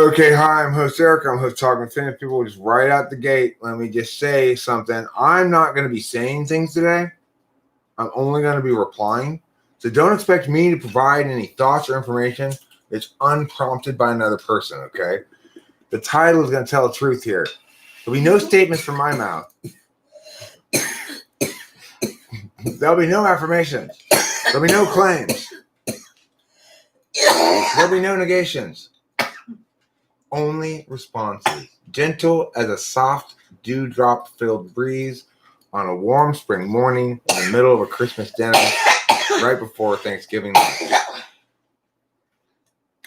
Okay, hi, I'm host Eric. I'm host Talking Famous People. Just right out the gate, let me just say something. I'm not going to be saying things today. I'm only going to be replying. So don't expect me to provide any thoughts or information that's unprompted by another person, okay? The title is going to tell the truth here. There'll be no statements from my mouth. There'll be no affirmations. There'll be no claims. There'll be no negations. Only responses. Gentle as a soft dewdrop-filled breeze on a warm spring morning in the middle of a Christmas dinner right before Thanksgiving lunch.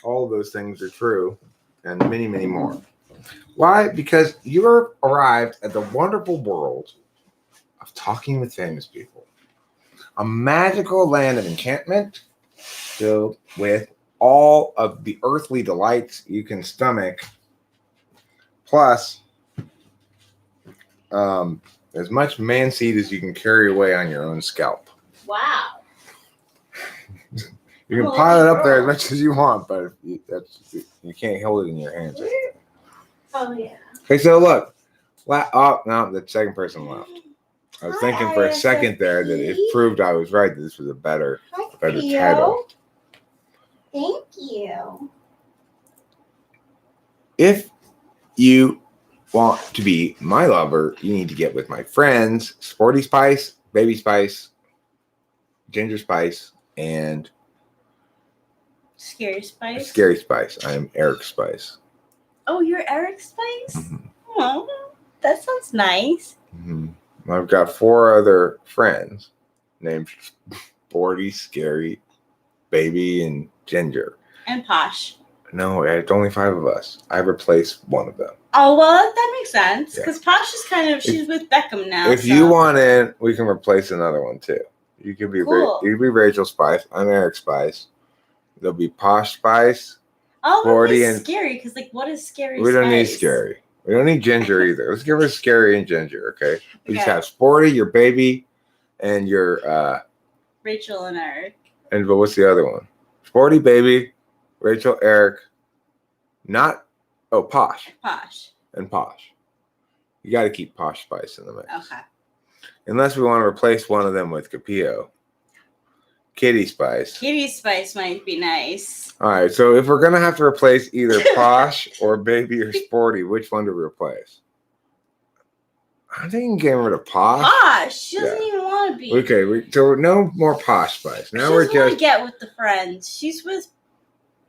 All of those things are true, and many, many more. Why? Because you've arrived at the wonderful world of talking with famous people. A magical land of enchantment filled with all of the earthly delights you can stomach, plus as much man seed as you can carry away on your own scalp. Wow. You can pile it up there as much as you want, but you can't hold it in your hands. Oh, yeah. Okay, so look. Oh, no, the second person left. I was thinking for a second there that it proved I was right, that this was a better title. Thank you. If you want to be my lover, you need to get with my friends, Sporty Spice, Baby Spice, Ginger Spice, and Scary Spice. Scary Spice. I am Eric Spice. Oh, you're Eric Spice? Mm-hmm. Oh, that sounds nice. Mm-hmm. I've got 4 other friends named Sporty, Scary, Baby, and Ginger. And Posh. No, it's only 5 of us. I replaced one of them. Oh, well, that makes sense. Because Posh is she's with Beckham now. If you want in, we can replace another one too. You could be cool. You could be Rachel Spice. I'm Eric Spice. There'll be Posh Spice. Oh, Sporty and Scary, because what is Scary We don't Spice? need Scary. We don't need Ginger either. Let's give her Scary and Ginger, okay? We just have Sporty, your Baby, and your Rachel and Eric. But what's the other one? Sporty, Baby, Rachel, Eric. Posh. Posh. And Posh. You got to keep Posh Spice in the mix. Okay. Unless we want to replace one of them with Capillo. Kitty Spice. Kitty Spice might be nice. All right, so if we're going to have to replace either Posh or Baby or Sporty, which one to replace? I think you can get rid of Posh. Posh? She doesn't even want to be. Okay, so no more Posh Spice. Now she doesn't want to get with the friends. She's with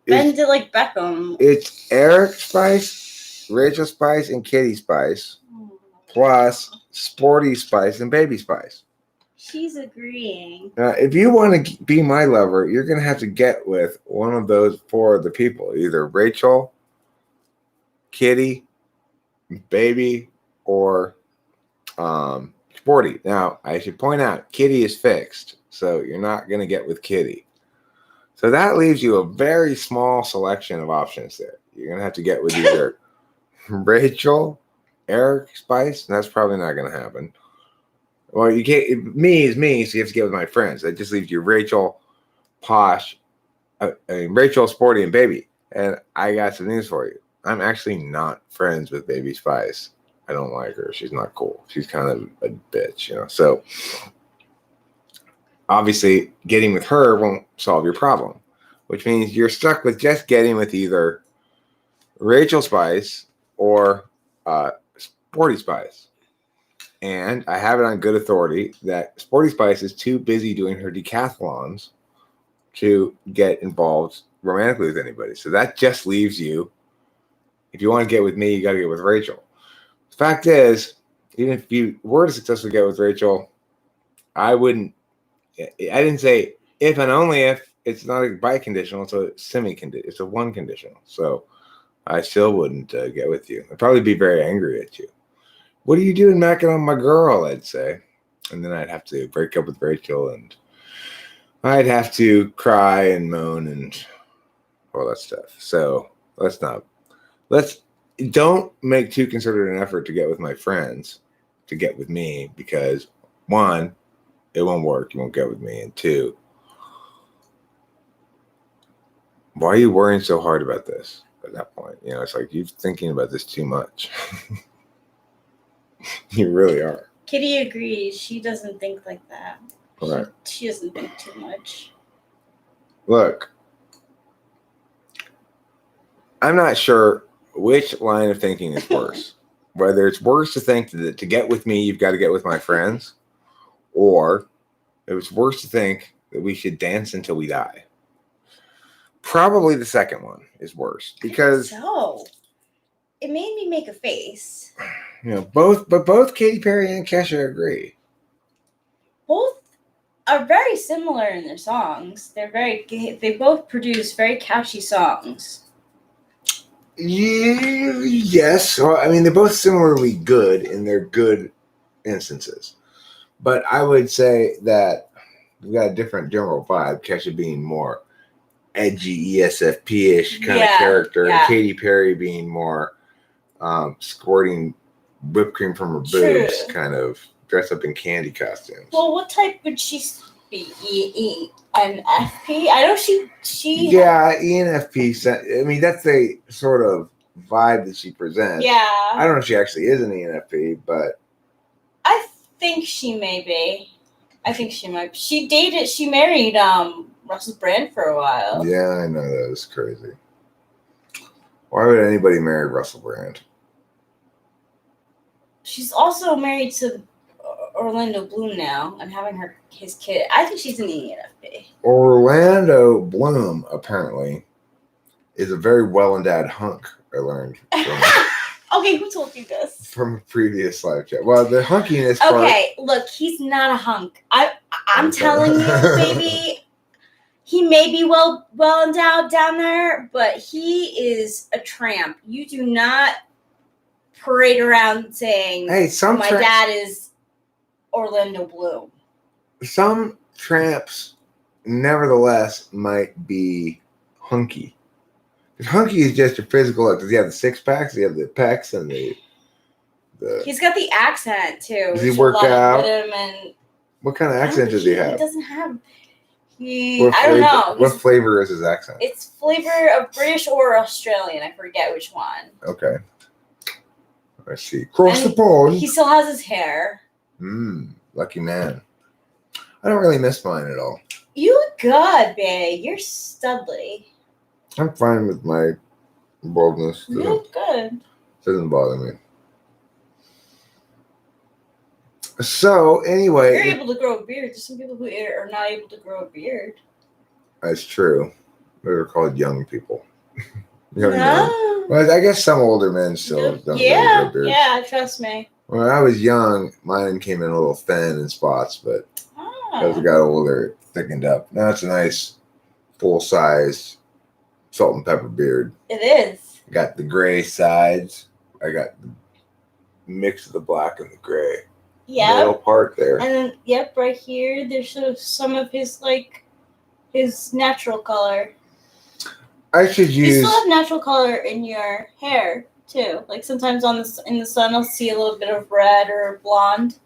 Beckham. It's Eric Spice, Rachel Spice, and Kitty Spice, plus Sporty Spice and Baby Spice. She's agreeing. If you want to be my lover, you're going to have to get with one of those 4 of the people. Either Rachel, Kitty, Baby, or Sporty. Now, I should point out, Kitty is fixed, so you're not going to get with Kitty. So that leaves you a very small selection of options there. You're going to have to get with either Rachel, Eric Spice, and that's probably not going to happen. Well, you can't. Me is me, so you have to get with my friends. That just leaves you Rachel, Posh, Rachel, Sporty, and Baby. And I got some news for you. I'm actually not friends with Baby Spice. I don't like her. She's not cool. She's kind of a bitch, So obviously, getting with her won't solve your problem, which means you're stuck with just getting with either Rachel Spice or Sporty Spice. And I have it on good authority that Sporty Spice is too busy doing her decathlons to get involved romantically with anybody. So that just leaves you, if you want to get with me, you got to get with Rachel. The fact is, even if you were to successfully get with Rachel, I didn't say if and only if. It's not a biconditional, it's a semi-conditional. It's a one conditional. So I still wouldn't get with you. I'd probably be very angry at you. What are you doing macking on my girl, I'd say. And then I'd have to break up with Rachel and I'd have to cry and moan and all that stuff. So don't make too concerted an effort to get with my friends to get with me, because 1, it won't work. You won't get with me. And 2, why are you worrying so hard about this? at that point. You know, it's like you're thinking about this too much. You really are. Kitty agrees. She doesn't think like that. Right. She doesn't think too much. Look, I'm not sure which line of thinking is worse. Whether it's worse to think that to get with me, you've got to get with my friends, or it was worse to think that we should dance until we die. Probably the second one is worse because So, it made me make a face. you know both Katy Perry and Kesha agree. Both are very similar in their songs. They both produce very catchy songs. Yes, well, I mean they're both similarly good in their good instances, but I would say that we got a different general vibe. Kesha being more edgy, ESFP-ish kind of character, and Katy Perry being more squirting whipped cream from her boobs, kind of dressed up in candy costumes. Well, what type would she be? ENFP? I know she. Yeah, ENFP. I mean, that's a sort of vibe that she presents. Yeah. I don't know if she actually is an ENFP, but I think she may be. I think she might. She married Russell Brand for a while. Yeah, I know that was crazy. Why would anybody marry Russell Brand? She's also married to Orlando Bloom now and having his kid. I think she's an ENFP. Orlando Bloom apparently is a very well-endowed hunk. I learned. Okay, who told you this? From a previous live chat. Well, the hunkiness part. Okay, look, he's not a hunk. I'm telling you, baby. He may be well endowed down there, but he is a tramp. You do not parade around saying, "Hey, my dad is Orlando Bloom." Some tramps, nevertheless, might be hunky. Because hunky is just your physical look. Does he have the six packs? Does he have the pecs and the? He's got the accent too. Does he work out? And what kind of accent does he have? He doesn't have. I don't know. What flavor is his accent? It's flavor of British or Australian. I forget which one. Okay. I see. Cross the pond. He still has his hair. Lucky man. I don't really miss mine at all. You look good, babe. You're studly. I'm fine with my baldness. You look good. Doesn't bother me. So anyway, you're able to grow a beard. There's some people who are not able to grow a beard. That's true. They're called young people. young no. men. Well, I guess some older men still don't really grow beards. Yeah, trust me. When I was young, mine came in a little thin in spots, but as I got older, it thickened up. Now it's a nice, full-size salt and pepper beard. It is. I got the gray sides. I got the mix of the black and the gray. Yeah. Middle part there. And then, right here, there's sort of some of his natural color. I should use. You still have natural color in your hair too. Like sometimes in the sun, I'll see a little bit of red or blonde.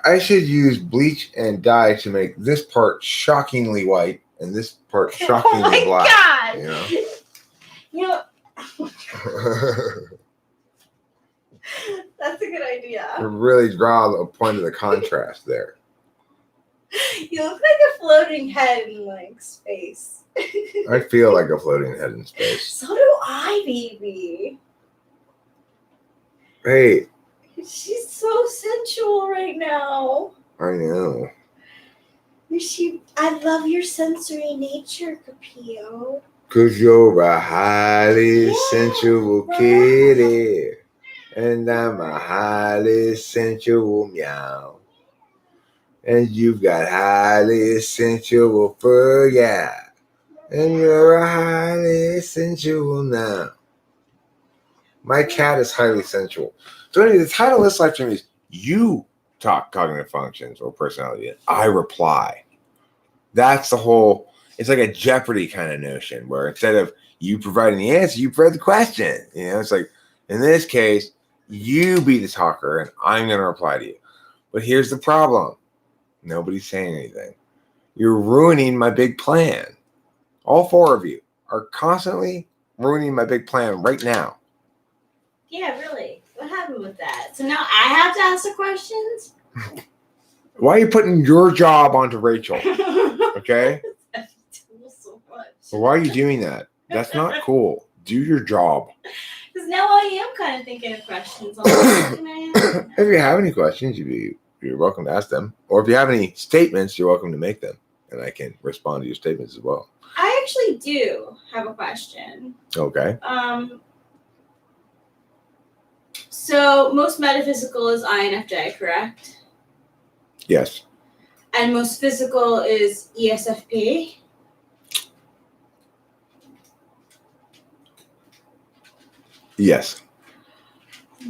I should use bleach and dye to make this part shockingly white and this part shockingly black. God. You know. That's a good idea. To really draw a point of the contrast there. You look like a floating head in space. I feel like a floating head in space. So do I, baby. Hey. She's so sensual right now. I know. I love your sensory nature, Capio. 'Cause you're a highly sensual kitty. And I'm a highly sensual meow. And you've got highly sensual fur, yeah. And you're a highly sensual now. My cat is highly sensual. So anyway, the title of this live stream is You Talk Cognitive Functions or Personality. And I reply. That's the whole, it's like a Jeopardy kind of notion where instead of you providing the answer, you provide the question. You know, it's like, in this case, you be the talker and I'm going to reply to you. But here's the problem. Nobody's saying anything. You're ruining my big plan. All four of you are constantly ruining my big plan right now. Yeah, really. What happened with that? So now I have to ask the questions? Why are you putting your job onto Rachel? Okay? So much. Well, why are you doing that? That's not cool. Do your job. Because now I am kind of thinking of questions. I'm like, can I ask them? If you have any questions, you're welcome to ask them. Or if you have any statements, you're welcome to make them. And I can respond to your statements as well. I actually do have a question. Okay. So most metaphysical is INFJ, correct? Yes. And most physical is ESFP? Yes.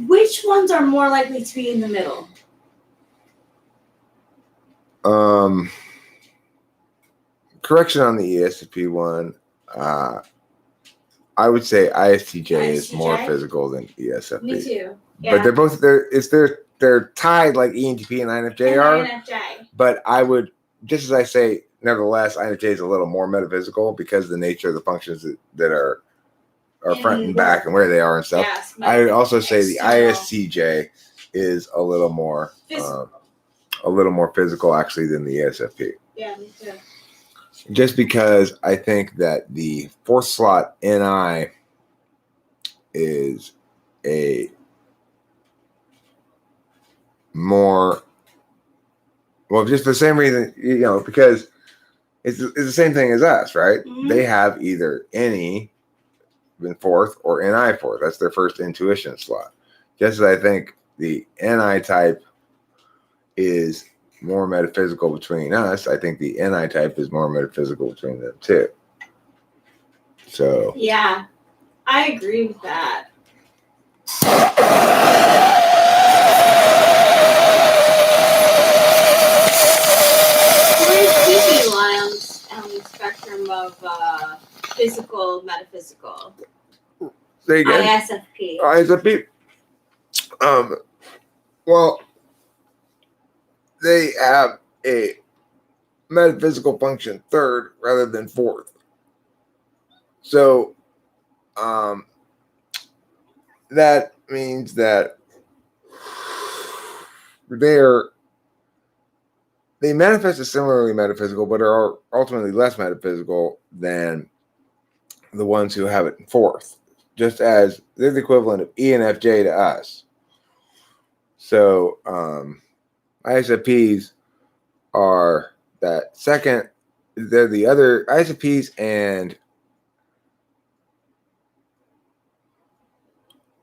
Which ones are more likely to be in the middle? Correction on the ESFP one. I would say ISTJ is more ISTJ? physical than ESFP. Me too. But they're both they're tied like ENTP and INFJ And are. INFJ. But I would, just as I say, nevertheless, INFJ is a little more metaphysical because of the nature of the functions that are front and back and where they are and stuff. Yes, I would also say the external. ISTJ is a little more physical actually than the ESFP. Yeah, me too. Just because I think that the fourth slot NI is a more, well, just the same reason, because it's the same thing as us, right? Mhm. They have either NE in fourth or NI fourth. That's their first intuition slot. Just as I think the NI type is more metaphysical between us, I think the NI type is more metaphysical between them too. So yeah, I agree with that. Where's Kiki lie on the spectrum of physical, metaphysical? say again. ISFP. ISFP. Well, they have a metaphysical function third rather than fourth. So, that means that they manifest as similarly metaphysical, but are ultimately less metaphysical than the ones who have it in fourth, just as they're the equivalent of ENFJ to us. So, ISFPs are that second, they're the other ISFPs, and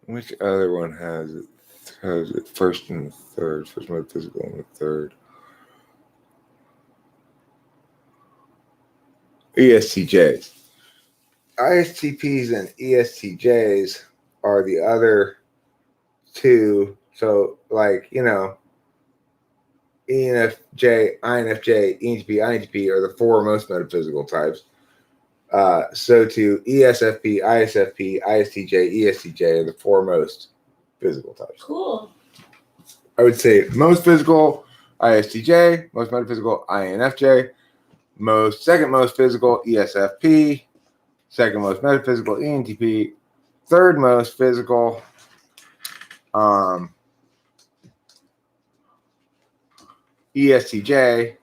which other one has it? Has it first and third, first metaphysical and the third? ESTJs. ISTPs and ESTJs are the other two. So, like, ENFJ, INFJ, ENTP, INTP are the four most metaphysical types. So to ESFP, ISFP, ISTJ, ESTJ are the four most physical types. Cool. I would say most physical, ISTJ, most metaphysical, INFJ, second most physical, ESFP, second most metaphysical, ENTP, third most physical, ESTJ,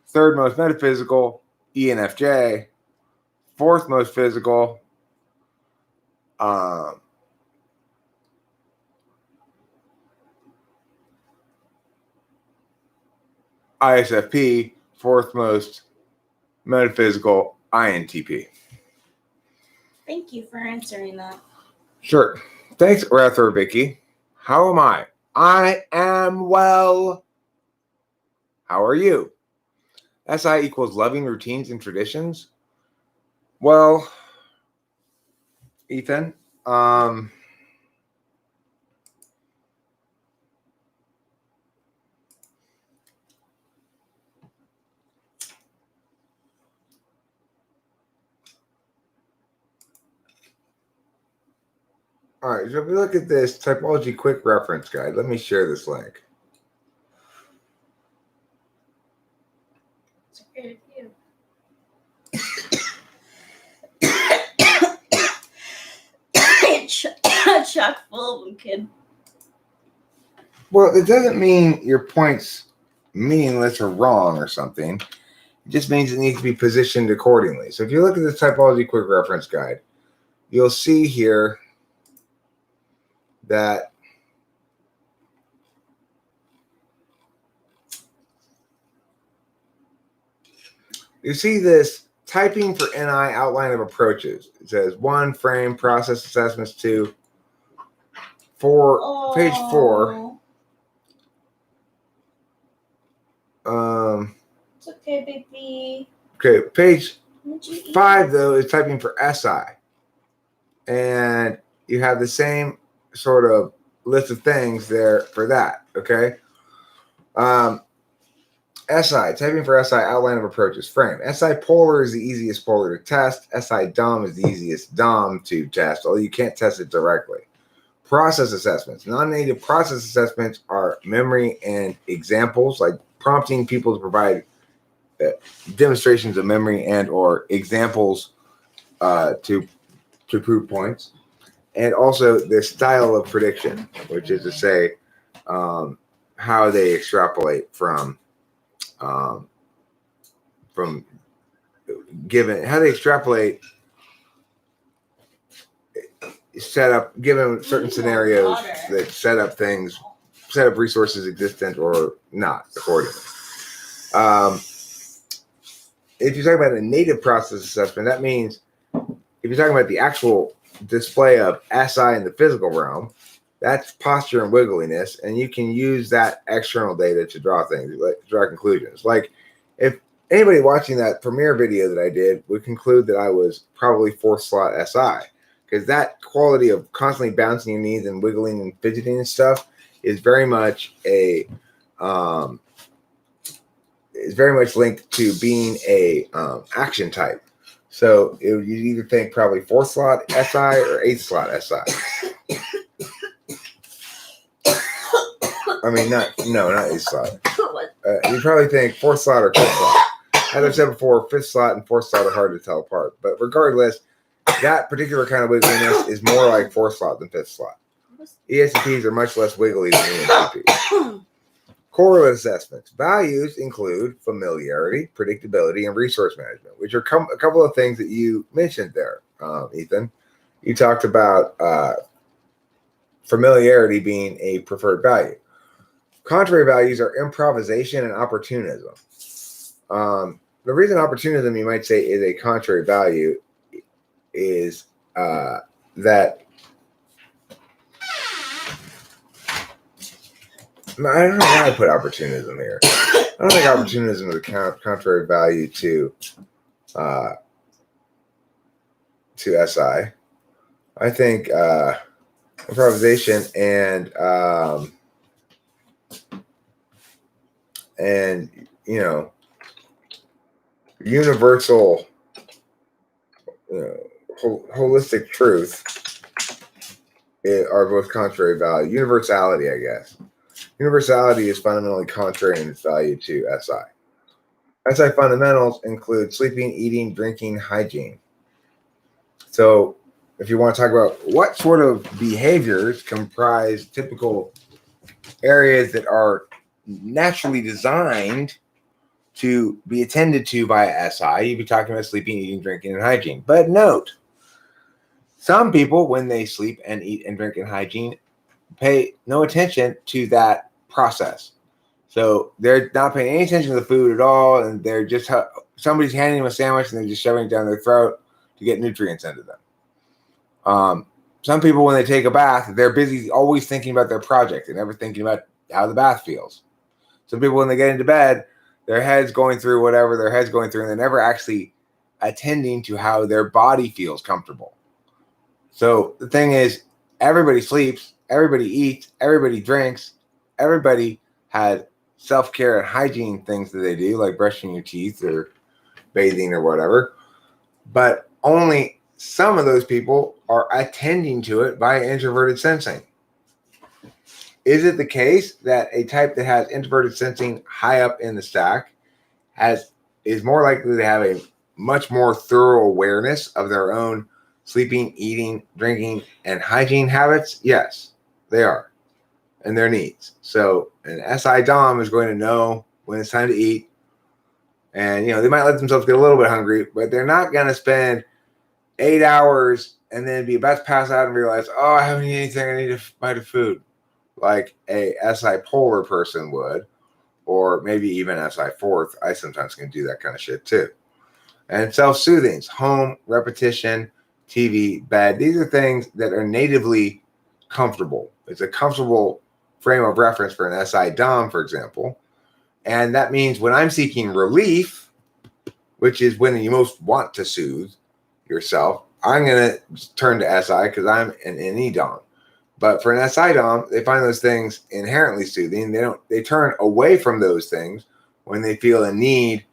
third most metaphysical, ENFJ, fourth most physical, ISFP, fourth most metaphysical, INTP. Thank you for answering that. Sure. Thanks, Rather Vicky. How am I? I am well. How are you? SI equals loving routines and traditions. Well, Ethan, all right, so if we look at this typology quick reference guide, let me share this link. It's a great view. chock full of them, kid. Well, it doesn't mean your point's meaningless or wrong or something. It just means it needs to be positioned accordingly. So if you look at the Typology Quick Reference Guide, you'll see here that you see this typing for NI outline of approaches. It says 1, frame, process assessments, 2, 4, page 4. It's okay, baby. Okay, page 5 though is typing for SI, and you have the same sort of list of things there for that. Okay, SI typing for SI outline of approaches. Frame SI polar is the easiest polar to test. SI DOM is the easiest DOM to test, although you can't test it directly. Process assessments. Non-native process assessments are memory and examples, like prompting people to provide demonstrations of memory and or examples to prove points, and also the style of prediction, which is to say how they extrapolate from given how they extrapolate set up given certain scenarios that set up resources existent or not accordingly. If you're talking about a native process assessment, that means if you're talking about the actual display of SI in the physical realm, that's posture and wiggliness, and you can use that external data to draw conclusions. Like if anybody watching that premiere video that I did would conclude that I was probably 4th slot SI, because that quality of constantly bouncing your knees and wiggling and fidgeting and stuff is very much is very much linked to being a action type. So you either think probably 4th slot SI or 8th slot SI. I mean, not 8th slot. You probably think 4th slot or 5th slot. As I've said before, 5th slot and 4th slot are hard to tell apart. But regardless, that particular kind of wiggliness is more like 4th slot than 5th slot. ESTPs are much less wiggly than ENTPs. Correlate assessments. Values include familiarity, predictability, and resource management, which are a couple of things that you mentioned there, Ethan. You talked about familiarity being a preferred value. Contrary values are improvisation and opportunism. The reason opportunism, you might say, is a contrary value is that I don't know why I put opportunism here. I don't think opportunism is a contrary value to SI. I think improvisation and universal holistic truth are both contrary value. Universality, I guess. Universality is fundamentally contrary in its value to SI. SI fundamentals include sleeping, eating, drinking, hygiene. So if you want to talk about what sort of behaviors comprise typical areas that are naturally designed to be attended to by SI, you'd be talking about sleeping, eating, drinking, and hygiene. But note, some people, when they sleep and eat and drink and hygiene, pay no attention to that process. So they're not paying any attention to the food at all, and they're just somebody's handing them a sandwich and they're just shoving it down their throat to get nutrients into them. Some people, when they take a bath, they're busy always thinking about their project and never thinking about how the bath feels. Some people, when they get into bed, their head's going through whatever their head's going through, and they're never actually attending to how their body feels comfortable. So the thing is, everybody sleeps, everybody eats, everybody drinks, everybody has self-care and hygiene things that they do, like brushing your teeth or bathing or whatever. But only some of those people are attending to it by introverted sensing. Is it the case that a type that has introverted sensing high up in the stack is more likely to have a much more thorough awareness of their own sleeping, eating, drinking, and hygiene habits? Yes, they are. And their needs. So an SI Dom is going to know when it's time to eat. And, they might let themselves get a little bit hungry, but they're not going to spend 8 hours and then be about to pass out and realize, oh, I haven't eaten anything. I need a bite of food. Like a SI polar person would, or maybe even SI fourth. I sometimes can do that kind of shit too. And self-soothings, home, repetition, TV, bed. These are things that are natively comfortable. It's a comfortable frame of reference for an SI Dom, for example. And that means when I'm seeking relief, which is when you most want to soothe yourself, I'm going to turn to SI because I'm an NE Dom. But for an SI Dom, they find those things inherently soothing. They turn away from those things when they feel a need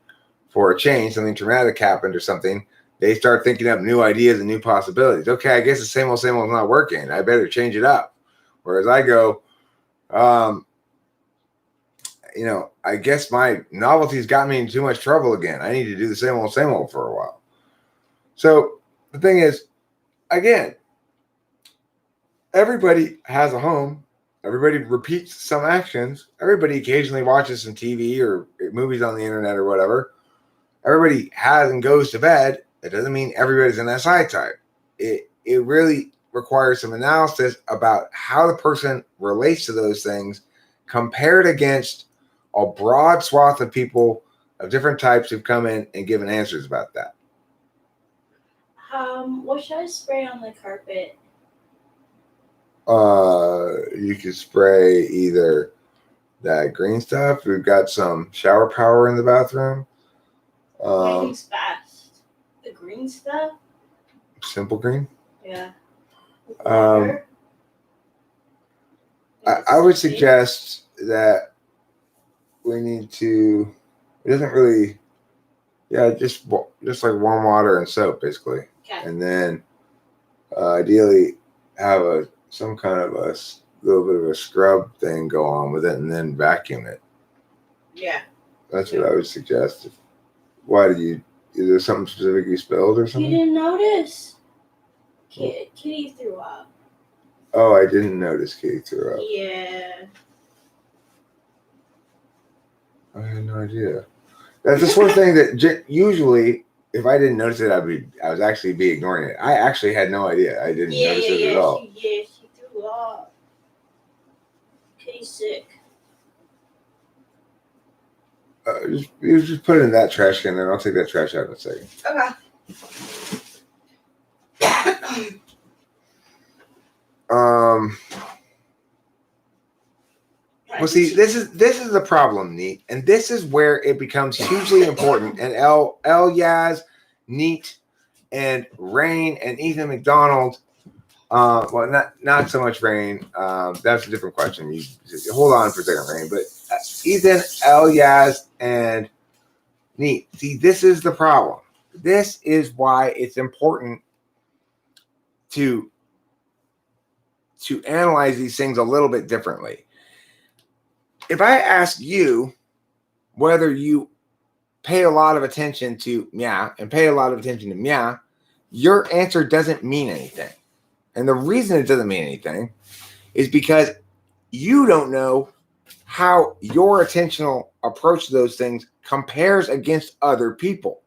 for a change, something traumatic happened or something. They start thinking up new ideas and new possibilities. Okay, I guess the same old is not working. I better change it up. Whereas I go, I guess my novelty's got me in too much trouble again. I need to do the same old for a while. So the thing is, again, everybody has a home. Everybody repeats some actions. Everybody occasionally watches some TV or movies on the internet or whatever. Everybody has and goes to bed. It doesn't mean everybody's an SI type. It really requires some analysis about how the person relates to those things compared against a broad swath of people of different types who've come in and given answers about that. What should I spray on the carpet? You could spray either that green stuff. We've got some shower power in the bathroom. What do you think's best? The green stuff? Simple green? Yeah. I would suggest that we need to. It doesn't really. Yeah, just like warm water and soap, basically, and then ideally have some kind of a little bit of a scrub thing go on with it, and then vacuum it. Yeah, that's what I would suggest. Why did you? Is there something specific you spilled or something? You didn't notice? Kitty threw up. Oh, I didn't notice Kitty threw up. Yeah. I had no idea. That's the sort of thing that usually, if I didn't notice it, I was actually be ignoring it. I actually had no idea. I didn't notice it at all. She threw up. Kitty's sick. You just put it in that trash can, and I'll take that trash out in a second. Okay. Well, see, this is the problem, Neat, and this is where it becomes hugely important. And El Yaz, Neat, and Rain, and Ethan McDonald. Well, not so much Rain. That's a different question. You hold on for a second, Rain. But Ethan, El Yaz, and Neat. See, this is the problem. This is why it's important to analyze these things a little bit differently. If I ask you whether you pay a lot of attention to Mia and pay a lot of attention to Mia, your answer doesn't mean anything. And the reason it doesn't mean anything is because you don't know how your attentional approach to those things compares against other people.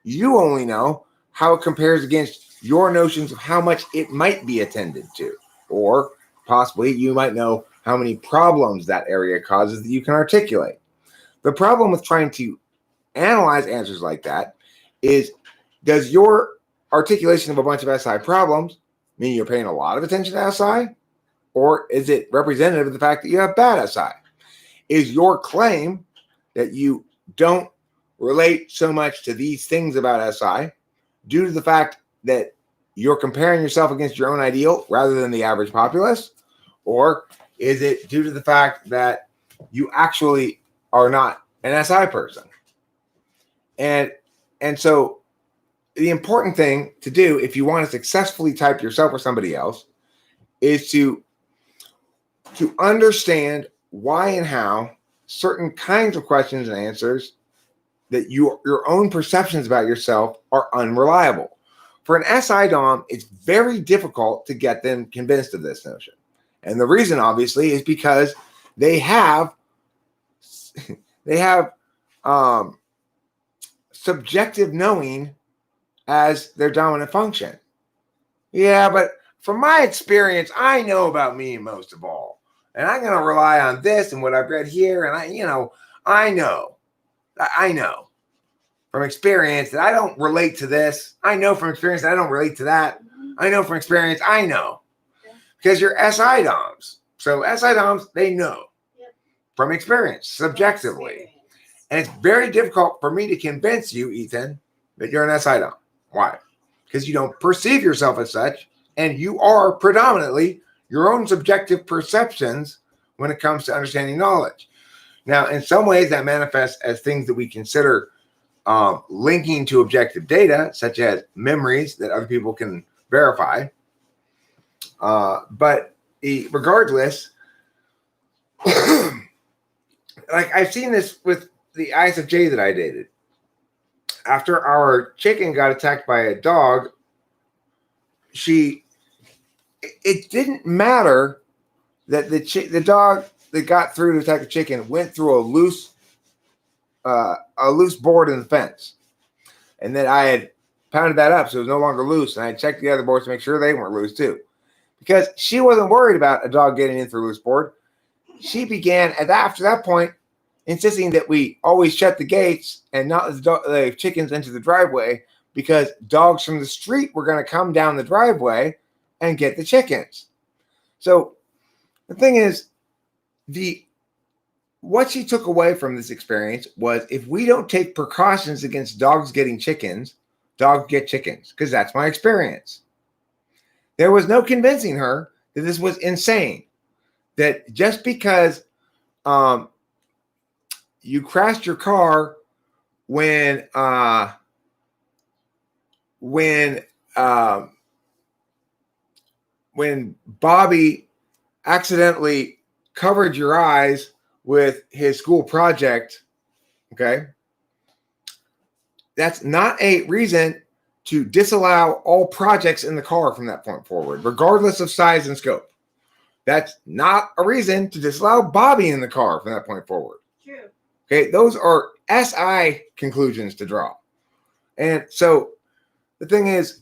You only know how it compares against your notions of how much it might be attended to. Or possibly you might know how many problems that area causes that you can articulate. The problem with trying to analyze answers like that is, does your articulation of a bunch of SI problems mean you're paying a lot of attention to SI? Or is it representative of the fact that you have bad SI? Is your claim that you don't relate so much to these things about SI due to the fact that you're comparing yourself against your own ideal rather than the average populace? Or is it due to the fact that you actually are not an SI person? And so the important thing to do if you want to successfully type yourself or somebody else is to understand why and how certain kinds of questions and answers that your own perceptions about yourself are unreliable. for an SI Dom, it's very difficult to get them convinced of this notion. And the reason, obviously, is because they have subjective knowing as their dominant function. Yeah, but from my experience, I know about me most of all. And I'm going to rely on this and what I've read here. And I know from experience that I don't relate to this. I know from experience that I don't relate to that. I know from experience, I know. Because you're SI DOMs. So SI DOMs, they know from experience, subjectively. And it's very difficult for me to convince you, Ethan, that you're an SI DOM. Why? Because you don't perceive yourself as such, and you are predominantly your own subjective perceptions when it comes to understanding knowledge. Now, in some ways, that manifests as things that we consider linking to objective data, such as memories that other people can verify. But regardless, like I've seen this with the ISFJ that I dated. After our chicken got attacked by a dog, it didn't matter that the dog that got through to attack the chicken went through a loose board in the fence, and then I had pounded that up so it was no longer loose, and I checked the other boards to make sure they weren't loose too, because she wasn't worried about a dog getting in through a loose board. She began after that point insisting that we always shut the gates and not let the chickens into the driveway, because dogs from the street were going to come down the driveway and get the chickens. So the thing is, what she took away from this experience was, if we don't take precautions against dogs getting chickens, dogs get chickens, because that's my experience. There was no convincing her that this was insane, that just because you crashed your car when Bobby accidentally covered your eyes with his school project, okay? That's not a reason to disallow all projects in the car from that point forward, regardless of size and scope. That's not a reason to disallow Bobby in the car from that point forward. True. Okay, those are SI conclusions to draw. And so the thing is,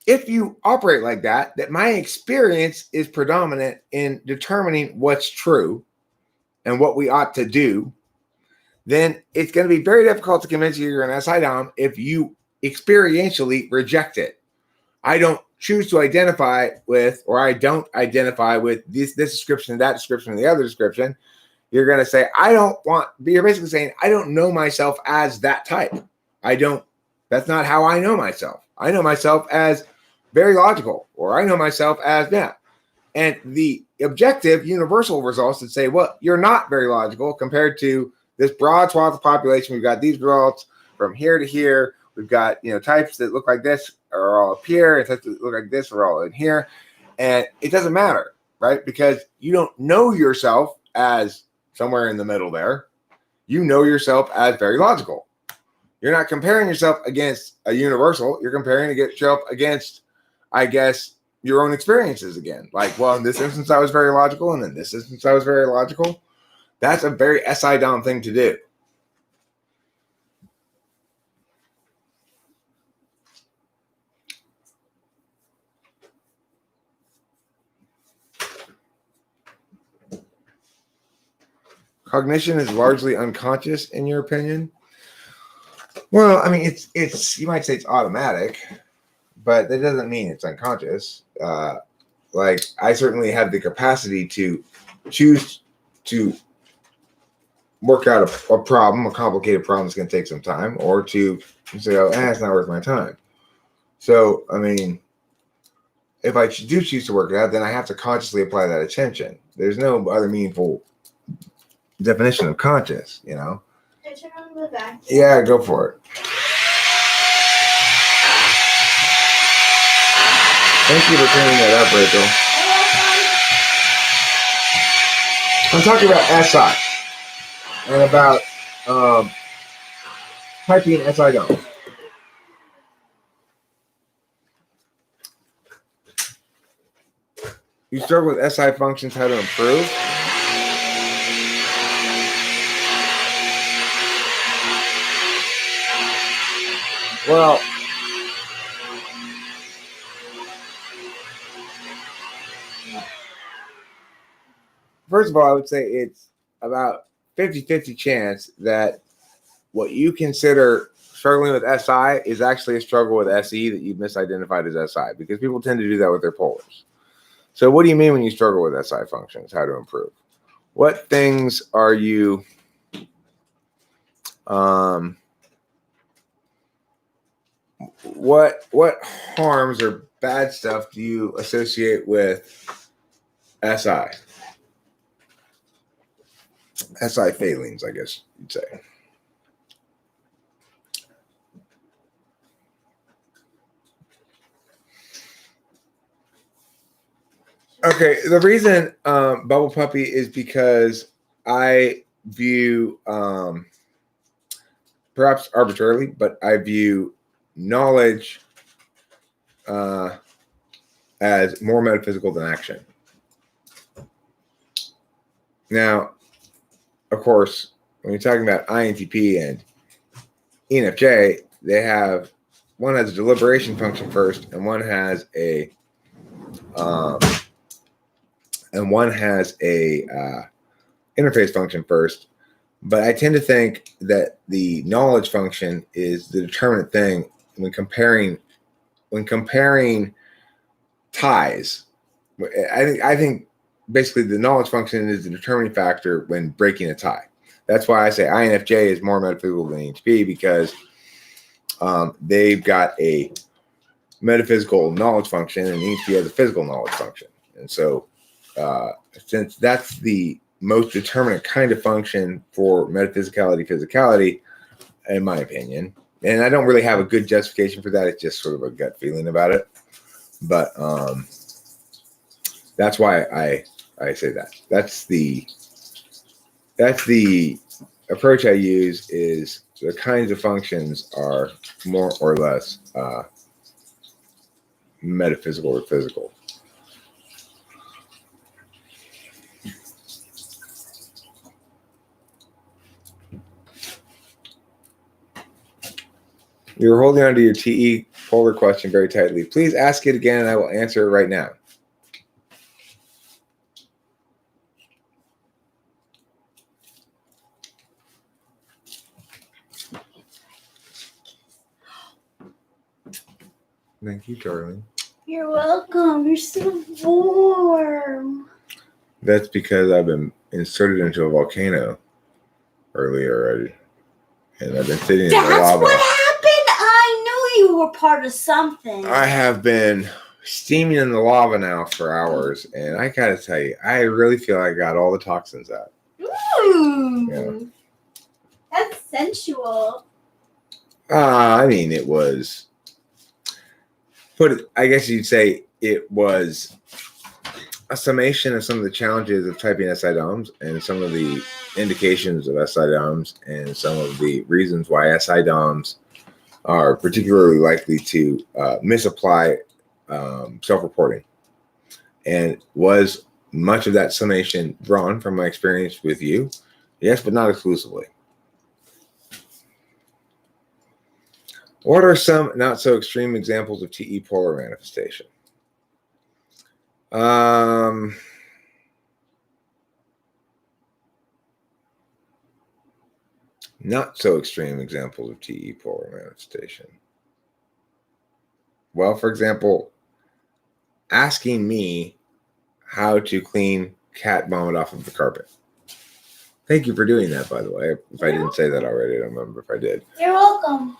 if you operate like that my experience is predominant in determining what's true and what we ought to do, then it's going to be very difficult to convince you you're an SI Dom if you experientially reject it. I don't choose to identify with, or I don't identify with this description, that description, and the other description. You're going to say, you're basically saying, I don't know myself as that type. That's not how I know myself. I know myself as very logical, or I know myself as that. And the objective universal results that say, well, you're not very logical compared to this broad swath of population. We've got these results from here to here. We've got, types that look like this are all up here, and types that look like this are all in here. And it doesn't matter, right? Because you don't know yourself as somewhere in the middle there. You know yourself as very logical. You're not comparing yourself against a universal. You're comparing yourself against, I guess, your own experiences again. Like, well, in this instance, I was very logical, and in this instance, I was very logical. That's a very SI Dom thing to do. Cognition is largely unconscious, in your opinion? Well, I mean, it's you might say it's automatic, but that doesn't mean it's unconscious. Like, I certainly have the capacity to choose to work out a problem, a complicated problem that's going to take some time, or to say, oh, it's not worth my time. So, I mean, if I do choose to work it out, then I have to consciously apply that attention. There's no other meaningful definition of conscious, Can I turn on the vacuum? Yeah, go for it. Thank you for cleaning that up, Rachel. I'm talking about SI and about typing SI Dom. You struggle with SI functions, how to improve? Well, first of all, I would say it's about 50-50 chance that what you consider struggling with SI is actually a struggle with SE that you've misidentified as SI, because people tend to do that with their polars. So what do you mean when you struggle with SI functions, how to improve? What things are you what harms or bad stuff do you associate with SI? SI failings, I guess you'd say. Okay, the reason Bubble Puppy is because I view, perhaps arbitrarily, but I view knowledge as more metaphysical than action. Now, of course, when you're talking about INTP and ENFJ, they have, one has a deliberation function first, and one has a interface function first. But I tend to think that the knowledge function is the determinant thing when comparing ties. I think basically the knowledge function is the determining factor when breaking a tie. That's why I say INFJ is more metaphysical than ENTP, because they've got a metaphysical knowledge function and ENTP has a physical knowledge function. And so since that's the most determinant kind of function for metaphysicality, physicality, in my opinion, and I don't really have a good justification for that. It's just sort of a gut feeling about it. But that's why I say that. That's the approach I use, is the kinds of functions are more or less metaphysical or physical. You're holding onto your TE polar question very tightly. Please ask it again and I will answer it right now. Thank you, Charlie. You're welcome. You're so warm. That's because I've been inserted into a volcano earlier already. And I've been sitting in the lava. That's what happened? I knew you were part of something. I have been steaming in the lava now for hours, and I gotta tell you, I really feel I got all the toxins out. Ooh. Yeah. That's sensual. I mean, it was. I guess you'd say it was a summation of some of the challenges of typing SI-DOMs and some of the indications of SI-DOMs and some of the reasons why SI-DOMs are particularly likely to misapply self-reporting. And was much of that summation drawn from my experience with you? Yes, but not exclusively. What are some not so extreme examples of TE polar manifestation? Not so extreme examples of TE polar manifestation. Well, for example, asking me how to clean cat vomit off of the carpet. Thank you for doing that, by the way. If I didn't say that already, I don't remember if I did. You're welcome.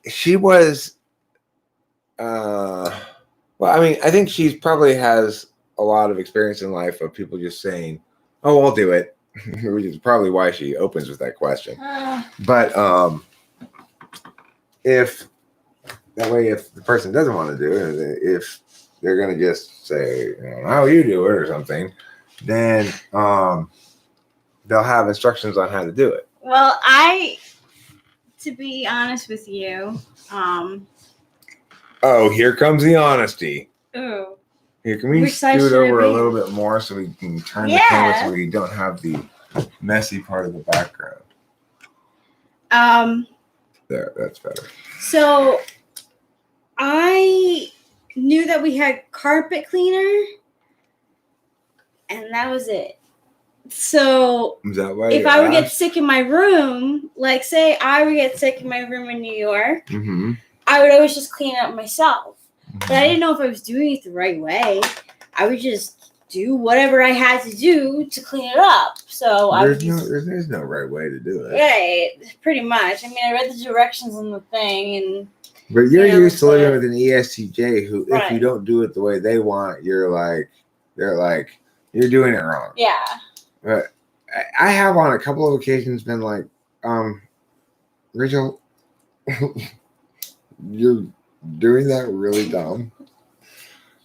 She was, well, I mean, I think she probably has a lot of experience in life of people just saying, oh, I'll do it, which is probably why she opens with that question. But if the person doesn't want to do it, if they're going to just say, how you do it or something, then they'll have instructions on how to do it. Well, to be honest with you, Oh, here comes the honesty. Ooh. Here, can we Which side scoot should it over a be? little bit more so we can turn the Yeah. camera so we don't have the messy part of the background? There, that's better. So I knew that we had carpet cleaner, and that was it. So Is that why? if I would get sick in my room, like say I would get sick in my room in New York, I would always just clean it up myself. But I didn't know if I was doing it the right way. I would just do whatever I had to do to clean it up. So there's no right way to do it. Right, pretty much. I mean, I read the directions on the thing, and but you're you know, used to living with an ESTJ who, Right. if you don't do it the way they want, they're like, you're doing it wrong. yeah. But I have on a couple of occasions been like, Rachel, you're doing that really dumb.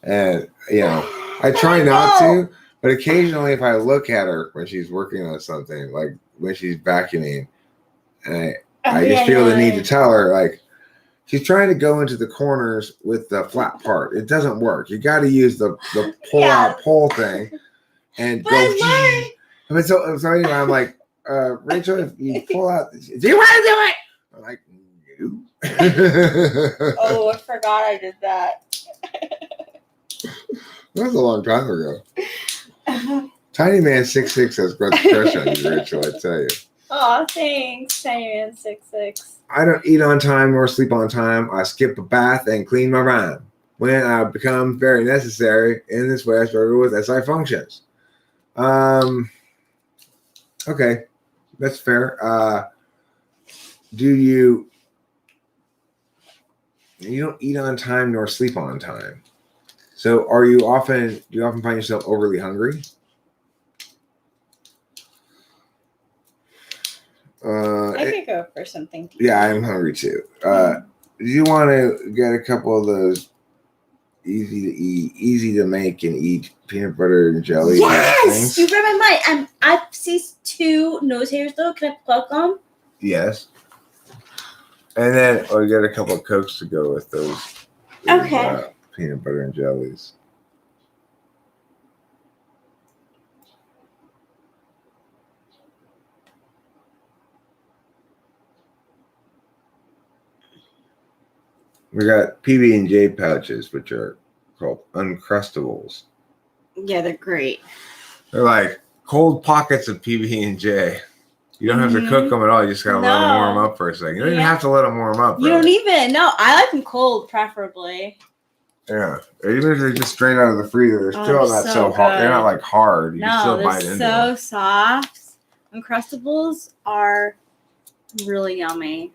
And, you know, I try not to, but occasionally if I look at her when she's working on something, like when she's vacuuming, and I just feel the need to tell her, like, she's trying to go into the corners with the flat part. It doesn't work. You got to use the pull-out pole thing and But go. I I mean, so anyway, I'm like, Rachel, if you pull out, do you want to do it? I'm like, no. Oh, I forgot I did that. That was a long time ago. Tiny Man 6'6" has great crush on you, Rachel, I tell you. Oh, thanks, Tiny Man 6'6". I don't eat on time nor sleep on time. I skip a bath and clean my rhyme. When I become very necessary, in this way I struggle with SI functions. Okay, that's fair. You don't eat on time nor sleep on time. So do you often find yourself overly hungry? I could go for something deep. Yeah, I'm hungry too. Do you want to get a couple of those easy to eat, easy to make and eat peanut butter and jelly? Yes, you read my mind. I see 2 nose hairs though. Can I pluck them? Yes. And then we get a couple of Cokes to go with those. Okay. Peanut butter and jellies. We got PB&J pouches, which are called Uncrustables. Yeah, they're great. They're like cold pockets of PB&J. You don't have to cook them at all. You just gotta let them warm up for a second. You don't even have to let them warm up. You don't even. No, I like them cold, preferably. Yeah, even if they're just straight out of the freezer, they're still not so hard. They're not like hard. You can still bite into them. No, they're so soft. Uncrustables are really yummy.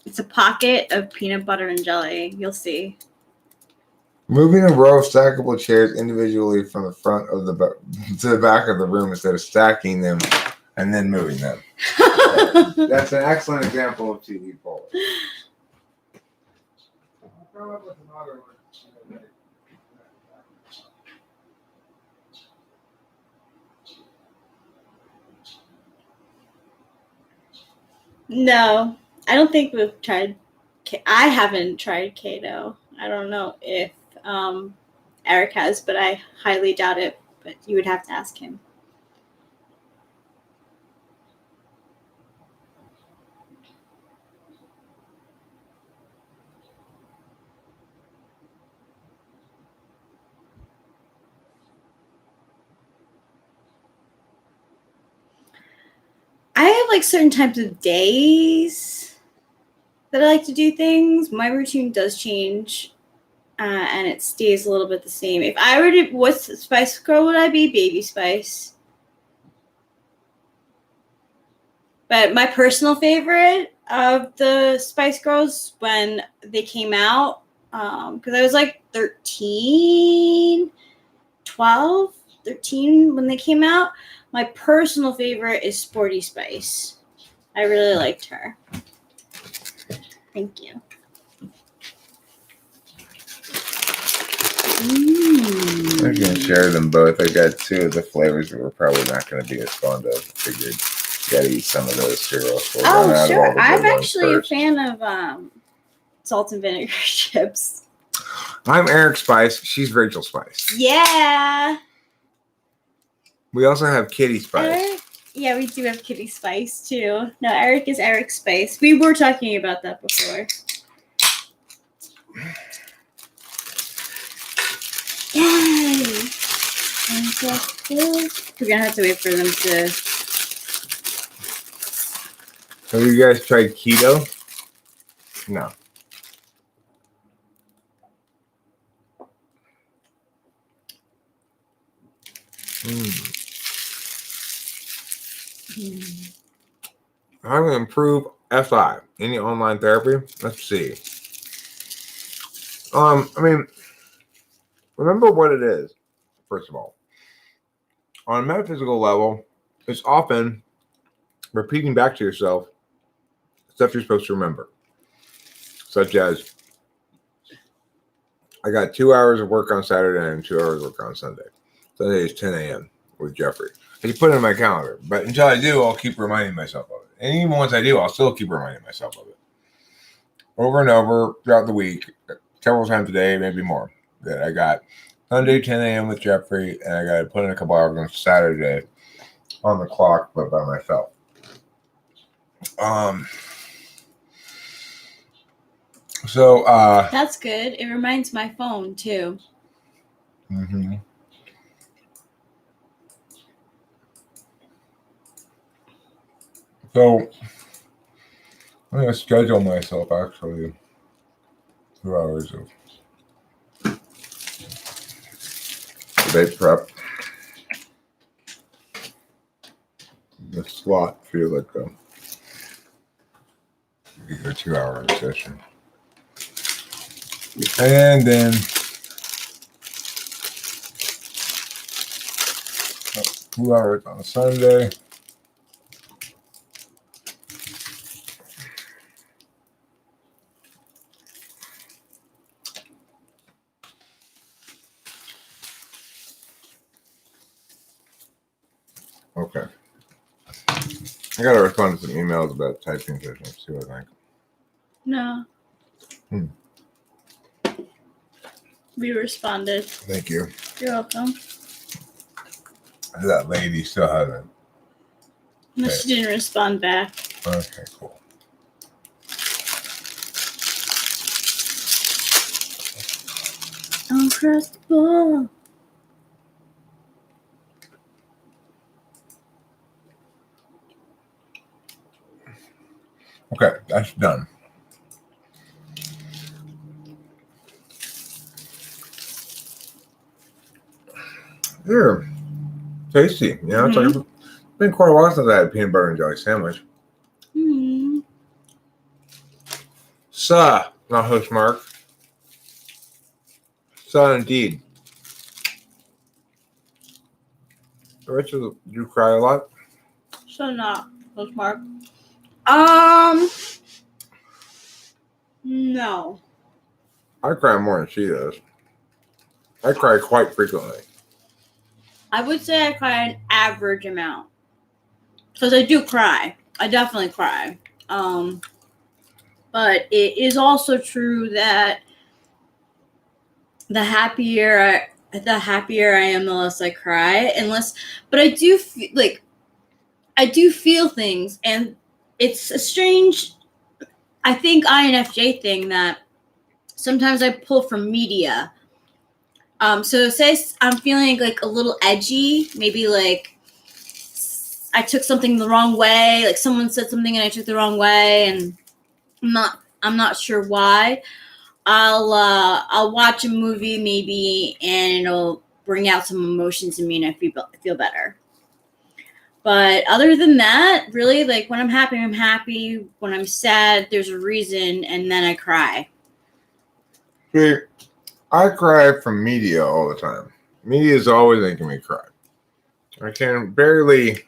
It's a pocket of peanut butter and jelly. You'll see. Moving a row of stackable chairs individually from the front of to the back of the room instead of stacking them and then moving them. That's an excellent example of TV polar. No, I don't think we've tried. I haven't tried keto. I don't know if Eric has, but I highly doubt it. But you would have to ask him. I have like certain types of days that I like to do things. My routine does change, and it stays a little bit the same. If I were to, what Spice Girl would I be? Baby Spice. But my personal favorite of the Spice Girls when they came out, because I was like 13 when they came out. My personal favorite is Sporty Spice. I really liked her. Thank you. I'm going to share them both. I got 2 of the flavors that we're probably not going to be as fond of. I figured you got to eat some of those cereals. Oh, sure. I'm actually a fan of salt and vinegar chips. I'm Eric Spice. She's Rachel Spice. Yeah. We also have Kitty Spice. Eric? Yeah, we do have Kitty Spice too. No, Eric is Eric Spice. We were talking about that before. Yay! We're gonna have to wait for them to. Have you guys tried keto? No. How to improve FI? Any online therapy? Let's see. I mean, remember what it is. First of all, on a metaphysical level, it's often repeating back to yourself stuff you're supposed to remember, such as I got 2 hours of work on Saturday and 2 hours of work on Sunday. Sunday is 10 a.m. with Jeffrey. I just put it in my calendar, but until I do, I'll keep reminding myself of it. And even once I do, I'll still keep reminding myself of it over and over throughout the week, several times a day, maybe more. That I got Sunday 10 a.m. with Jeffrey, and I got to put in a couple hours on Saturday on the clock, but by myself. So That's good. It reminds my phone too. Mm-hmm. So I'm gonna schedule myself actually 2 hours of debate prep. The slot feel like a 2 hour session. And then 2 hours on Sunday. Okay. I gotta respond to some emails about typing sessions. See what I think. No. We responded. Thank you. You're welcome. That lady still hasn't. No, Okay. she didn't respond back. Okay, cool. Don't cross the ball. Okay, that's done. They're tasty. You know, it's like it's been quite a while since I had a peanut butter and jelly sandwich. Mm. Not host Mark. Indeed. Rachel, did you cry a lot? So not postmark. No. I cry more than she does. I cry quite frequently. I would say I cry an average amount. Because I do cry. I definitely cry. But it is also true that the happier I am, the less I cry. But I do feel things, and it's a strange, I think, INFJ thing that sometimes I pull from media. So say I'm feeling like a little edgy, maybe like I took something the wrong way, like someone said something and I took the wrong way, and I'm not sure why. I'll watch a movie maybe, and it'll bring out some emotions in me, and I feel better. But other than that, really, like when I'm happy, I'm happy. When I'm sad, there's a reason, and then I cry. See, I cry from media all the time. Media is always making me cry. I can barely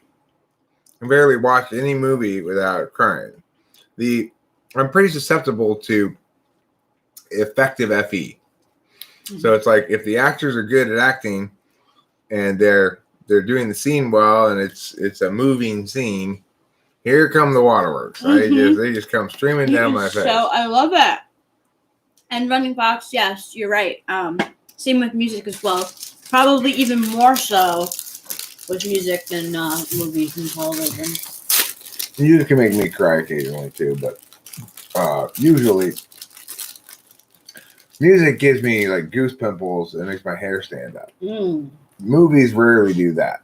watch any movie without crying. I'm pretty susceptible to effective FE. So it's like if the actors are good at acting and they're doing the scene well and it's a moving scene, here come the waterworks. They just come streaming down my face. So I love that. And Running Fox, yes, you're right. Same with music as well. Probably even more so with music than movies and television. Music can make me cry occasionally too, but usually music gives me like goose pimples and makes my hair stand up. Movies rarely do that,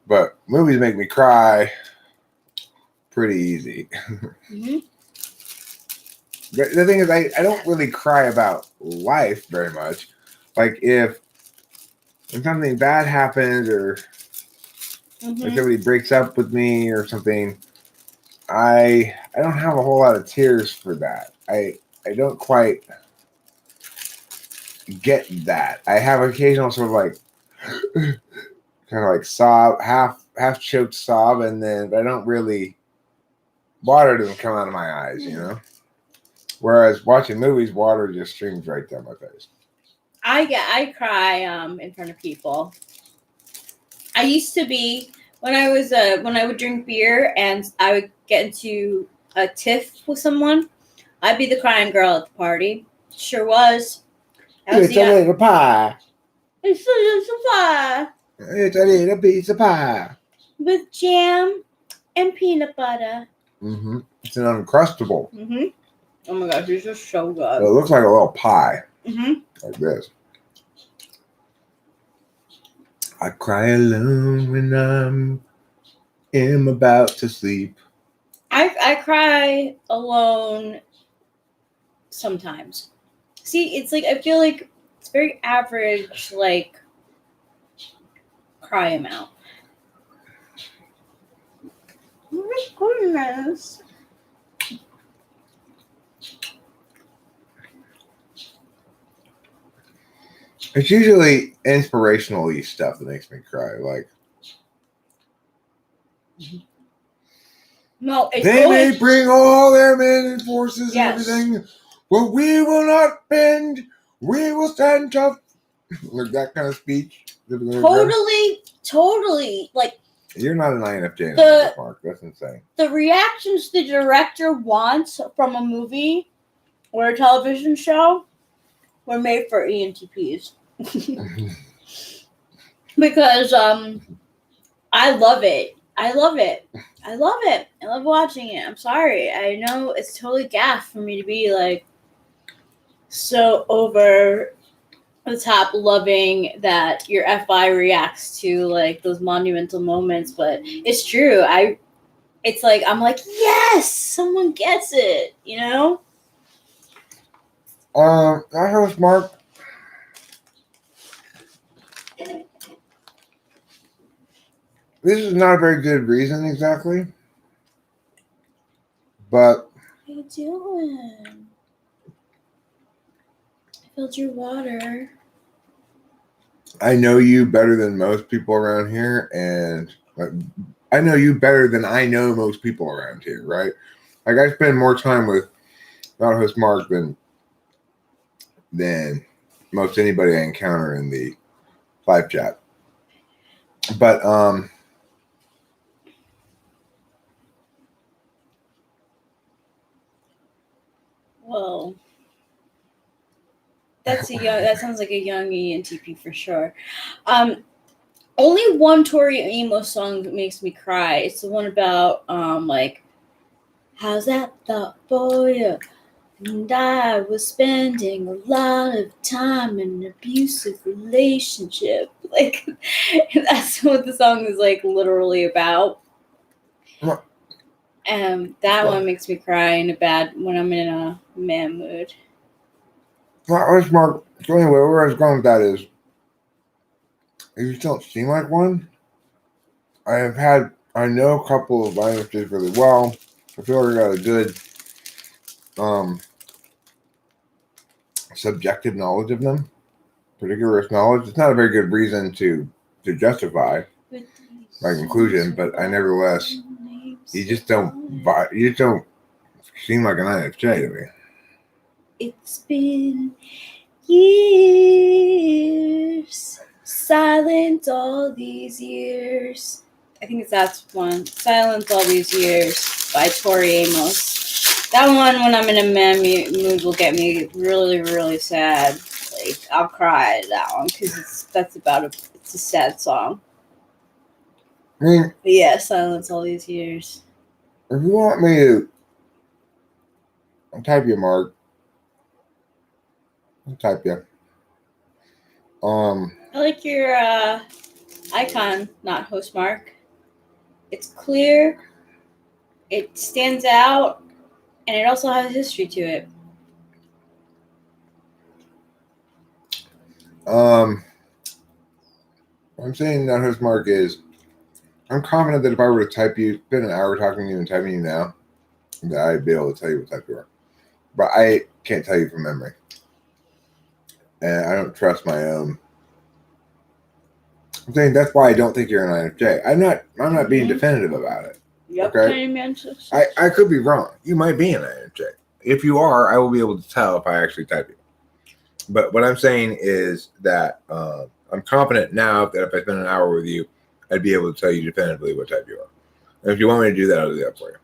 but movies make me cry pretty easy. Mm-hmm. The thing is, I don't really cry about life very much. Like if something bad happens or like somebody breaks up with me or something, I don't have a whole lot of tears for that. I don't quite get that. I have occasional sort of like kind of like sob, half choked sob, and then I don't really water doesn't come out of my eyes, you know. Whereas watching movies, water just streams right down my face. I cry in front of people. I used to be when I would drink beer and I would get into a tiff with someone, I'd be the crying girl at the party. Sure was. It's a little pie. It's a little pie. It's a little piece of pie. With jam and peanut butter. Mm-hmm. It's an Uncrustable. Mm-hmm. Oh my gosh, these are so good. It looks like a little pie. Mm-hmm. Like this. I cry alone when am about to sleep. I cry alone sometimes. See, it's like I feel like it's very average, like cry amount. Oh my goodness. It's usually inspirational-y stuff that makes me cry. Like, no, it's they always, may bring all their men and forces Yes. and everything, but we will not bend. We will stand tough. Like that kind of speech. totally. Like You're not an INFJ, Mark. That's insane. the reactions the director wants from a movie or a television show were made for ENTPs. Because I love it. I love watching it. I'm sorry. I know it's totally gaff for me to be like so over the top loving that your FI reacts to like those monumental moments, but it's true. It's like I'm like, yes, someone gets it, you know? I host Mark. This is not a very good reason exactly, but What are you doing? I filled your water. I know you better than most people around here, and like, I know you better than I know most people around here, right? Like I spend more time with host Mark than most anybody I encounter in the live chat. But Whoa. That sounds like a young ENTP for sure. Only one Tori Amos song that makes me cry. It's the one about like, how's that thought for you? And I was spending a lot of time in an abusive relationship. Like that's what the song is like literally about. What? That one makes me cry when I'm in a man mood. host Mark. So anyway, where I was going with that is, you just don't seem like one. I know a couple of INFJs really well. I feel like I got a good subjective knowledge of them, particular knowledge. It's not a very good reason to justify my conclusion, but I nevertheless, you just don't seem like an INFJ to me. It's been years, silent all these years. I think that's one. Silent all these years by Tori Amos. That one, when I'm in a man mood, will get me really, really sad. Like, I'll cry at that one because it's a sad song. I mean, But yeah, silence all these years. if you want me to type you, Mark, I'll type you. I like your icon, not host mark. It's clear, it stands out, and it also has history to it. I'm saying that host mark is. I'm confident that if I were to type you, spend an hour talking to you and typing you now, that I'd be able to tell you what type you are. But I can't tell you from memory, and I don't trust my own. I'm saying that's why I don't think you're an INFJ. I'm not being definitive about it. Yep, Okay. Tiny Mantis. I could be wrong. You might be an INFJ. If you are, I will be able to tell if I actually type you. But what I'm saying is that I'm confident now that if I spend an hour with you, I'd be able to tell you definitively what type you are. And if you want me to do that, I'll do that for you.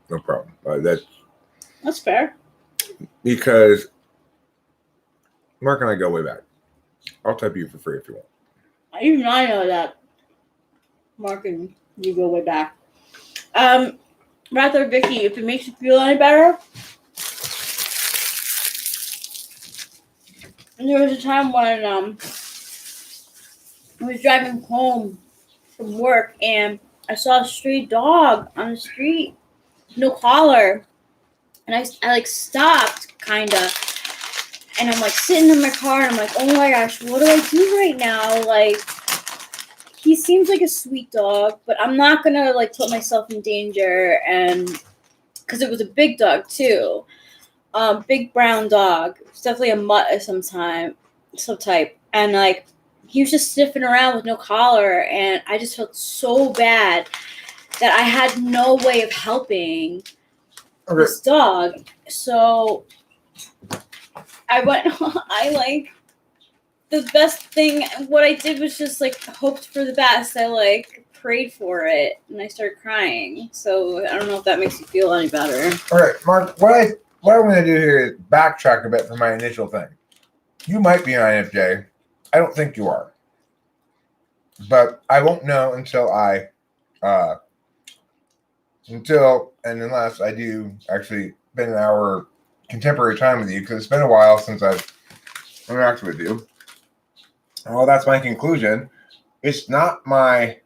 No problem. That's fair. Because Mark and I go way back. I'll type you for free if you want. Even I know that. Mark and you go way back. Rather, Vicky, if it makes you feel any better, there was a time when I was driving home from work and I saw a stray dog on the street, no collar, and I like stopped kinda, and I'm like sitting in my car and I'm like, oh my gosh, what do I do right now? Like, he seems like a sweet dog, but I'm not gonna like put myself in danger, and because it was a big dog too, big brown dog. It's definitely a mutt of some type, and like he was just sniffing around with no collar, and I just felt so bad that I had no way of helping this dog. So I went. The best thing, what I did was just like hoped for the best. I like prayed for it and I started crying. So I don't know if that makes you feel any better. All right, Mark, what I'm going to do here is backtrack a bit from my initial thing. You might be an INFJ. I don't think you are. But I won't know until unless I do actually spend an hour contemporary time with you, because it's been a while since I've interacted with you. Well, that's my conclusion. It's not my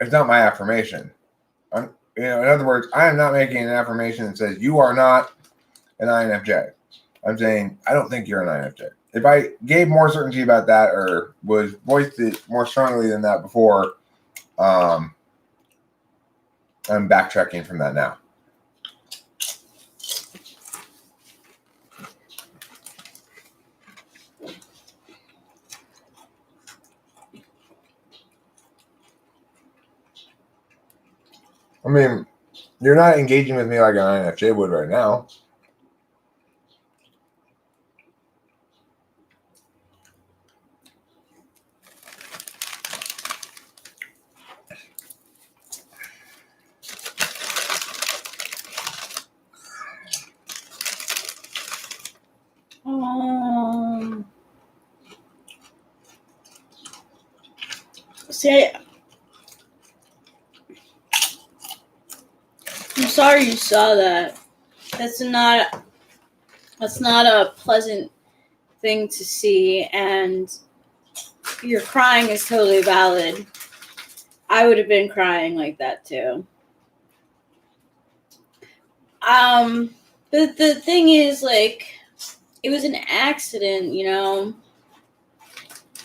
affirmation. In other words, I am not making an affirmation that says you are not an INFJ. I'm saying I don't think you're an INFJ. If I gave more certainty about that or was voiced it more strongly than that before, I'm backtracking from that now. I mean, you're not engaging with me like an INFJ would right now. See, I'm sorry you saw that. That's not a pleasant thing to see, and your crying is totally valid. I would have been crying like that too. But the thing is, like, it was an accident, you know.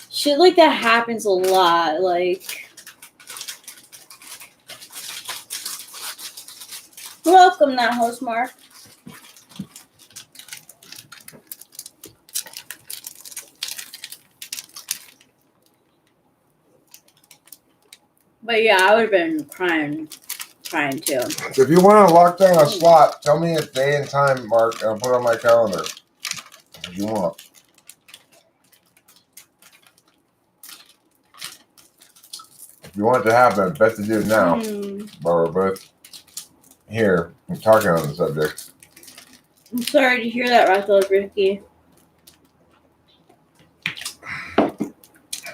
Shit like that happens a lot. Like, welcome, that host, Mark. But yeah, I would have been crying too. So if you want to lock down a slot, tell me a day and time, Mark, and I'll put it on my calendar. If you want. you want it to happen, best to do it now. But we're both here and talking on the subject. I'm sorry to hear that, Rathel Ricky.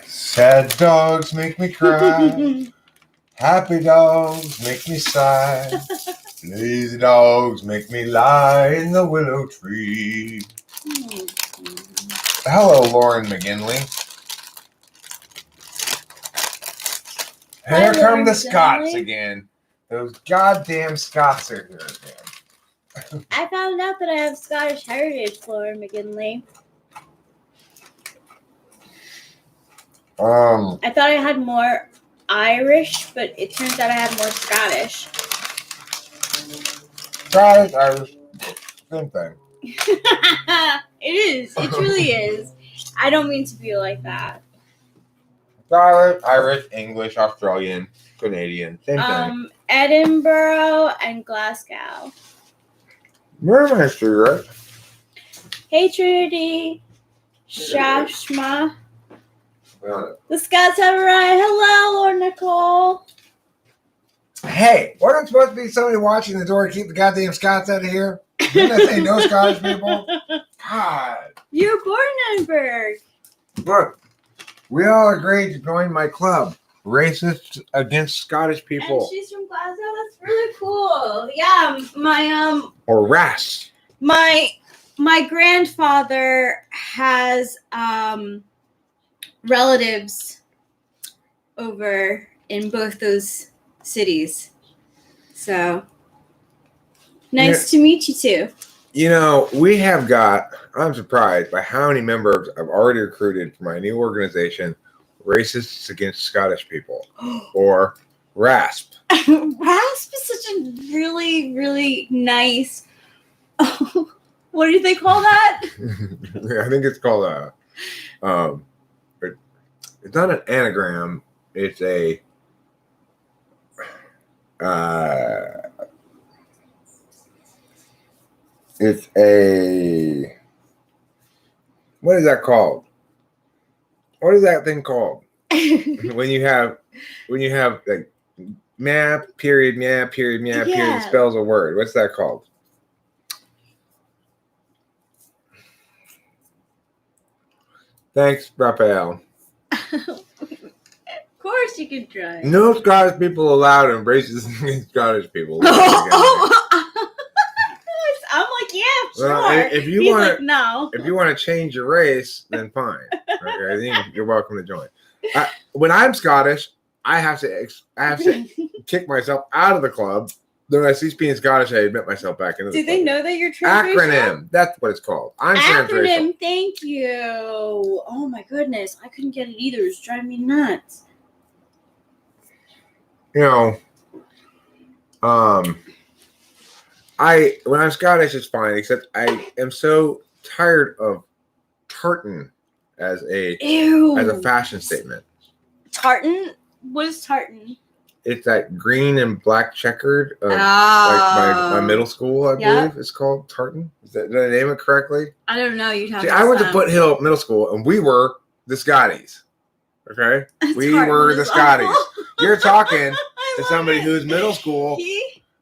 Sad dogs make me cry. Happy dogs make me sigh. Lazy dogs make me lie in the willow tree. Hello, Lauren McGinley. Here come the Scots again. Those goddamn Scots are here again. I found out that I have Scottish heritage, Lauren McGinley. I thought I had more Irish, but it turns out I have more Scottish. Scottish, Irish, same thing. It is. It truly is. I don't mean to be like that. Scottish, Irish, English, Australian, Canadian, same thing. Edinburgh and Glasgow. Merrimack Street, right? Hey, Trinity. Shashma. The Scots have arrived. Hello, Lord Nicole. Hey, wasn't supposed to be somebody watching the door to keep the goddamn Scots out of here? Didn't I say no Scottish people? God. You're born in Edinburgh. Look, we all agreed to join my club. Racists against Scottish people. And she's from Glasgow. That's really cool. Yeah, my Or RAS. my grandfather has relatives over in both those cities. So nice to meet you too. You know, we have got, I'm surprised by how many members I've already recruited for my new organization, Racists Against Scottish People, or RASP. RASP is such a really, really nice. What do they call that? I think it's called it's not an anagram. It's a what is that called? What is that thing called? when you have like map period period spells a word. What's that called? Thanks, Raphael. Of course you can try. No Scottish people allowed in Races Against Scottish people. I'm like, yeah, sure. Well, if you He's want like, no. If you want to change your race, then fine. Okay, then you're welcome to join. When I'm Scottish, I have to kick myself out of the club. Then when I cease being Scottish, I admit myself back into the Do club. they know that you're transracial? Acronym. That's what it's called. I'm transracial. Acronym. Thank you. Oh my goodness, I couldn't get it either. It's driving me nuts. You know, when I'm Scottish, it's fine. Except I am so tired of tartan as a fashion statement. Tartan? What is tartan? It's that green and black checkered. Like my middle school, I believe it's called tartan. Did I name it correctly? I don't know. I went to Foothill Middle School, and we were the Scotties. Okay, we were the Scotties. You're talking to somebody whose middle school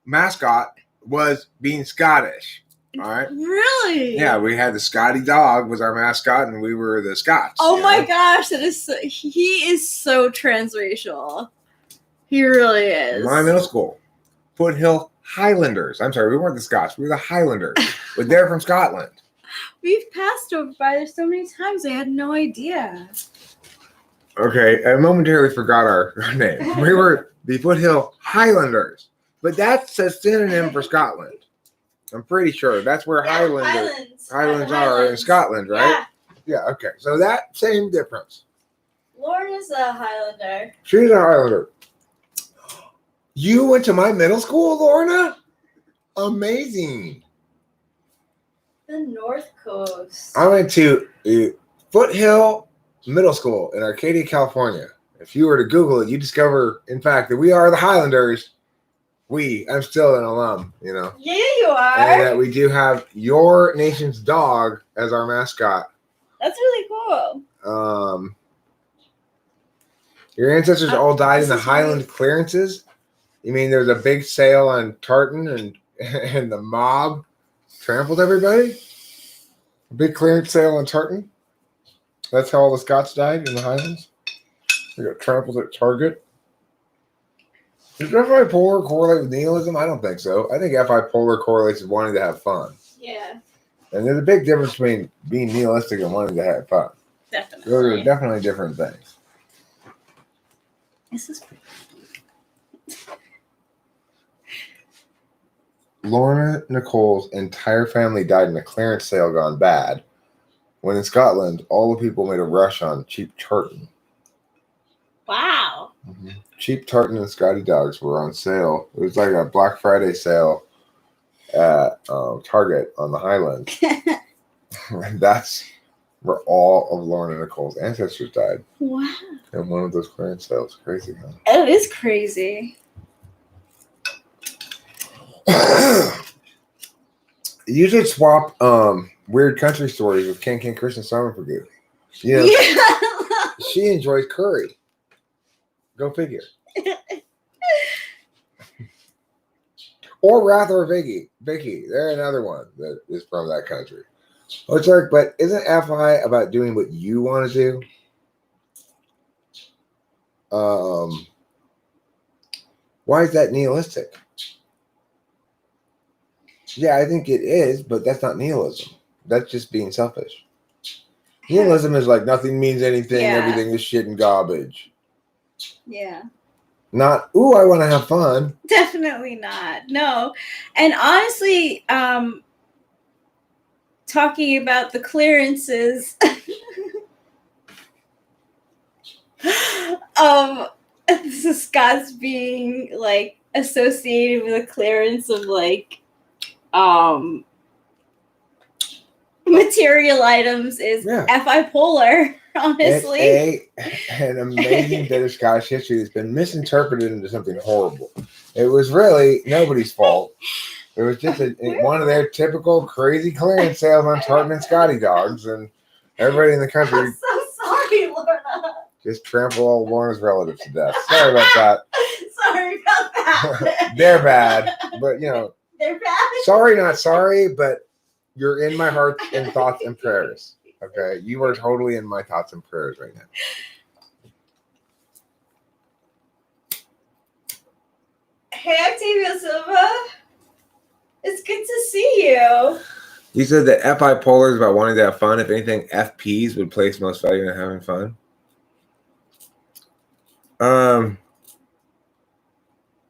mascot was being Scottish. All right. Really? Yeah, we had the Scotty dog was our mascot, and we were the Scots. Oh my gosh, he is so transracial. He really is. My middle school, Foothill Highlanders. I'm sorry, we weren't the Scots. We were the Highlanders. But they're from Scotland. We've passed over by there so many times. I had no idea. Okay, I momentarily forgot our name. We were the Foothill Highlanders. But that's a synonym for Scotland. I'm pretty sure that's where Highlands are in Scotland, right? Yeah, okay. So that same difference. Lauren is a Highlander. She's a Highlander. You went to my middle school, Lorna? Amazing. The North Coast. I went to Foothill Middle School in Arcadia, California. If you were to Google it, you discover, in fact, that we are the Highlanders. I'm still an alum, you know. Yeah, you are. And that we do have your nation's dog as our mascot. That's really cool. Your ancestors all died in the This is Highland clearances? You mean there's a big sale on tartan and and the mob trampled everybody? A big clearance sale on tartan? That's how all the Scots died in the Highlands? They got trampled at Target? Does FI Polar correlate with nihilism? I don't think so. I think FI Polar correlates with wanting to have fun. Yeah, And there's a big difference between being nihilistic and wanting to have fun. definitely. Those are definitely different things. This is Lorna Nicole's entire family died in a clearance sale gone bad, when in Scotland, all the people made a rush on cheap tartan. wow. Cheap tartan and Scotty dogs were on sale. It was like a Black Friday sale at Target on the Highlands. And that's where all of Lorna Nicole's ancestors died Wow. in one of those clearance sales. Crazy, huh? It is crazy. You should swap weird country stories with Ken Kristen Summerford. You know, Yeah. she enjoys curry. Go figure. Or Wrath or Vicky. They're another one that is from that country. Oh, it's like, but isn't FI about doing what you want to do? Why is that nihilistic? Yeah, I think it is, but that's not nihilism. That's just being selfish. Nihilism is like nothing means anything, Yeah. everything is shit and garbage. Yeah. Not, ooh, I want to have fun. Definitely not. No. And honestly, talking about the clearances, the Scots being like associated with a clearance of like material items is Yeah. FI Polar, honestly. It's an amazing bit of Scottish history that's been misinterpreted into something horrible. It was really nobody's fault. It was just one of their typical crazy clearance sales on tartan and Scotty dogs, and everybody in the country I'm so sorry, Lorna. just trample all Lorna's relatives to death. Sorry about that. Sorry about that. They're bad, but you know, They're bad. sorry, not sorry, but you're in my heart and thoughts and prayers. Okay, you are totally in my thoughts and prayers right now. Hey, Octavio Silva. It's good to see you. You said that FI Polar is about wanting to have fun. If anything, FPs would place most value in having fun.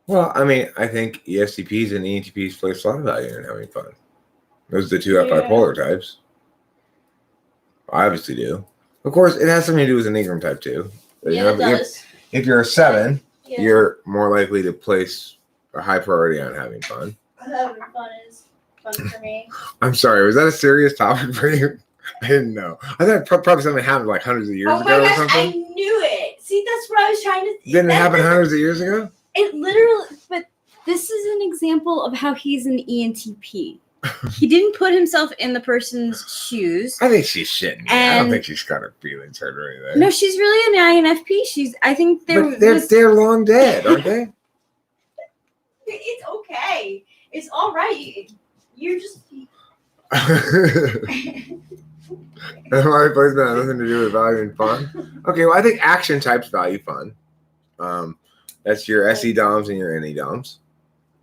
Well, I mean, I think ESTPs and ENTPs place a lot of value in having fun. Those are the two FI Polar types. I obviously do. Of course, it has something to do with Enneagram type too. But, Yeah, you know, it does. if you're a 7, Yeah. you're more likely to place a high priority on having fun. Having fun is fun for me. I'm sorry, was that a serious topic for you? I didn't know. I thought probably something happened like hundreds of years Oh my ago or gosh, I something. knew it. See, that's what I was trying to. Didn't it happen hundreds of years ago? It literally, but this is an example of how he's an ENTP. He didn't put himself in the person's shoes. I think she's shitting me. I don't And- think she's got her feelings hurt or anything. No, she's really an INFP. I think But they're long dead, aren't they? It's okay. It's all right. You're just. My placement has nothing to do with valuing fun. Okay, well, I think action types value fun. That's your SE DOMs and your NE DOMs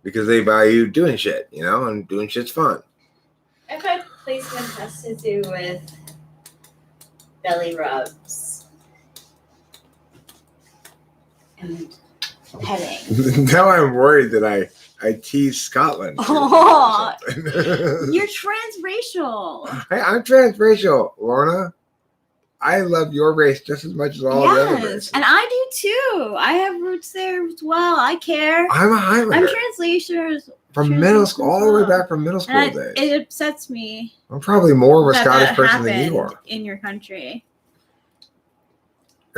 because they value doing shit, you know, and doing shit's fun. FI placement has to do with belly rubs and petting. Now I'm worried that I tease Scotland. Oh. or something. You're transracial. Hey, I'm transracial, Lorna. I love your race just as much as all the other races. And I do too. I have roots there as well. I care. I'm a Highlander. I'm translation from middle school, all the way back from middle school and days. it upsets me I'm probably more of a that Scottish that person than you happened are. in your country.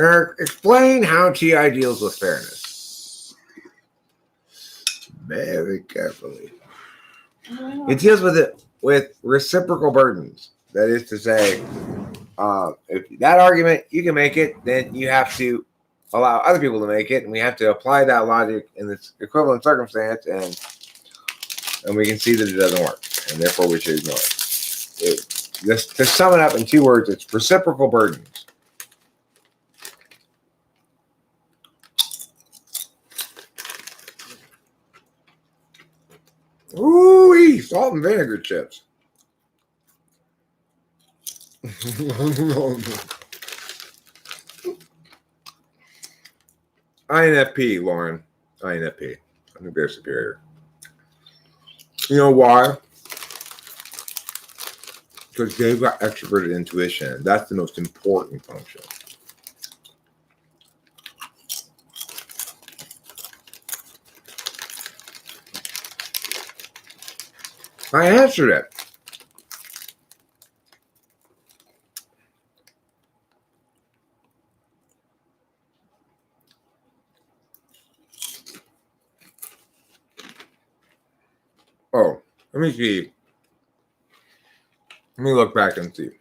Eric, explain how TI deals with fairness. Very carefully. It deals with it with reciprocal burdens. That is to say, if that argument you can make it, then you have to allow other people to make it, and we have to apply that logic in this equivalent circumstance, and we can see that it doesn't work, and therefore we should ignore it. To sum it up in 2 words, it's reciprocal burdens. Ooh, salt and vinegar chips. INFP, Lauren. INFP. I think they're superior. You know why? Because they've got extroverted intuition. That's the most important function. I answered it. Oh, let me see. Let me look back and see.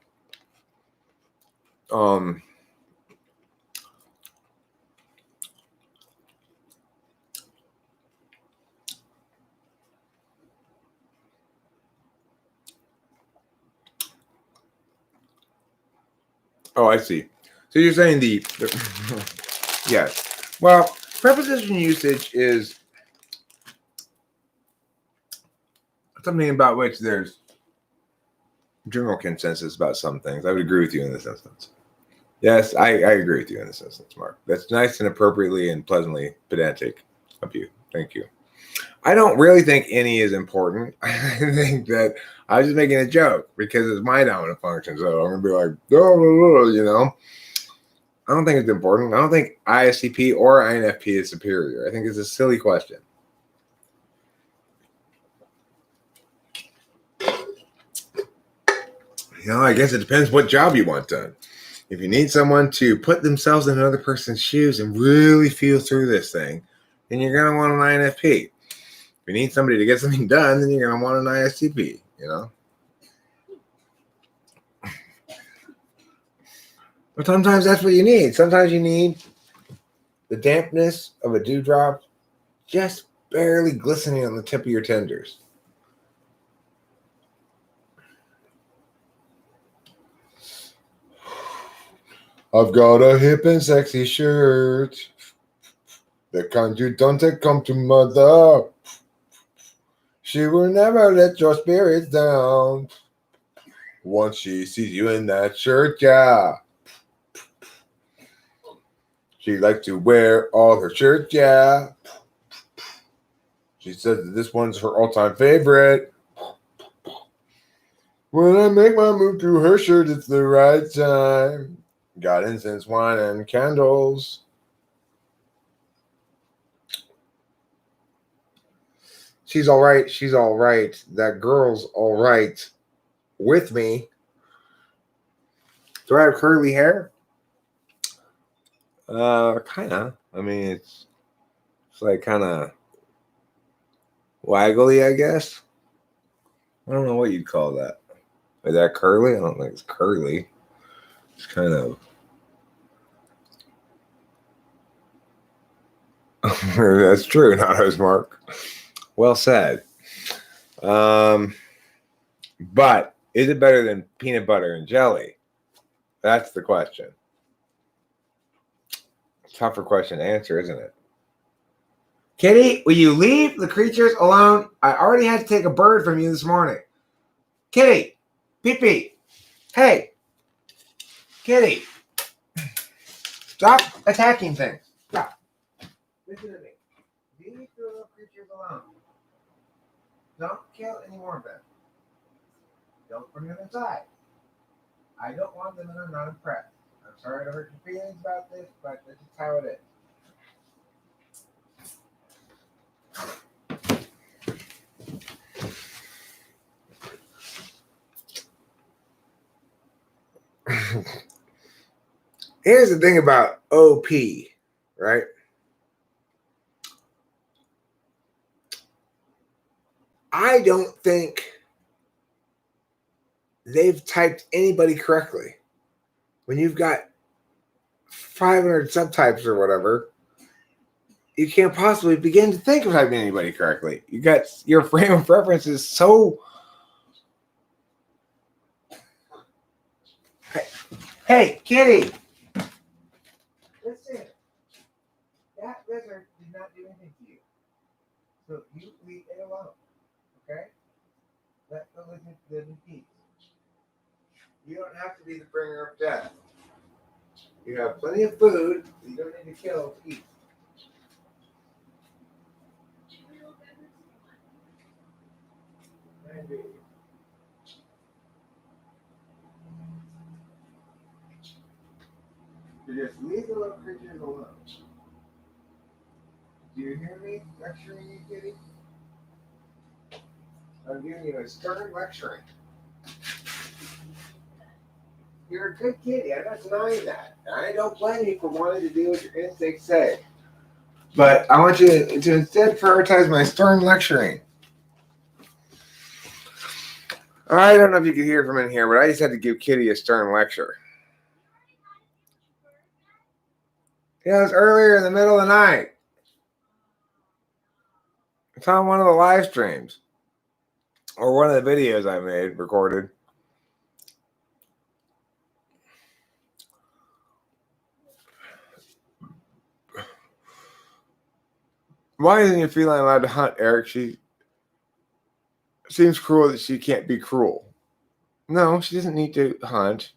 Oh, I see. So you're saying the yes. Well, preposition usage is something about which there's general consensus about some things. I would agree with you in this instance. Yes, I agree with you in this instance, Mark. That's nice and appropriately and pleasantly pedantic of you. Thank you. I don't really think any is important. I think that I was just making a joke because it's my dominant function. So I'm going to be like, you know. I don't think it's important. I don't think ISTP or INFP is superior. I think it's a silly question. You know, I guess it depends what job you want done. If you need someone to put themselves in another person's shoes and really feel through this thing, then you're going to want an INFP. If you need somebody to get something done, then you're going to want an ISTP, you know? But sometimes that's what you need. Sometimes you need the dampness of a dewdrop just barely glistening on the tip of your tenders. I've got a hip and sexy shirt. The kind you don't take home to mother. She will never let your spirits down. Once she sees you in that shirt, yeah. She likes to wear all her shirts, yeah. She says that this one's her all-time favorite. When I make my move to her shirt, it's the right time. Got incense, wine, and candles. She's all right. She's all right. That girl's all right with me. Do I have curly hair? Kind of. I mean, it's like kind of waggly, I guess. I don't know what you'd call that. Is that curly? I don't think it's curly. It's kind of. That's true. Not as Mark. Well said. But is it better than peanut butter and jelly? That's the question. Tougher question to answer, isn't it? Kitty, will you leave the creatures alone? I already had to take a bird from you this morning. Kitty, Pee-Pee, hey, Kitty, stop attacking things. Stop. Listen to me. Leave the little creatures alone. Don't kill any more of them. Don't bring them inside. I don't want them and I'm not impressed. I'm sorry to hurt your feelings about this, but this is how it is. Here's the thing about OP, right? I don't think they've typed anybody correctly. When you've got 500 subtypes or whatever, you can't possibly begin to think of typing anybody correctly. You got your frame of reference is so. Hey, kitty! Listen, that lizard did not do anything to you. So you leave it alone, okay? Let the lizard live in peace. You don't have to be the bringer of death. You have plenty of food. You don't need to kill to eat. Maybe. You just leave the little creatures alone. Do you hear me lecturing you, kitty? I'm giving you a stern lecturing. You're a good kitty. I'm not denying that. I don't blame you for wanting to do what your instincts say. But I want you to instead prioritize my stern lecturing. I don't know if you can hear it from in here, but I just had to give Kitty a stern lecture. Yeah, it was earlier in the middle of the night. It's on one of the live streams. Or one of the videos I made, recorded. Why isn't your feline allowed to hunt, Eric? She seems cruel that she can't be cruel. No, she doesn't need to hunt.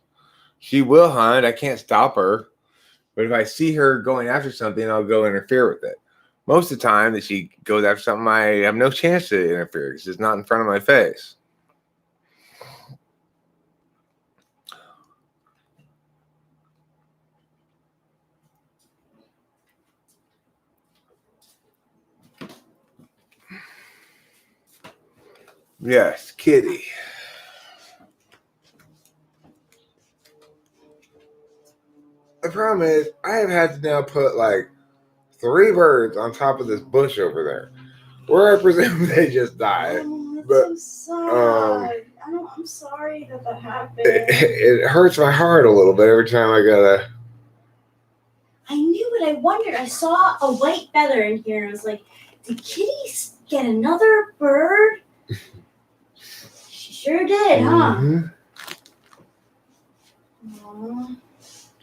She will hunt. I can't stop her. But if I see her going after something, I'll go interfere with it. Most of the time that she goes after something, I have no chance to interfere because it's not in front of my face. Yes, Kitty. The problem is, I have had to now put like 3 birds on top of this bush over there, where I presume they just died. Oh, that's But so sad. I'm sorry that happened. it hurts my heart a little bit every time I gotta. I knew it. I wondered. I saw a white feather in here, and I was like, "Did Kitty get another bird?" She sure did, huh? Mm-hmm.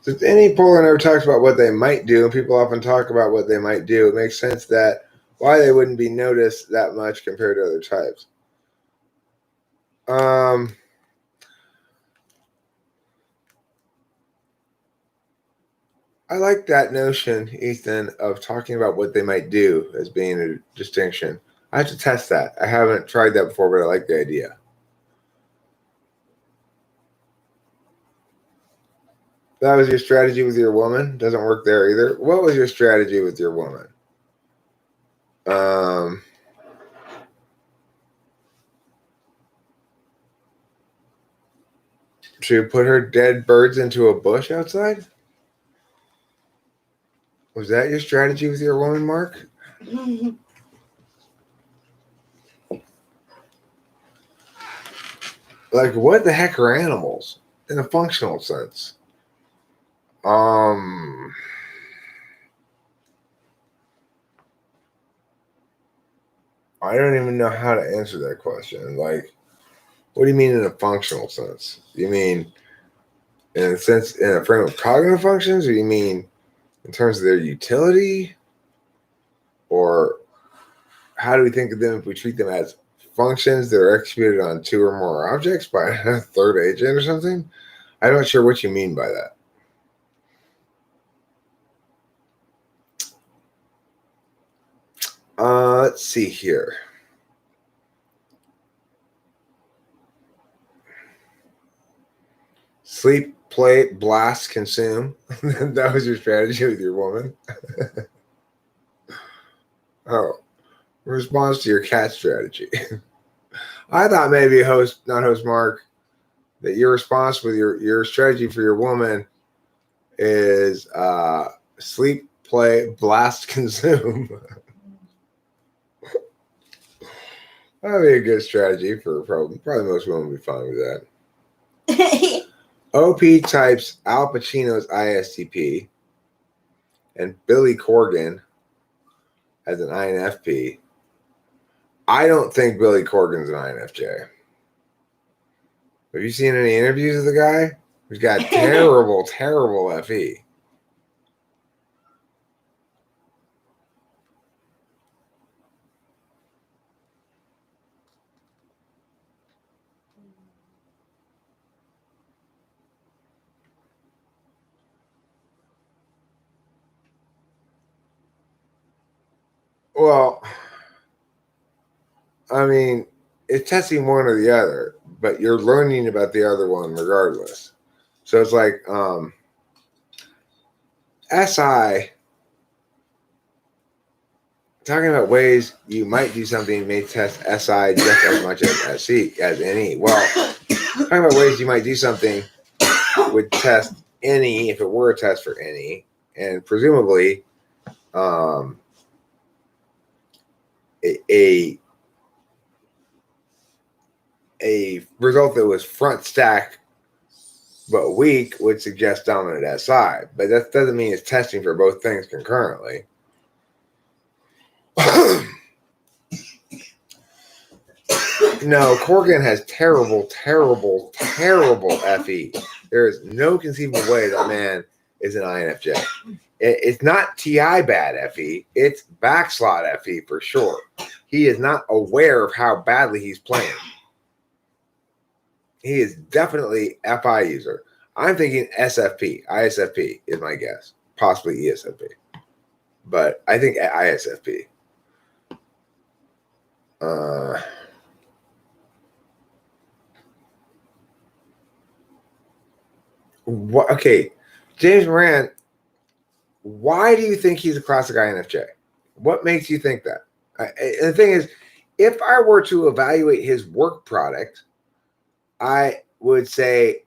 If any Poland ever talks about what they might do, and people often talk about what they might do, it makes sense that why they wouldn't be noticed that much compared to other types. I like that notion, Ethan, of talking about what they might do as being a distinction. I have to test that. I haven't tried that before, but I like the idea. That was your strategy with your woman? Doesn't work there either. What was your strategy with your woman? Should we put her dead birds into a bush outside? Was that your strategy with your woman, Mark? Like, what the heck are animals in a functional sense? I don't even know how to answer that question. Like, what do you mean in a functional sense? You mean in a sense, in a frame of cognitive functions, or you mean in terms of their utility? Or how do we think of them if we treat them as functions that are executed on 2 or more objects by a third agent or something? I'm not sure what you mean by that. Let's see here. Sleep, play, blast, consume. That was your strategy with your woman. Oh, response to your cat strategy. I thought maybe host Mark, that your response with your strategy for your woman is sleep, play, blast, consume. That'd be a good strategy for probably most women would be fine with that. OP types Al Pacino's ISTP. and Billy Corgan as an INFP. I don't think Billy Corgan's an INFJ. Have you seen any interviews of the guy? He's got terrible, terrible FE. Well, I mean, it's testing one or the other, but you're learning about the other one regardless. So it's like SI, talking about ways you might do something may test SI just as much as SE as NE. Well, talking about ways you might do something would test NE if it were a test for NE, and presumably a result that was front stack but weak would suggest dominant SI, but that doesn't mean it's testing for both things concurrently. No, Corgan has terrible, terrible, terrible FE. There is no conceivable way that man is an INFJ. It's not TI bad FE, it's backslot FE for sure. He is not aware of how badly he's playing. He is definitely FI user. I'm thinking SFP, ISFP is my guess, possibly ESFP, but I think ISFP. Okay, James Moran, why do you think he's a classic INFJ? What makes you think that? And the thing is, if I were to evaluate his work product, I would say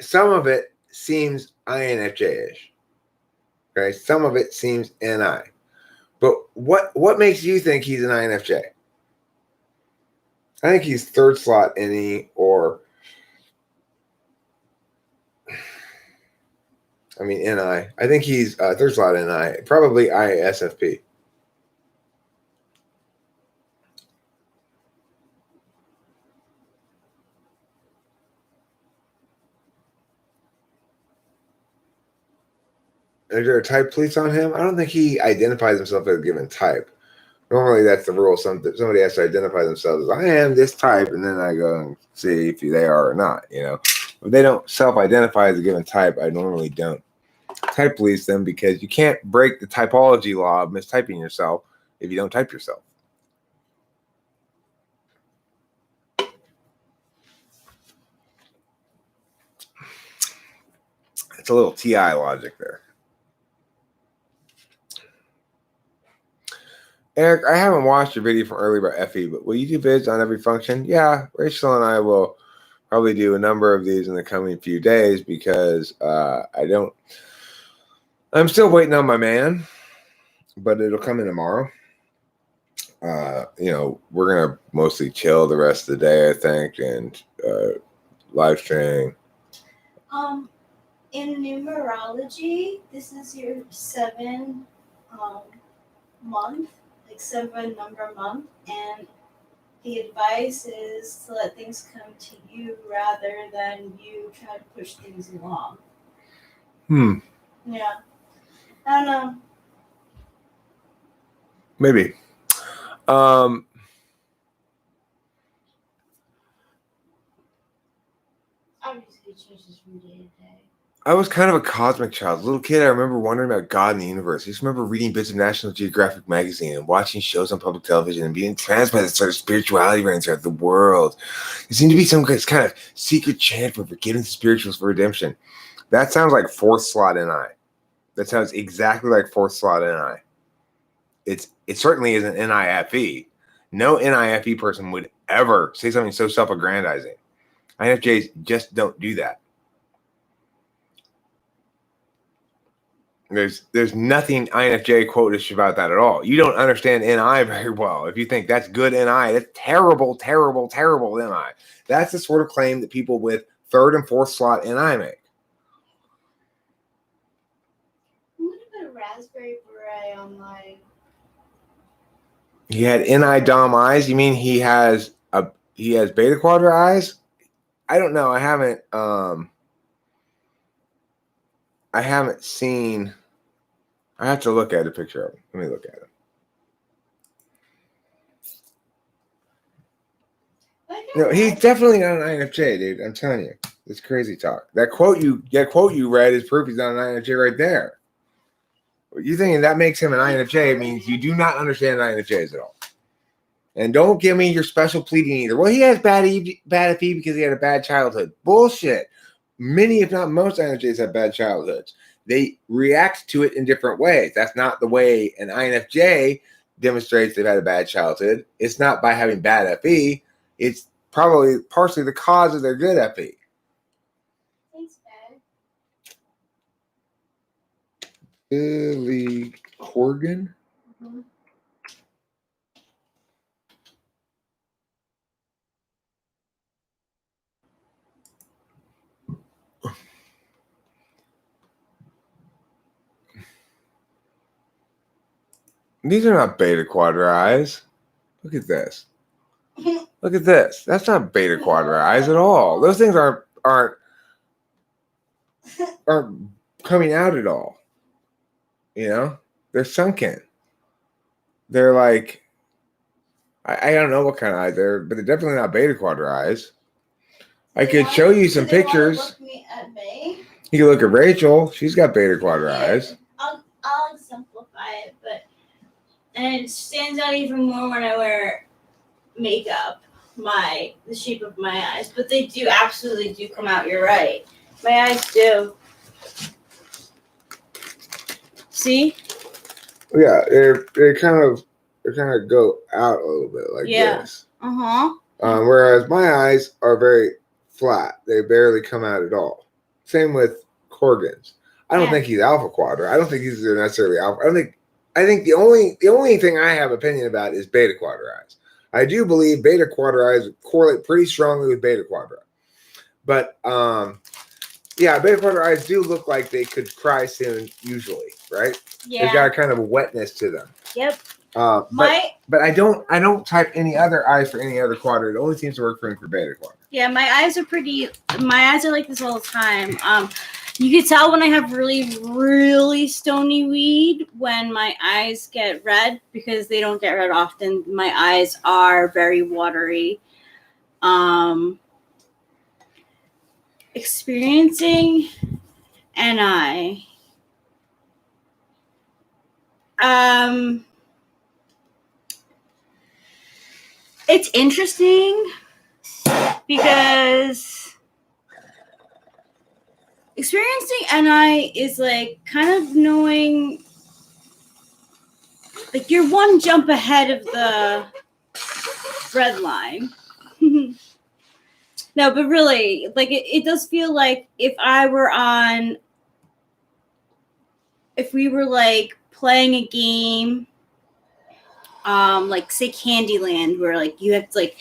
some of it seems INFJ-ish. Okay, some of it seems NI. But what makes you think he's an INFJ? I think he's third slot NE or NI. I think he's third slot NI, probably ISFP. Is there a type police on him? I don't think he identifies himself as a given type. Normally, that's the rule. Somebody has to identify themselves as I am this type, and then I go and see if they are or not. If they don't self-identify as a given type, I normally don't type police them because you can't break the typology law of mistyping yourself if you don't type yourself. It's a little TI logic there. Eric, I haven't watched your video from earlier about FE, but will you do vids on every function? Yeah, Rachel and I will probably do a number of these in the coming few days because I'm still waiting on my man, but it'll come in tomorrow. We're going to mostly chill the rest of the day, I think, and live stream. In numerology, this is your 7 month, like 7 number month, and the advice is to let things come to you rather than you try to push things along. Yeah. I don't know. Maybe. Obviously, it changes from day to day. I was kind of a cosmic child. As a little kid, I remember wondering about God and the universe. I just remember reading bits of National Geographic magazine and watching shows on public television and being entranced by this sort of spirituality running throughout the world. There seemed to be some kind of secret chant for forgiveness, spirituals for redemption. That sounds like fourth slot NI. That sounds exactly like fourth slot NI. It certainly isn't NIFE. No NIFE person would ever say something so self-aggrandizing. INFJs just don't do that. There's nothing INFJ quotish about that at all. You don't understand NI very well. If you think that's good NI, that's terrible, terrible, terrible NI. That's the sort of claim that people with third and fourth slot NI make. What about a raspberry on my. He had NI-DOM eyes. You mean he has beta quadra eyes? I don't know. I haven't seen. I have to look at a picture of him. Let me look at him. No, he's definitely not an INFJ, dude. I'm telling you, it's crazy talk. That quote you read is proof he's not an INFJ right there. You thinking that makes him an INFJ means you do not understand INFJs at all. And don't give me your special pleading either. Well, he has bad FE because he had a bad childhood. Bullshit. Many, if not most, INFJs have bad childhoods. They react to it in different ways. That's not the way an INFJ demonstrates they've had a bad childhood. It's not by having bad FE. It's probably partially the cause of their good FE. Thanks, Ben. Billy Corgan? Mm-hmm. These are not beta quadra eyes. Look at this. Look at this. That's not beta quadra eyes at all. Those things aren't coming out at all. You know, they're sunken. They're like, I don't know what kind of eyes they're, but they're definitely not beta quadra eyes. I could show you some pictures. Look me at me? You can look at Rachel. She's got beta quadra eyes. I'll exemplify it, and it stands out even more when I wear makeup. The shape of my eyes, but they do absolutely do come out. You're right. My eyes do. See? Yeah, they kind of go out a little bit like this. Whereas my eyes are very flat. They barely come out at all. Same with Corgan's. I don't think he's alpha quadra. I don't think he's necessarily alpha. I think the only thing I have opinion about is beta quadra eyes. I do believe beta quadra eyes correlate pretty strongly with beta quadra. But yeah, beta quadra eyes do look like they could cry soon usually, right? Yeah. They've got a kind of a wetness to them. Yep. But I don't type any other eyes for any other quadra. It only seems to work for me for beta quadra. Yeah, my eyes are like this all the time. You can tell when I have really, really stony weed when my eyes get red because they don't get red often. My eyes are very watery. Experiencing NI. It's interesting because experiencing NI is like kind of knowing, like you're one jump ahead of the red line. No, but really, like it does feel like if we were like playing a game, like say Candyland, where like you have to like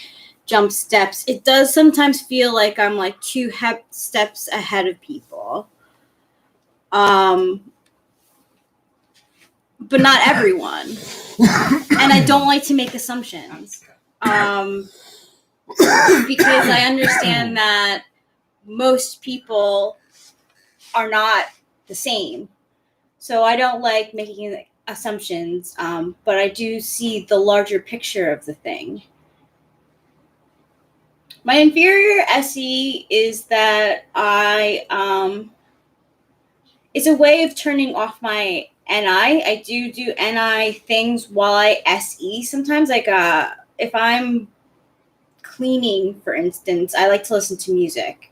jump steps, it does sometimes feel like I'm like 2 steps ahead of people. But not everyone. And I don't like to make assumptions. Because I understand that most people are not the same. So I don't like making assumptions, but I do see the larger picture of the thing. My inferior SE is that it's a way of turning off my NI. I do NI things while I SE sometimes. Like if I'm cleaning, for instance, I like to listen to music.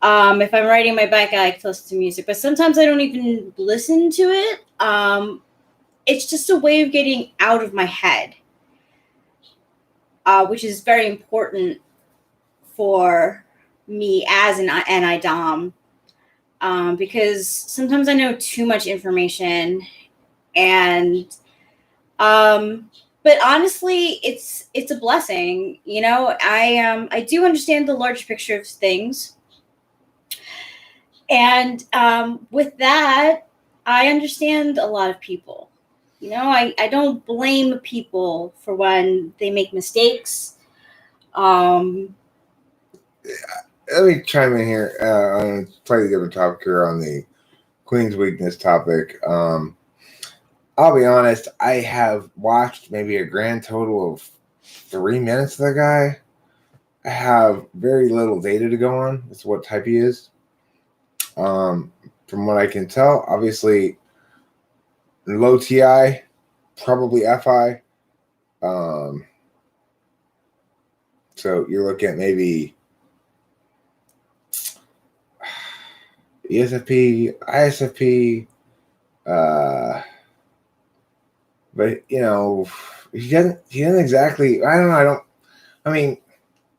If I'm riding my bike, I like to listen to music, but sometimes I don't even listen to it. It's just a way of getting out of my head, which is very important for me as an NI-DOM, because sometimes I know too much information, and but honestly, it's a blessing. You know, I do understand the large picture of things. And with that, I understand a lot of people. You know, I don't blame people for when they make mistakes. Um, Let me chime in here on a slightly different topic here on the Queen's weakness topic. I'll be honest, I have watched maybe a grand total of 3 minutes of the guy. I have very little data to go on. That's what type he is. From what I can tell, obviously low TI, probably FI. So you're looking at maybe ESFP, ISFP, but he doesn't exactly. I don't know. I mean,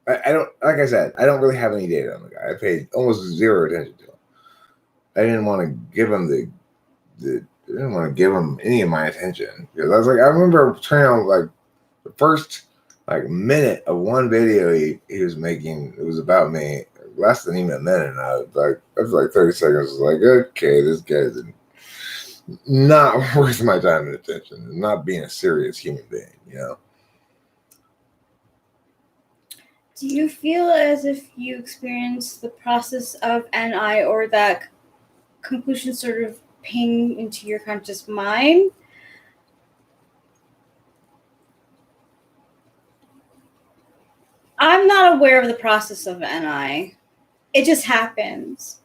I don't. Like I said, I don't really have any data on the guy. I paid almost zero attention to him. I didn't want to give him I didn't want to give him any of my attention because I was like, I remember turning on like the first minute of one video he was making. It was about me, less than even a minute. And I was like, after like 30 seconds, I was like, okay, this guy's not worth my time and attention, and not being a serious human being, do you feel as if you experienced the process of NI, or that conclusion sort of ping into your conscious mind? I'm not aware of the process of NI. It just happens.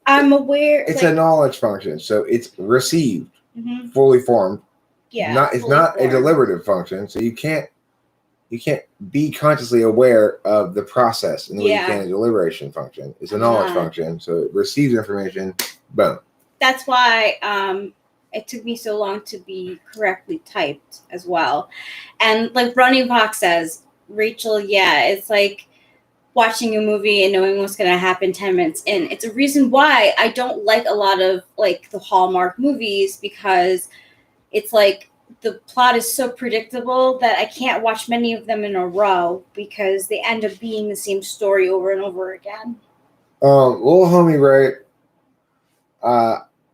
I'm aware. It's a knowledge function, so it's received, fully formed. Yeah, it's not a deliberative function, so you can't be consciously aware of the process in the way you can a deliberation function. It's a knowledge function, so it receives information. Boom. That's why it took me so long to be correctly typed as well. And like Ronnie Fox says, Rachel, it's like watching a movie and knowing what's going to happen 10 minutes in. It's a reason why I don't like a lot of like the Hallmark movies, because it's like the plot is so predictable that I can't watch many of them in a row because they end up being the same story over and over again. Little homie, right?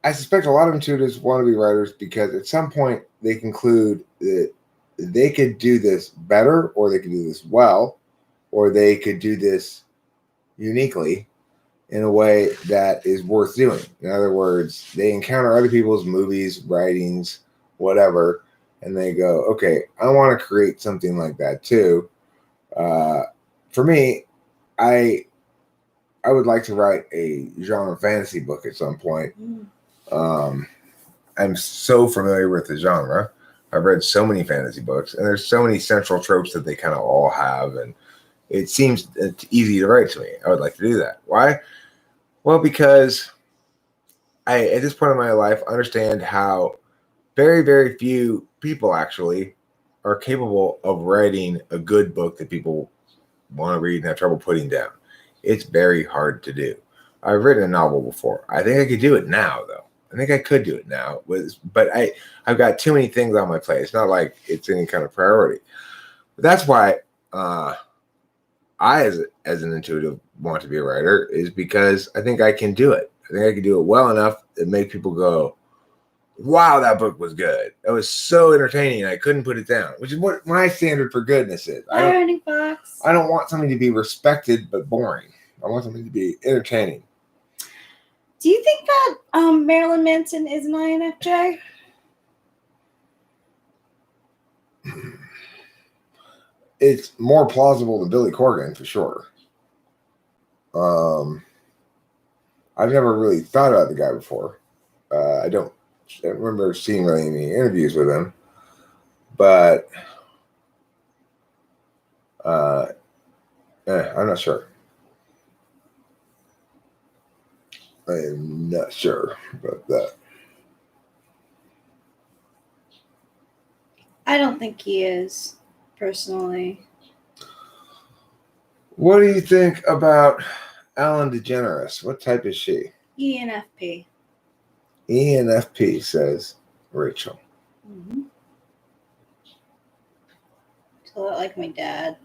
I suspect a lot of intuitives want to be writers because at some point they conclude that they could do this better, or they could do this well, or they could do this uniquely in a way that is worth doing. In other words, they encounter other people's movies, writings, whatever, and they go, okay, I want to create something like that too. For me, I would like to write a genre fantasy book at some point. I'm so familiar with the genre. I've read so many fantasy books, and there's so many central tropes that they kind of all have, and it seems easy to write to me. I would like to do that. Why? Well, because I, at this point in my life, understand how very, very few people actually are capable of writing a good book that people want to read and have trouble putting down. It's very hard to do. I've written a novel before. I think I could do it now, though. I think I could do it now, but I've got too many things on my plate. It's not like it's any kind of priority. But that's why I, as an intuitive, want to be a writer, is because I think I can do it. I think I can do it well enough to make people go, wow, that book was good. It was so entertaining. I couldn't put it down, which is what my standard for goodness is. I don't want something to be respected but boring. I want something to be entertaining. Do you think that Marilyn Manson is an INFJ? It's more plausible than Billy Corgan, for sure. I've never really thought about the guy before. I don't remember seeing really any interviews with him, but I'm not sure. I am not sure about that. I don't think he is, personally. What do you think about Ellen DeGeneres? What type is she? ENFP. ENFP, says Rachel. Mm-hmm. It's a lot like my dad.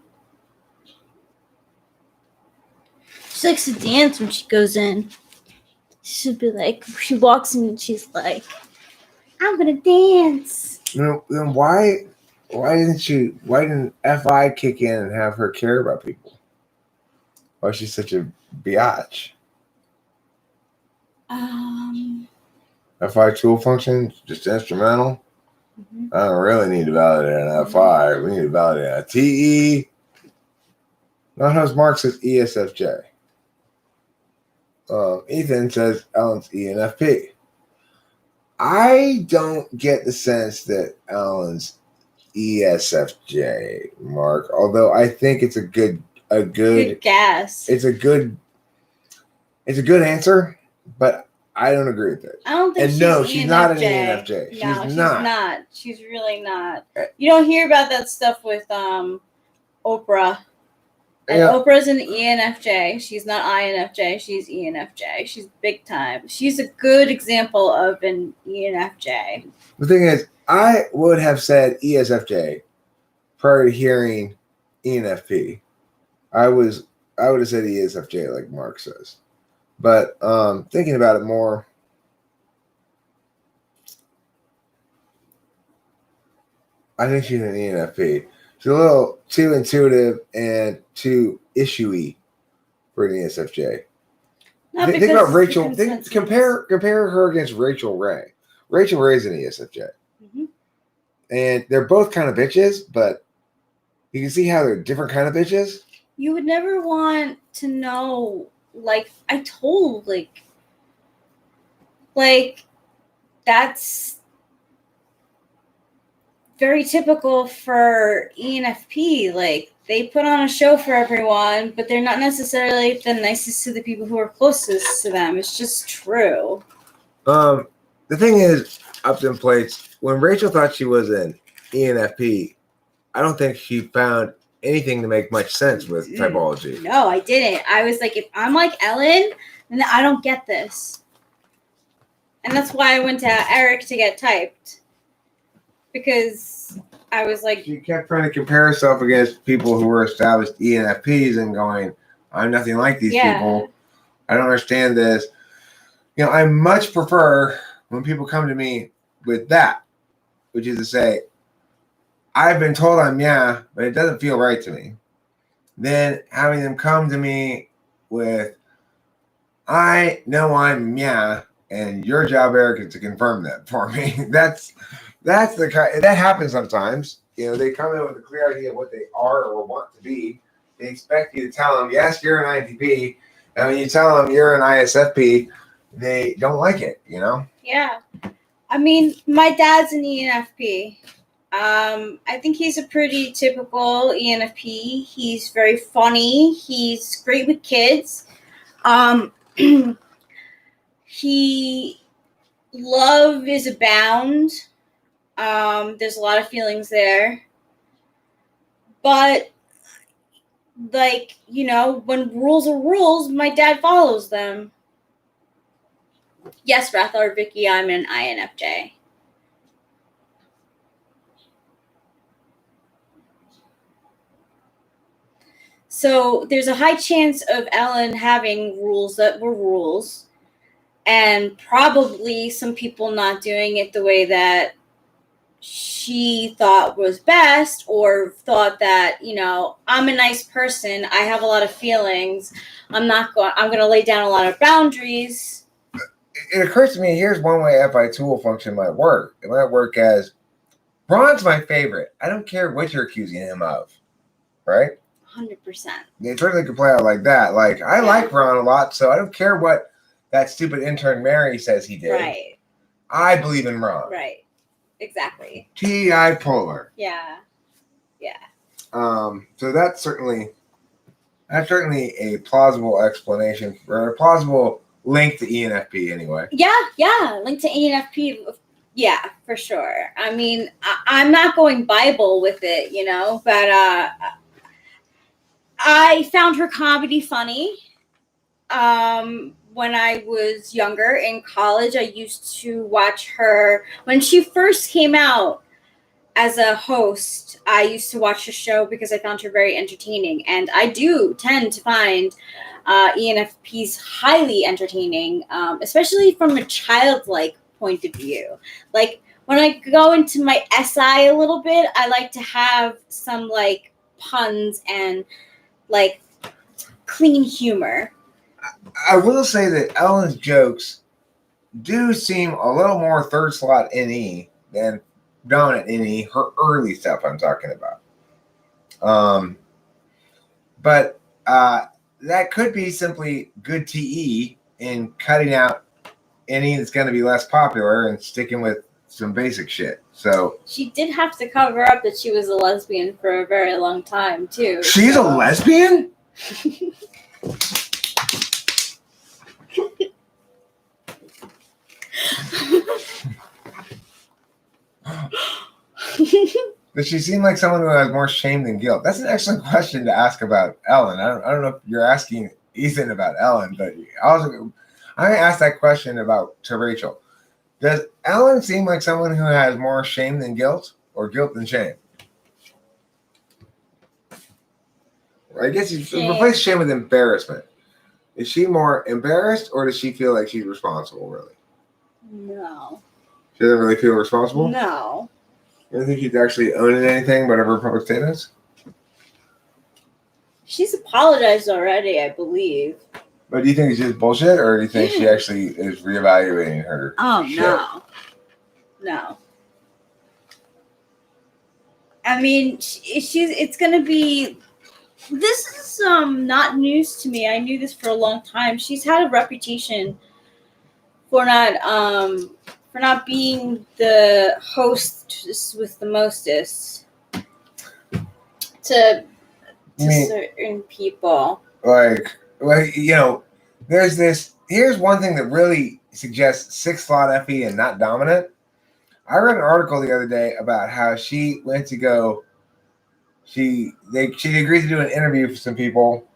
She likes to dance when she goes in. She'll be like, she walks in and she's like, I'm gonna dance. Then why didn't FI kick in and have her care about people? Why is she such a biatch? FI tool function, just instrumental. Mhm. I don't really need to validate an FI. We need to validate a TE. Notice Mark says ESFJ. Ethan says Ellen's ENFP. I don't get the sense that Ellen's ESFJ, Mark. Although I think it's a good guess. it's a good answer, but I don't agree with it. I don't think she's not an ENFJ. No, she's not. She's really not. You don't hear about that stuff with Oprah. And Oprah's an ENFJ. She's not INFJ. She's ENFJ. She's big time. She's a good example of an ENFJ. The thing is, I would have said ESFJ prior to hearing ENFP. I would have said ESFJ like Mark says. But thinking about it more, I think she's an ENFP. She's a little too intuitive and too issue-y for an ESFJ. Think about Rachel. Compare her against Rachel Ray. Rachel Ray's an ESFJ. Mm-hmm. And they're both kind of bitches, but you can see how they're different kind of bitches. You would never want to know, I told, that's very typical for ENFP. They put on a show for everyone, but they're not necessarily the nicest to the people who are closest to them. It's just true. The thing is, ups and plates, when Rachel thought she was an ENFP, I don't think she found anything to make much sense with typology. No, I didn't. I was like, if I'm like Ellen, then I don't get this. And that's why I went to Eric to get typed. Because I was like... She kept trying to compare herself against people who were established ENFPs and going, I'm nothing like these people. I don't understand this. I much prefer when people come to me with that, which is to say, I've been told I'm but it doesn't feel right to me. Then having them come to me with, I know I'm and your job, Eric, is to confirm that for me. That's the kind that happens sometimes. They come in with a clear idea of what they are or want to be. They expect you to tell them, yes, you're an INTP. And when you tell them you're an ISFP, they don't like it, Yeah. I mean, my dad's an ENFP. I think he's a pretty typical ENFP. He's very funny. He's great with kids. Love is abound. There's a lot of feelings there. But, when rules are rules, my dad follows them. Yes, Rathar Vicky, I'm an INFJ. So there's a high chance of Ellen having rules that were rules, and probably some people not doing it the way that she thought was best, or thought that, I'm a nice person. I have a lot of feelings. I'm going to lay down a lot of boundaries. It occurs to me, here's one way FI tool function might work. It might work as, Ron's my favorite. I don't care what you're accusing him of. Right? 100%. They certainly could play out like that. I like Ron a lot, so I don't care what that stupid intern Mary says he did. Right. I believe in Ron. Right. Exactly. TI polar. Yeah. So that's certainly a plausible explanation, or a plausible link to ENFP anyway. Yeah. Link to ENFP. Yeah, for sure. I mean, I'm not going Bible with it, but I found her comedy funny. When I was younger in college, I used to watch her when she first came out as a host. I used to watch the show because I found her very entertaining, and I do tend to find ENFPs highly entertaining, especially from a childlike point of view. when I go into my SI a little bit, I like to have some like puns and like clean humor. I will say that Ellen's jokes do seem a little more third slot NE than dominant NE. Her early stuff I'm talking about. But that could be simply good TE in cutting out any that's going to be less popular and sticking with some basic shit. So She did have to cover up that she was a lesbian for a very long time too. she's a lesbian? Does she seem like someone who has more shame than guilt? That's an excellent question to ask about Ellen. I don't know if you're asking Ethan about Ellen, but I'm going to ask that question to Rachel. Does Ellen seem like someone who has more shame than guilt, or guilt than shame? I guess you replace shame with embarrassment. Is she more embarrassed, or does she feel like she's responsible, really? No. She doesn't really feel responsible? No. You don't think she's actually owning anything, whatever her public statements? She's apologized already, I believe. But do you think it's just bullshit, or do you think she actually is reevaluating her? Oh, shit? No. I mean, it's going to be... This is not news to me. I knew this for a long time. She's had a reputation for not being the host with the mostest to certain people. Like, there's this. Here's one thing that really suggests sixth slot Effie and not dominant. I read an article the other day about how she went to go. She agreed to do an interview for some people,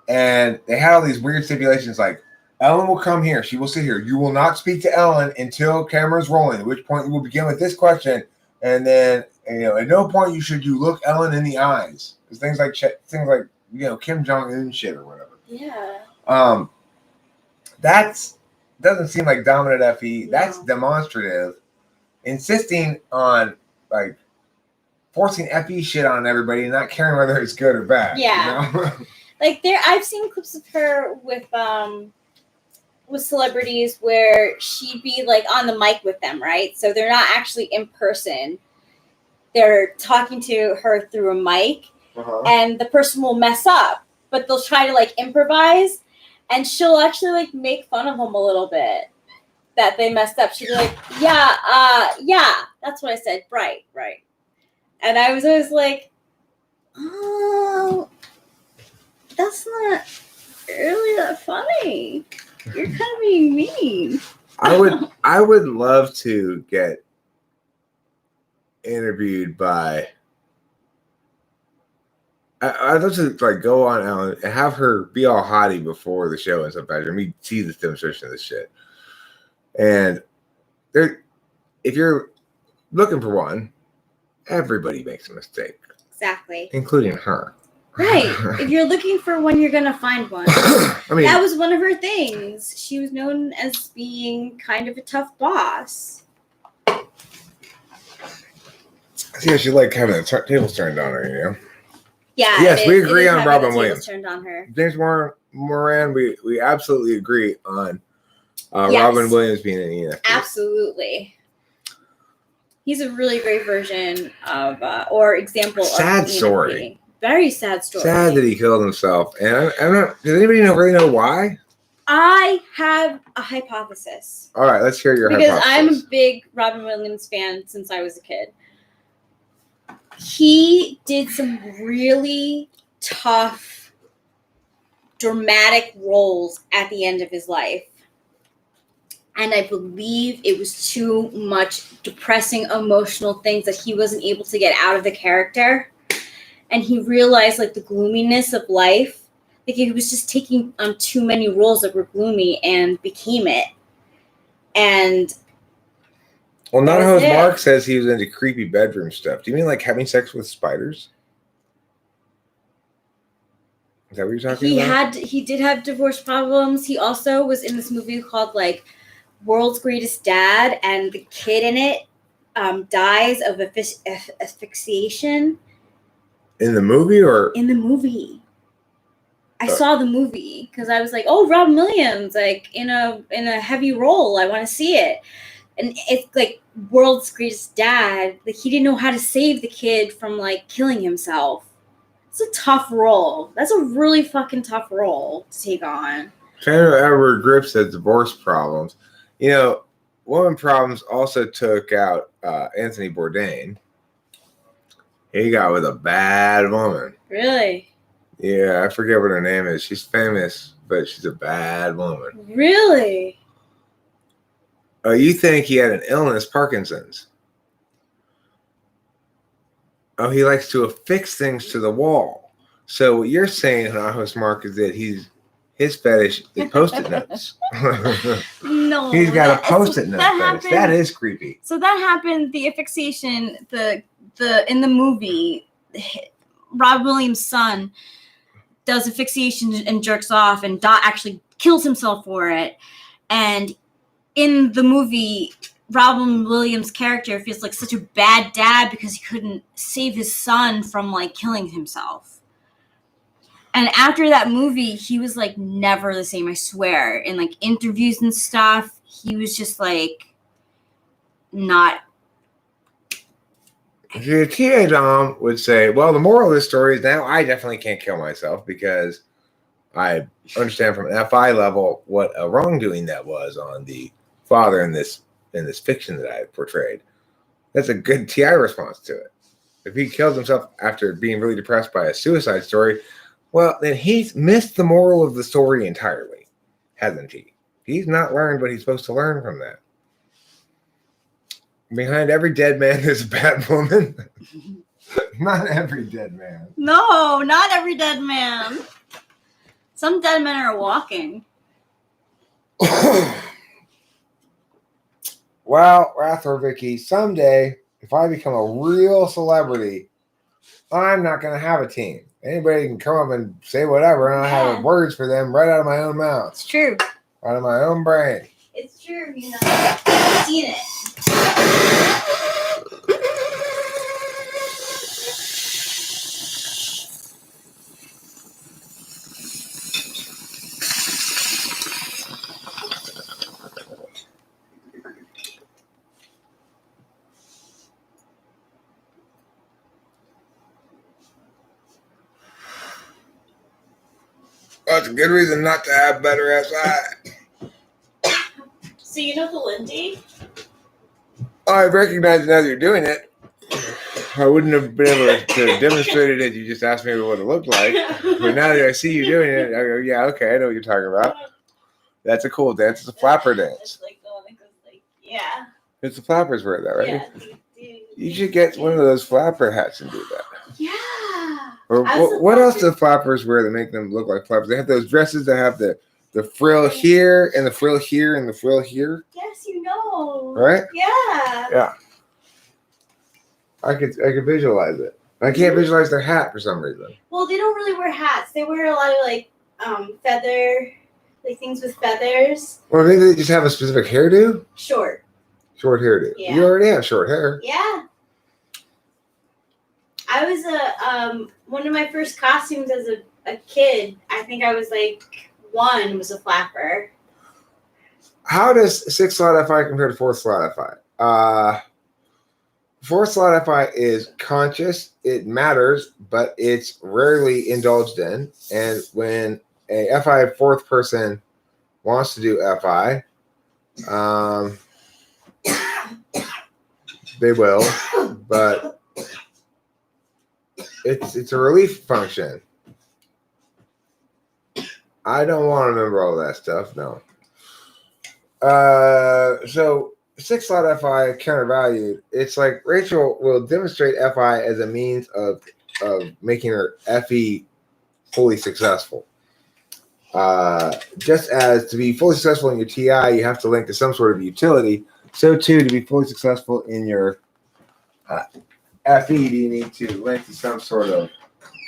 and they had all these weird stipulations like Ellen will come here. She will sit here. You will not speak to Ellen until camera's rolling, at which point you will begin with this question. And then, at no point should you look Ellen in the eyes. There's things like Kim Jong-un shit or whatever. Yeah. Doesn't seem like dominant Effie. No. That's demonstrative. Insisting on forcing Effie shit on everybody and not caring whether it's good or bad. Yeah. I've seen clips of her with celebrities where she'd be on the mic with them, right? So they're not actually in person. They're talking to her through a mic, and the person will mess up, but they'll try to improvise, and she'll actually make fun of them a little bit that they messed up. She'd be like, yeah, that's what I said. Right. And I was always like, oh, that's not really that funny. You're kind of being mean. I would love to get interviewed by. I'd love to go on Ellen and have her be all haughty before the show and stuff. And me see this demonstration of this shit. And if you're looking for one, everybody makes a mistake. Exactly. Including her. Right. If you're looking for one, you're going to find one. I mean, that was one of her things. She was known as being kind of a tough boss. Yeah, she liked having the tables turned on her, Yeah. Yes, we agree on Robin Williams. Turned on her. James Moran, we absolutely agree on Yes. Robin Williams being an ENFP. Absolutely. He's a really great version of, or example of sad ENFP. story. Very sad story. Sad that he killed himself. And I don't. Does anybody really know why? I have a hypothesis. All right, let's hear your because hypothesis. I'm a big Robin Williams fan since I was a kid. He did some really tough, dramatic roles at the end of his life. And I believe it was too much depressing, emotional things that he wasn't able to get out of the character. And he realized the gloominess of life. He was just taking on too many roles that were gloomy and became it. And well, Not Host Mark says he was into creepy bedroom stuff. Do you mean having sex with spiders? Is that what you're talking about? He did have divorce problems. He also was in this movie called World's Greatest Dad, and the kid in it dies of asphyxiation In the movie, or in the movie. I saw the movie because I was like, "Oh, Robin Williams, like in a heavy role. I want to see it." And it's like world's greatest dad. Like he didn't know how to save the kid from like killing himself. It's a tough role. That's a really fucking tough role to take on. trying to Edward Grips had divorce problems. You know, Woman Problems also took out Anthony Bourdain. He got with a bad woman. Really? Yeah, I forget what her name is. She's famous, but she's a bad woman. Really? Oh, you think he had an illness, Parkinson's? Oh, he likes to affix things to the wall. So what you're saying, House Mark, is that his fetish is Post-it notes. No. He's got a Post-it note fetish. happened- That is creepy. So that happened. The asphyxiation, the in the movie, Rob Williams' son does asphyxiation and jerks off, and Dot actually kills himself for it. And in the movie, Robin Williams' character feels like such a bad dad because he couldn't save his son from like killing himself. And after that movie, he was like never the same, I swear. In like interviews and stuff, he was just like not. The TA Dom would say, well, the moral of this story is now I definitely can't kill myself because I understand from an FI level what a wrongdoing that was on the father in this fiction that I portrayed. That's a good TI response to it. If he kills himself after being really depressed by a suicide story, well, then he's missed the moral of the story entirely, hasn't he? He's not learned what he's supposed to learn from that. Behind every dead man there's a bad woman. Not every dead man. No, not every dead man. Some dead men are walking. Well, Rathor Vicky, someday, if I become a real celebrity, I'm not going to have a team. Anybody can come up and say whatever, and I have words for them right out of my own mouth. It's true. Out of my own brain. It's true, you know. I've seen it. Well, it's a good reason not to have better SI. So you know the Lindy? I recognize it as you're doing it. I wouldn't have been able to demonstrate it as you just asked me what it looked like. But now that I see you doing it, I go, yeah, okay, I know what you're talking about. That's a cool dance. It's a flapper dance. It's like the one that goes like, yeah. It's the flappers wear that, right? Yeah. You should get one of those flapper hats and do that. Yeah. Or what else do flappers wear that make them look like flappers? They have those dresses that have the frill here and the frill here and the frill here. Yes, you know. Right? Yeah. Yeah. I could visualize it. I can't visualize their hat for some reason. Well, they don't really wear hats. They wear a lot of like feather, like things with feathers. Or maybe they just have a specific hairdo? Short. Short hairdo. Yeah. You already have short hair. Yeah. I was one of my first costumes as a kid. I think I was like 1 was a flapper. How does 6 slot FI compare to 4 slot FI? 4 slot FI is conscious. It matters, but it's rarely indulged in. And when a FI 4th person wants to do FI, they will, but it's a relief function. I don't want to remember all that stuff, no. So 6 slot FI countervalued. It's like Rachel will demonstrate FI as a means of making her FE fully successful. Just as to be fully successful in your TI, you have to link to some sort of utility. So too, to be fully successful in your FE, you need to link to some sort of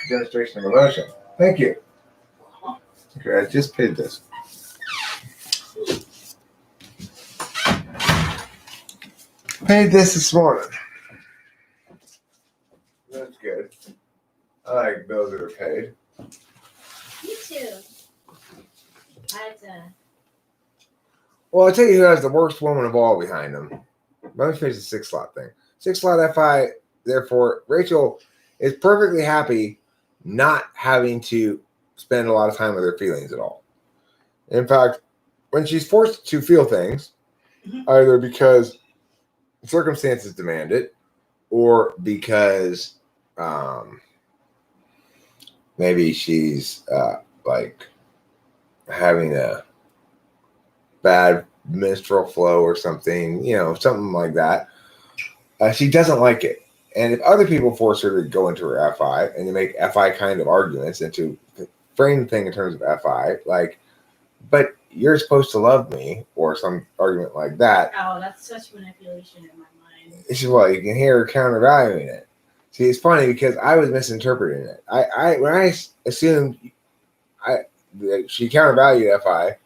demonstration of emotion. Thank you. Okay, I just paid this. Paid this morning. That's good. I like bills that are paid. Me too. Well, I'll tell you who has the worst woman of all behind him. Let me finish the 6-slot thing. 6-slot FI, therefore, Rachel is perfectly happy not having to spend a lot of time with her feelings at all. In fact, when she's forced to feel things, either because circumstances demand it or because maybe she's like having a bad menstrual flow or something, something like that. She doesn't like it. And if other people force her to go into her FI and to make FI kind of arguments and to frame the thing in terms of FI, like, but you're supposed to love me or some argument like that. Oh, that's such manipulation in my mind. This is what you can hear her countervaluing it. See, it's funny because I was misinterpreting it. When I assumed that she countervalued FI,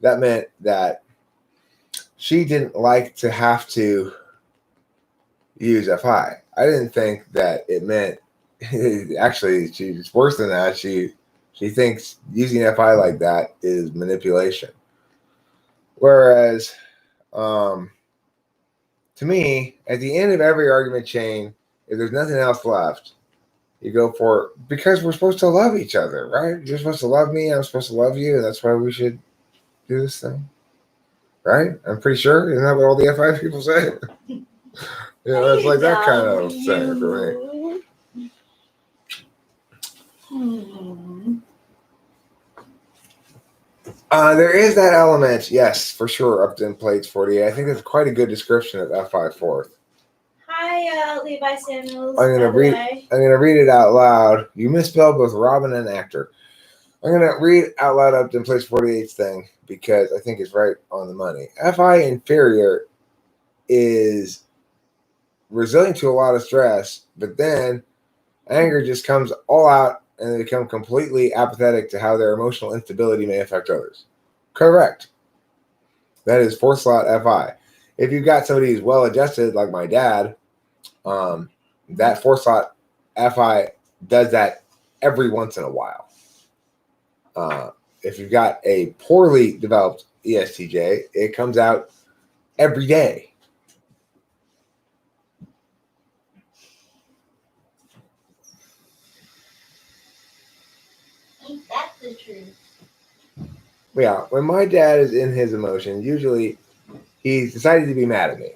that meant that she didn't like to have to use FI. I didn't think that it meant actually she's worse than that. She thinks using FI like that is manipulation. Whereas to me, at the end of every argument chain, if there's nothing else left, you go for it because we're supposed to love each other, right? You're supposed to love me, I'm supposed to love you, and that's why we should do this thing. Right? I'm pretty sure. Isn't that what all the FI people say? It's like that kind of thing for me. There is that element, yes, for sure, up in plates 48. I think that's quite a good description of FI fourth. Hi, Levi Samuels. I'm gonna read it out loud. You misspelled both Robin and actor. I'm gonna read out loud up in plates 48's thing because I think it's right on the money. FI inferior is resilient to a lot of stress, but then anger just comes all out and they become completely apathetic to how their emotional instability may affect others. Correct. That is 4-slot FI. If you've got somebody who's well adjusted, like my dad, that 4-slot FI does that every once in a while. If you've got a poorly developed ESTJ, it comes out every day. Ain't that the truth? Yeah, when my dad is in his emotions, usually he's decided to be mad at me.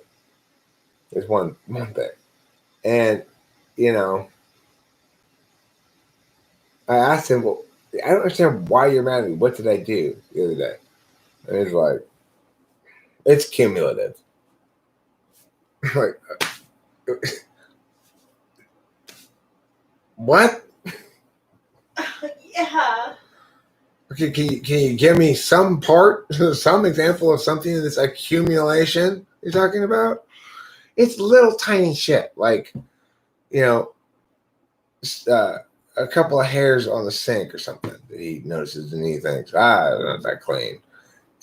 There's one thing. And, I asked him, well, I don't understand why you're mad at me. What did I do the other day? And he's like, it's cumulative. Like, what? Yeah. Okay, can you give me some part, some example of something in this accumulation you're talking about? It's little tiny shit, like, a couple of hairs on the sink or something that he notices and he thinks, it's not that clean.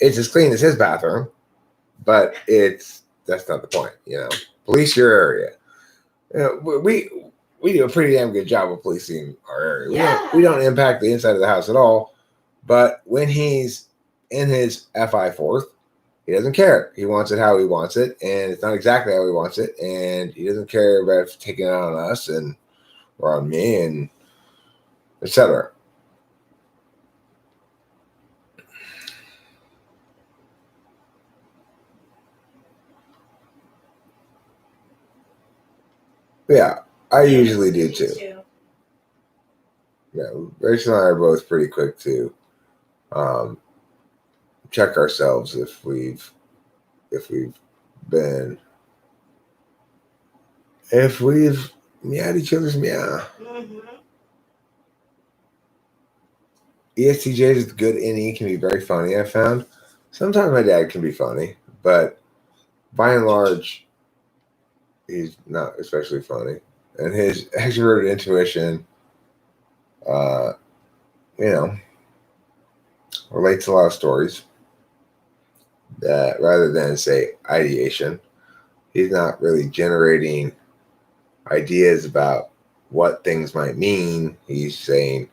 It's as clean as his bathroom, but that's not the point, Police your area. We do a pretty damn good job of policing our area. Yeah. We don't impact the inside of the house at all. But when he's in his FI fourth, he doesn't care. He wants it how he wants it, and it's not exactly how he wants it, and he doesn't care about taking it on us and or on me and etc. Yeah, I usually do too. Yeah, Rachel and I are both pretty quick to check ourselves if we've meowed each other's meow. Mm-hmm. ESTJ is good. NE can be very funny. I found sometimes my dad can be funny, but by and large, he's not especially funny. And his extroverted intuition, relates to a lot of stories that rather than say ideation, He's not really generating ideas about what things might mean. He's saying,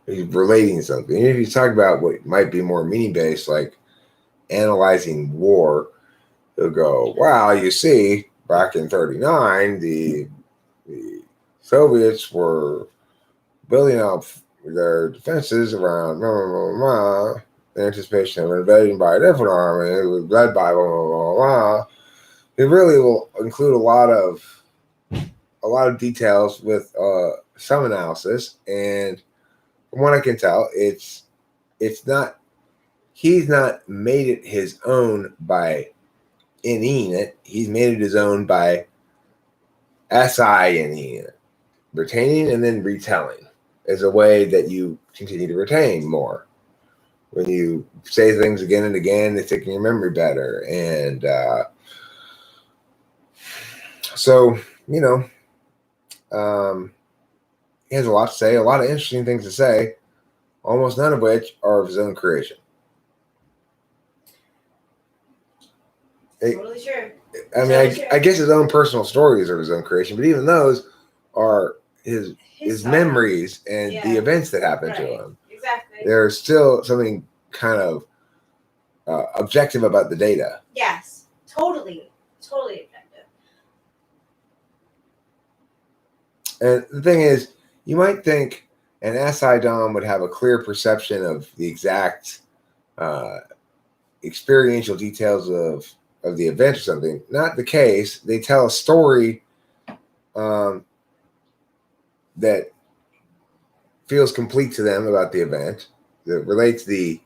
he's relating something. Even if he's talking about what might be more meaning based, like analyzing war, he'll go, "Well, you see, back in '39, the Soviets were building up their defenses around blah, blah, blah, blah, in anticipation of an invasion by a different army. It was led by blah, blah, blah, blah." It really will include a lot of details with some analysis, and from what I can tell, it's not, he's not made it his own by inning it. He's made it his own by SINing it, retaining and then retelling is a way that you continue to retain more. When you say things again and again, they stick in your memory better. And so, you know, he has a lot to say, a lot of interesting things to say, almost none of which are of his own creation. Totally true. I mean, I guess his own personal stories are his own creation, but even those are his memories and the events that happened to him. Exactly. There's still something kind of objective about the data. Yes, totally objective. And the thing is, you might think an SI Dom would have a clear perception of the exact experiential details of the event or something. Not the case. They tell a story that feels complete to them about the event, that relates the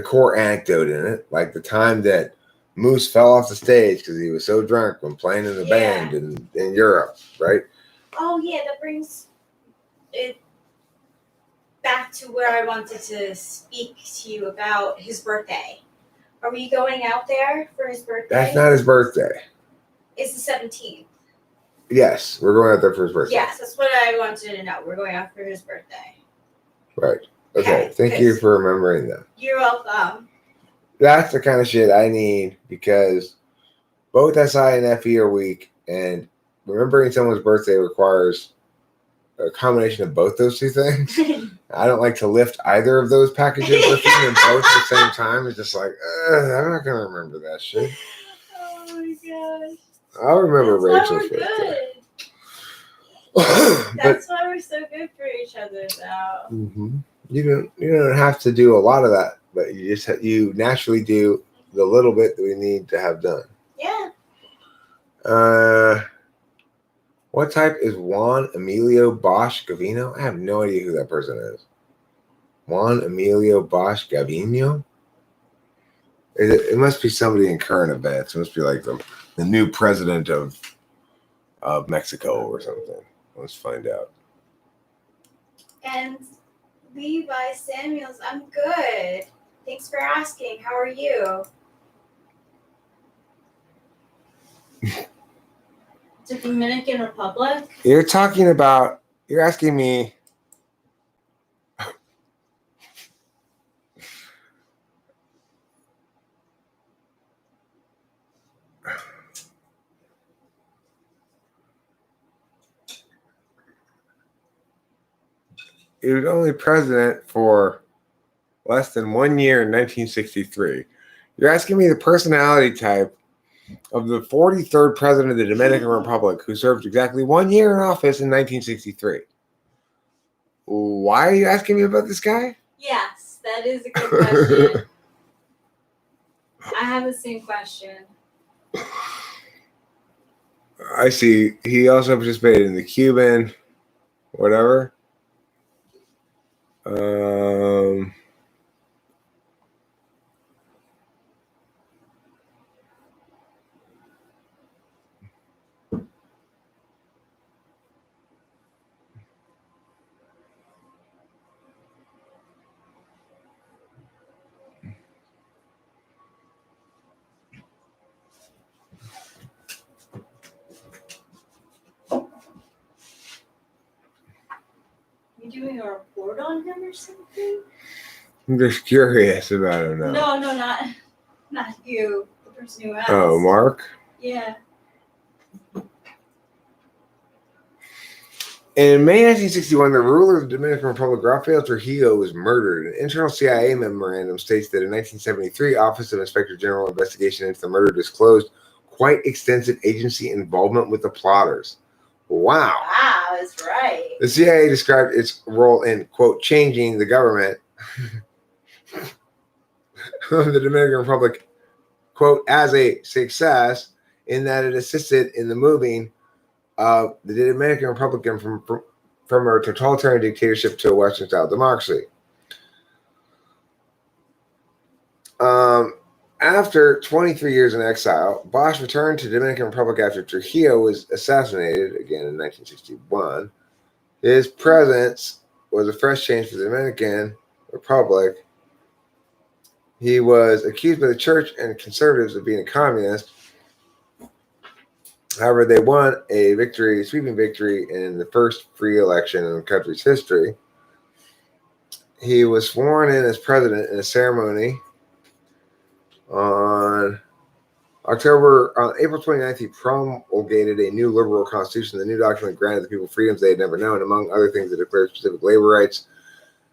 core anecdote in it, like the time that Moose fell off the stage because he was so drunk when playing in the band in Europe, right? Oh yeah, that brings it back to where I wanted to speak to you about his birthday. Are we going out there for his birthday? That's not his birthday. It's the 17th. Yes, we're going out there for his birthday. Yes, that's what I wanted to know. We're going out for his birthday. Right. Okay. Thank you for remembering that. You're welcome. That's the kind of shit I need, because both SI and FE are weak, and remembering someone's birthday requires a combination of both those two things. I don't like to lift either of those packages with me and both at the same time. It's just like, I'm not going to remember that shit. Oh my gosh. I'll remember That's Rachel's why birthday. That's why we're so good for each other now. Mm-hmm. You don't have to do a lot of that, but you naturally do the little bit that we need to have done. Yeah. What type is Juan Emilio Bosch Gavino? I have no idea who that person is. Juan Emilio Bosch Gavino? It must be somebody in current events. It must be like the new president of Mexico or something. Let's find out. And Levi Samuels, I'm good. Thanks for asking. How are you? The Dominican Republic? You're asking me. He was only president for less than 1 year in 1963. You're asking me the personality type of the 43rd president of the Dominican Republic, who served exactly 1 year in office in 1963. Why are you asking me about this guy? Yes, that is a good question. I have the same question. I see. He also participated in the Cuban, whatever. You doing a report on him or something? I'm just curious about him now. No, not you. The person who asked. Oh, Mark. Yeah. In May 1961, the ruler of the Dominican Republic, Rafael Trujillo, was murdered. An internal CIA memorandum states that in 1973, Office of Inspector General investigation into the murder disclosed quite extensive agency involvement with the plotters. Wow. Wow, that's right. The CIA described its role in, quote, changing the government of the Dominican Republic, quote, as a success in that it assisted in the moving of the Dominican Republic from a totalitarian dictatorship to a Western-style democracy. After 23 years in exile, Bosch returned to the Dominican Republic after Trujillo was assassinated, again in 1961. His presence was a fresh change for the Dominican Republic. He was accused by the church and conservatives of being a communist. However, they won a sweeping victory in the first free election in the country's history. He was sworn in as president in a ceremony on April 29th. He promulgated a new liberal constitution. The new document granted the people freedoms they had never known. Among other things, it declared specific labor rights,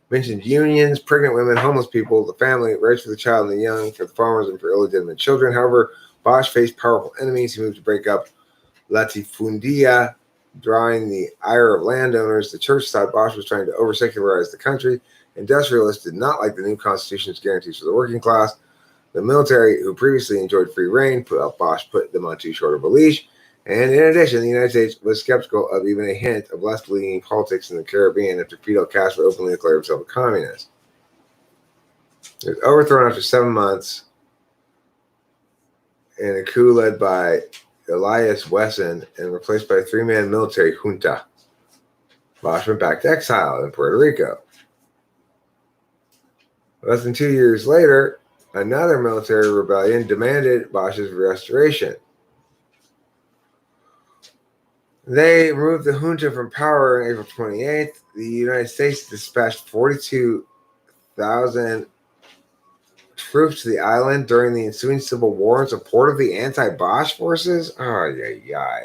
mentioned unions, pregnant women, homeless people, the family, rights for the child and the young, for the farmers, and for illegitimate children. However, Bosch faced powerful enemies. He moved to break up latifundia, drawing the ire of landowners. The church thought Bosch was trying to over-secularize the country. Industrialists did not like the new constitution's guarantees for the working class. The military, who previously enjoyed free reign, Bosch put them on too short of a leash. And in addition, the United States was skeptical of even a hint of left-leaning politics in the Caribbean after Fidel Castro openly declared himself a communist. He was overthrown after 7 months in a coup led by Elias Wesson and replaced by a three-man military junta. Bosch went back to exile in Puerto Rico. Less than 2 years later, another military rebellion demanded Bosch's restoration. They removed the junta from power on April 28th. The United States dispatched 42,000 troops to the island during the ensuing civil war in support of the anti-Bosch forces. Oh, yeah.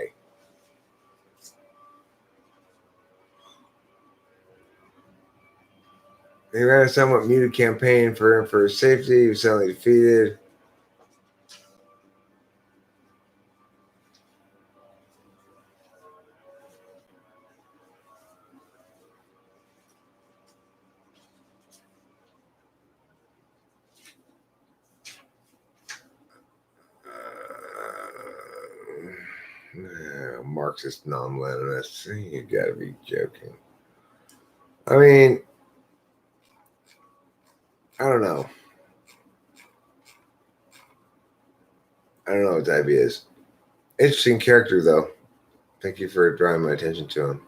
He ran a somewhat muted campaign for his safety. He was suddenly defeated. Marxist non-Leninists. You gotta be joking. I mean, I don't know. I don't know what the idea is. Interesting character, though. Thank you for drawing my attention to him.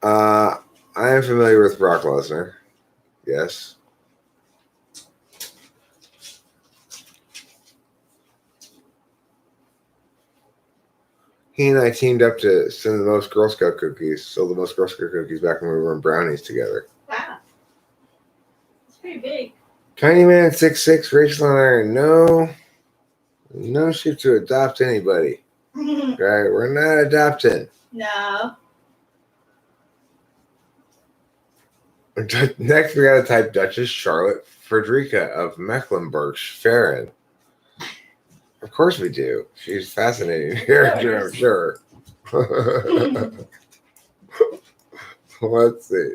I am familiar with Brock Lesnar. Yes. He and I teamed up to send the most Girl Scout cookies, sold the most Girl Scout cookies back when we were in brownies together. Wow. It's pretty big. Tiny Man 6'6", Rachel and I are no shit to adopt anybody. Right? We're not adopting. No. Next, we gotta type Duchess Charlotte Frederica of Mecklenburg-Schwerin. Of course we do. She's a fascinating character, I'm sure. Let's see.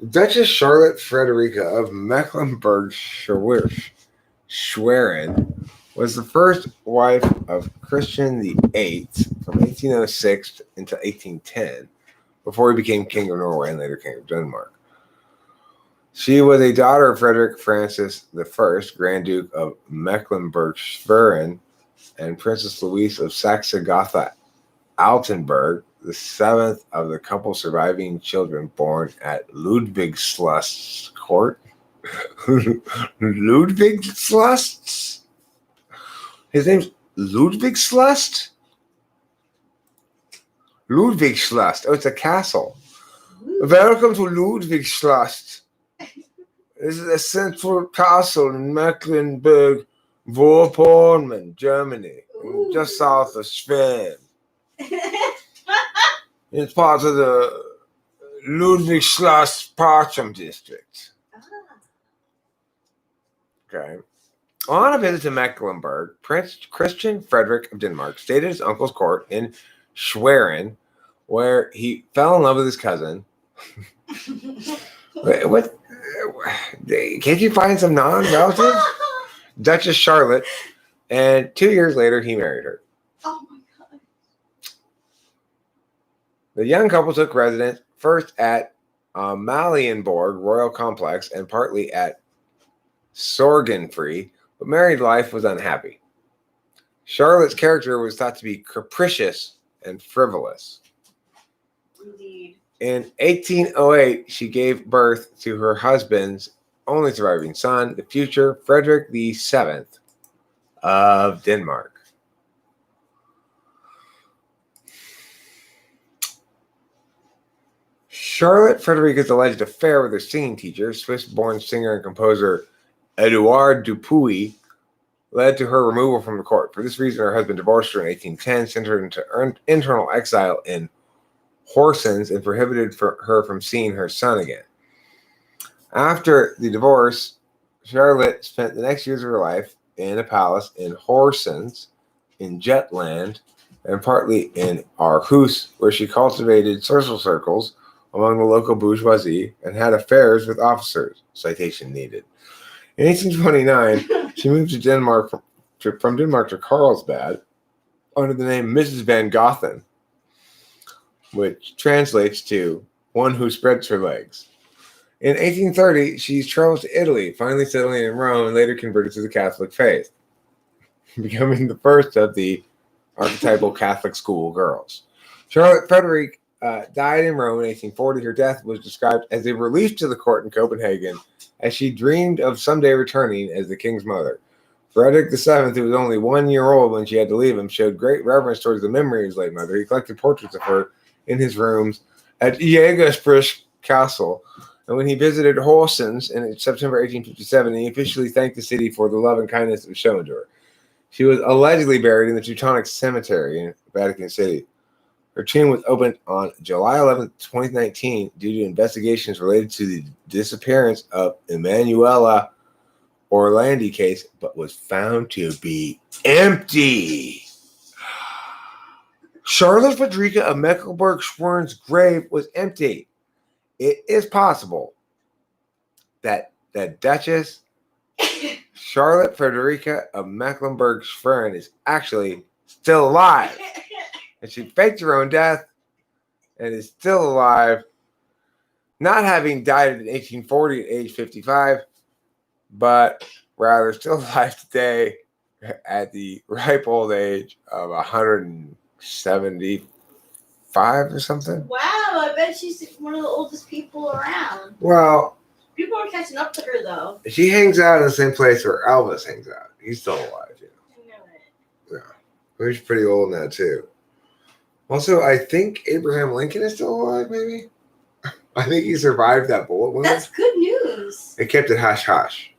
Duchess Charlotte Frederica of Mecklenburg-Schwerin was the first wife of Christian VIII from 1806 until 1810, before he became King of Norway and later King of Denmark. She was a daughter of Frederick Francis I, Grand Duke of Mecklenburg-Schwerin, and Princess Louise of Saxe-Gotha-Altenburg, the seventh of the couple's surviving children born at Ludwigslust's court. Ludwigslust? His name's Ludwigslust? Ludwigslust. Oh, it's a castle. Welcome to Ludwigslust. This is a central castle in Mecklenburg-Vorpommern, Germany, just south of Schwerin. It's part of the Ludwigslust Parcham district. Okay. On a visit to Mecklenburg, Prince Christian Frederick of Denmark stayed at his uncle's court in Schwerin, where he fell in love with his cousin. What? Can't you find some non-relative? Duchess Charlotte. And 2 years later, he married her. Oh my god. The young couple took residence first at Amalienborg Royal Complex and partly at Sorgenfrey, but married life was unhappy. Charlotte's character was thought to be capricious and frivolous. Indeed. In 1808, she gave birth to her husband's only surviving son, the future Frederick VII of Denmark. Charlotte Frederica's alleged affair with her singing teacher, Swiss-born singer and composer Edouard Dupuy, led to her removal from the court. For this reason, her husband divorced her in 1810, sent her into internal exile in Horsens, and prohibited her from seeing her son again. After the divorce, Charlotte spent the next years of her life in a palace in Horsens, in Jutland, and partly in Aarhus, where she cultivated social circles among the local bourgeoisie and had affairs with officers. Citation needed. In 1829, she moved to Denmark from Denmark to Carlsbad under the name Mrs. Van Gothen, which translates to one who spreads her legs. In 1830, she traveled to Italy, finally settling in Rome, and later converted to the Catholic faith, becoming the first of the archetypal Catholic school girls. Charlotte Frederick died in Rome in 1840. Her death was described as a relief to the court in Copenhagen, as she dreamed of someday returning as the king's mother. Frederick VII, who was only 1 year old when she had to leave him, showed great reverence towards the memory of his late mother. He collected portraits of her in his rooms at Jägersbrück Castle. And when he visited Horsens in September 1857, he officially thanked the city for the love and kindness that was shown to her. She was allegedly buried in the Teutonic Cemetery in Vatican City. Her tomb was opened on July 11, 2019, due to investigations related to the disappearance of Emanuela Orlandi case, but was found to be empty. Charlotte Frederica of Mecklenburg-Schwerin's grave was empty. It is possible that the Duchess Charlotte Frederica of Mecklenburg-Schwerin is actually still alive. And she faked her own death and is still alive, not having died in 1840 at age 55, but rather still alive today at the ripe old age of 175 or something. Wow, I bet she's one of the oldest people around. Well, People are catching up to her, though. she hangs out in the same place where Elvis hangs out. He's still alive, you know. I know it. Yeah. He's pretty old now, too. Also, I think Abraham Lincoln is still alive, maybe? I think he survived that bullet wound. That's good news. They kept it hush-hush.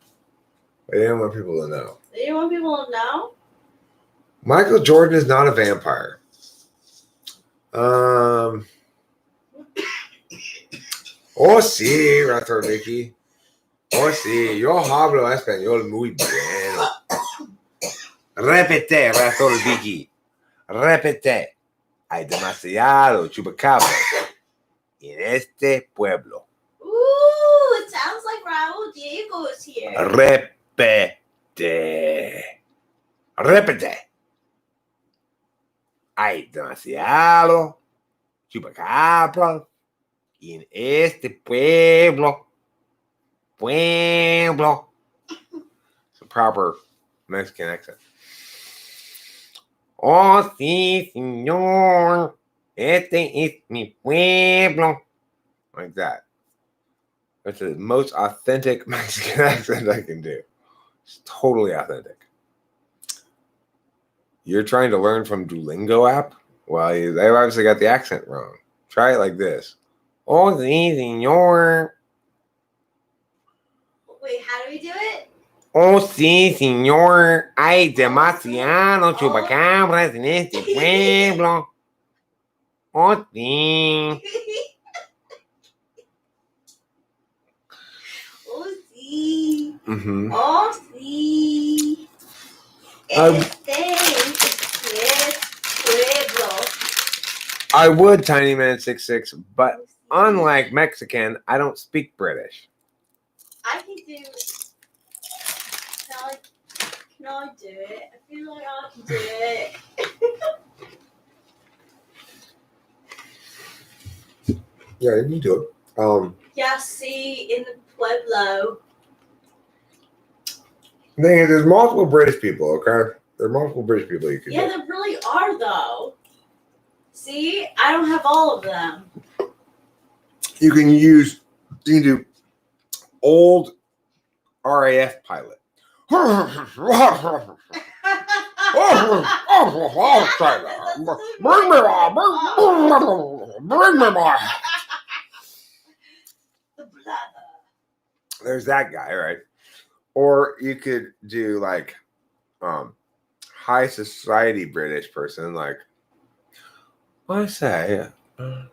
They didn't want people to know. They didn't want people to know? Michael Jordan is not a vampire. Oh, sí, Rator Vicky. Oh, sí, yo hablo español muy bien. Repete, Rator Vicky. Repete. Hay demasiado chupacabra en este pueblo. Ooh, it sounds like Raul Diego is here. Repete. Repete. Hay demasiado chupacabra en este pueblo. Pueblo. It's a proper Mexican accent. Oh, sí, señor. Este es mi pueblo. Like that. That's the most authentic Mexican accent I can do. It's totally authentic. You're trying to learn from Duolingo app? Well, they obviously got the accent wrong. Try it like this. Oh, sí, señor. Wait, how do we do it? Oh, sí, señor. Hay demasiados chupacabras en este pueblo. Oh, sí. Oh, sí. Mm-hmm. Oh, sí. Pueblo. I would, Tiny Man 66, but unlike Mexican, I don't speak British. I can do. Can I do it? I feel like I can do it. Yeah, you can do it. Yeah, see, in the Pueblo. There's multiple British people, okay? There are multiple British people you can Yeah, do. there really are, though. See, I don't have all of them. You can do old RAF pilot. Bring me more. Bring me more. There's that guy, right? Or you could do like high society British person, like I say, I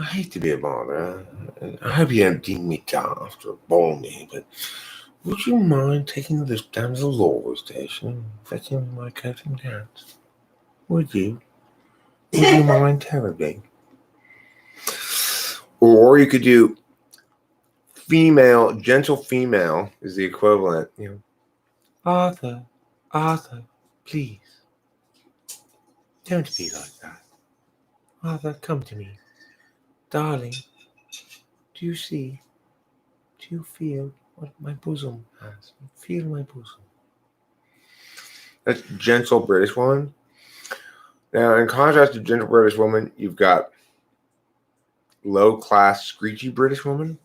hate to be a bother. I hope you don't deem me daft or balmy, but would you mind taking this down to the law station and fetching my coat and hat? Would you? Would you mind terribly? Or you could do female, gentle female is the equivalent. You know, Arthur, please, don't be like that. Arthur, come to me, darling. Do you see? Do you feel what my bosom has? Feel my bosom. That's gentle British woman. Now, in contrast to gentle British woman, you've got low class, screechy British woman.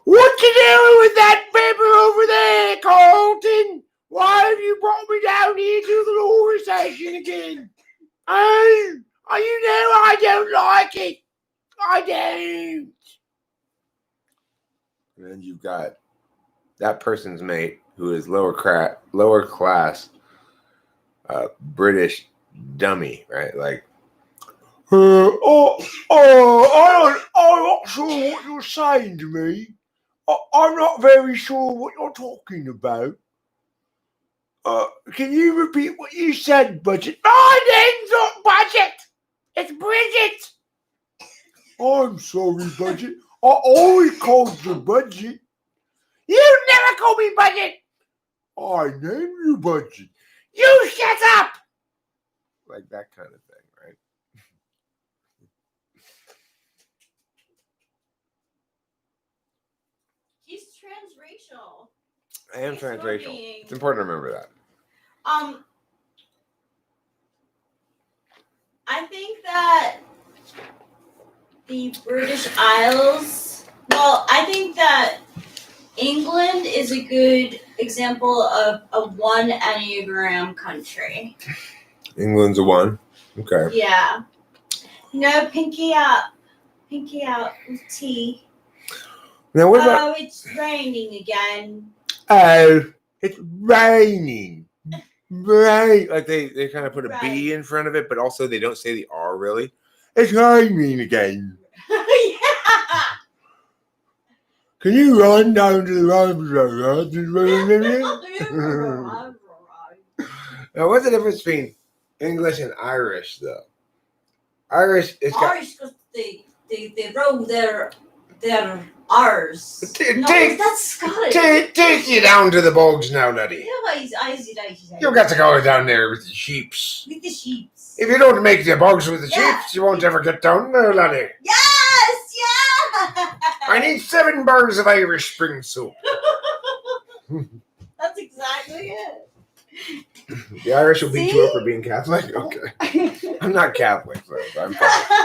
What you doing with that paper over there, Carlton? Why have you brought me down here to the law station again? Oh, you know I don't like it. I don't. And then you've got that person's mate who is lower class British dummy, right? Like, I'm not sure what you're saying to me. I'm not very sure what you're talking about. Can you repeat what you said, Budget? My name's not Budget. It's Bridget. I'm sorry, Budget. I always called you Budget. You never call me Budget. I named you Budget. You shut up. Like that kind of thing, right? He's transracial. I am He's transracial. being... It's important to remember that. I think that the British Isles. Well, I think that England is a good example of a 1 Enneagram country. England's a 1. Okay. Yeah. No, pinky out with tea. Now what about? Oh, it's raining again. Oh, it's raining. Right. Like they kind of put a B in front of it, but also they don't say the R really. It's raining again. Yeah. Can you run down to the road? Now, what's the difference between English and Irish, though? Irish is Irish because they roll their R's. That's Scottish. Take you down to the bogs now, laddie. You got to go down there with the sheeps. With the sheeps. If you don't make the bogs with the sheeps, you won't ever get down there, laddie. Yes, yeah. I need 7 bars of Irish spring soup. That's exactly it. The Irish will beat you up for being Catholic? Okay. I'm not Catholic, though. I'm Catholic.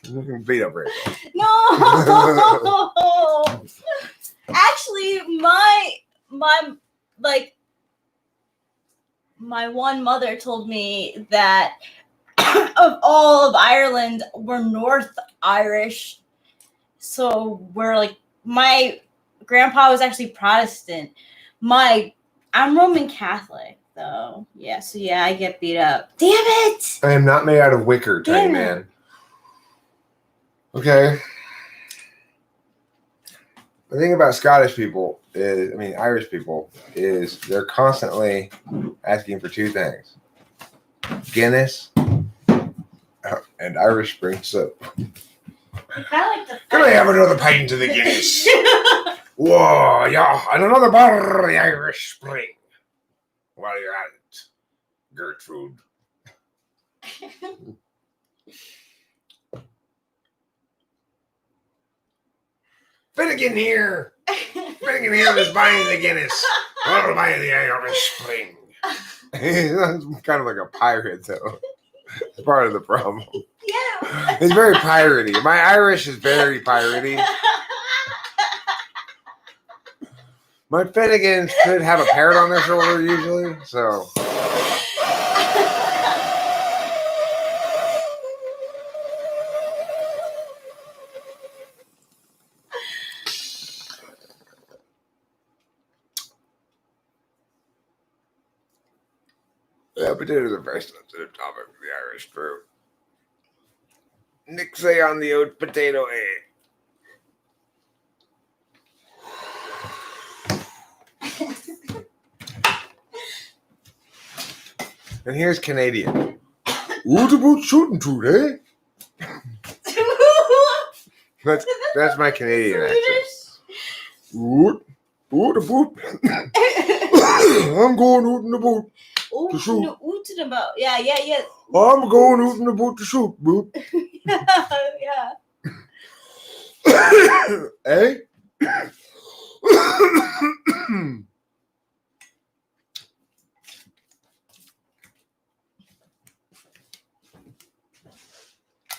You can beat up Rachel. No. Actually, my one mother told me that of all of Ireland, we're North Irish. So we're like, my grandpa was actually Protestant. I'm Roman Catholic though. Yeah, so yeah, I get beat up. Damn it! I am not made out of wicker, tiny Damn it. man. Okay. The thing about Irish people is they're constantly asking for two things: Guinness and Irish spring soap. I kind of like the. Can I have another pint of the Guinness? Whoa, yeah, and another bar of the Irish spring. While you're at it, Gertrude. Finnegan here. Finnegan here is buying the Guinness. I'll buy the Irish spring. He's kind of like a pirate, though. It's part of the problem. Yeah. He's very piratey. My Irish is very piratey. My Finnegans could have a parrot on their shoulder usually, so. Yeah, potatoes are a very sensitive topic for the Irish crew. Nixie on the old potato egg. And here's Canadian. What about shooting today? That's my Canadian accent. What about? I'm going out in the boat. To shoot. Yeah. I'm going out in the boat to shoot, boo. Yeah. Eh?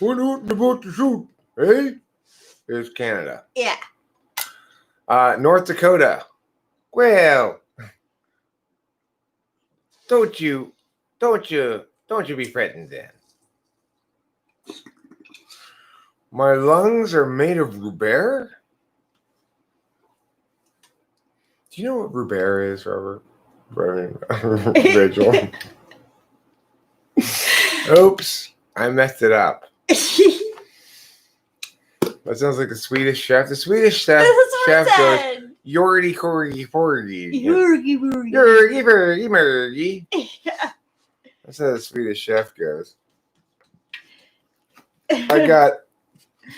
Went out in the boat to shoot, eh? Here's Canada. Yeah. North Dakota. Well, don't you be fretting then. My lungs are made of rhubarb. Do you know what rhubarb is, Robert? Rachel. Oops, I messed it up. That sounds like a Swedish chef. The Swedish chef goes, Yorgi corgi porgi. Yorgi Yorgi mergy. That's how the Swedish chef goes. I got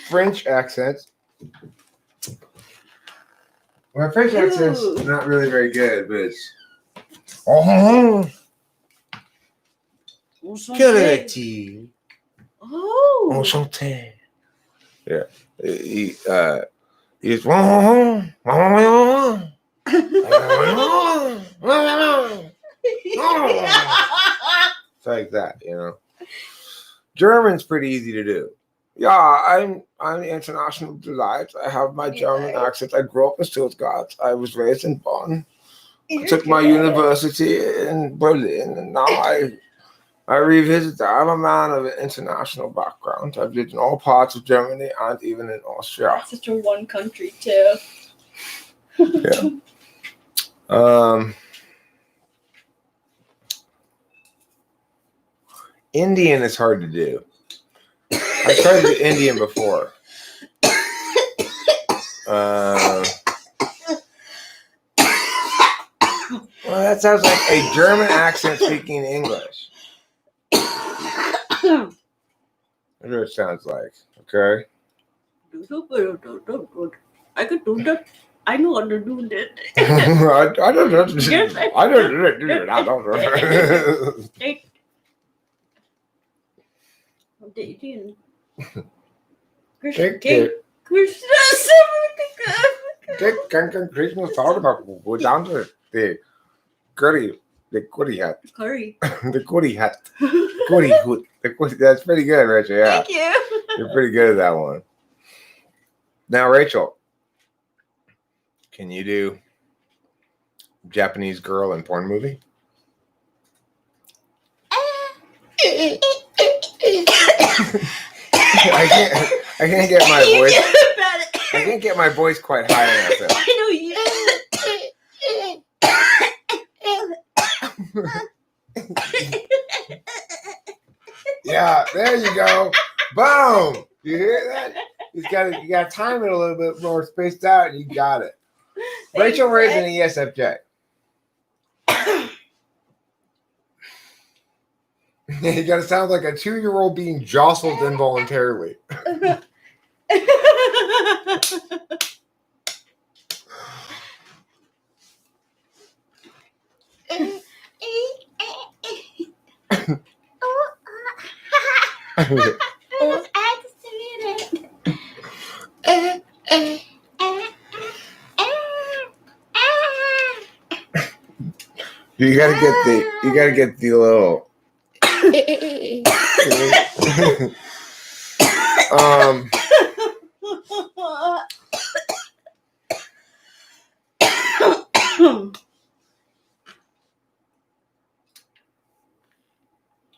French accents. My French accent's not really very good, but it's. Oh, Enchanté. Oh. Enchanté. Yeah. He's it's like that, you know. German's pretty easy to do. Yeah, I'm the international delight. I have my German accent. I grew up in Stuttgart. I was raised in Bonn. I took my university in Berlin, and now I revisit. I'm a man of an international background. I've lived in all parts of Germany and even in Austria. That's such a one country too. Yeah. Indian is hard to do. I tried the Indian before. Well, that sounds like a German accent speaking English. That's what it sounds like. Okay. I could do that. I know how to do that. I don't know. Yes, I don't know. Krishna thought about go down to the goody hat. Curry. The goody hat. Goody hood. That's pretty good, Rachel. Yeah. Thank you. You're pretty good at that one. Now, Rachel, can you do Japanese girl in porn movie? I can't get my You voice. did it better. I can't get my voice quite high enough. Though. I know you. Yeah, there you go. Boom! You hear that? You got to time it a little bit more spaced out, and you got it. Rachel raised an ESFJ. You got to sound like a 2-year-old being jostled involuntarily. You gotta get the little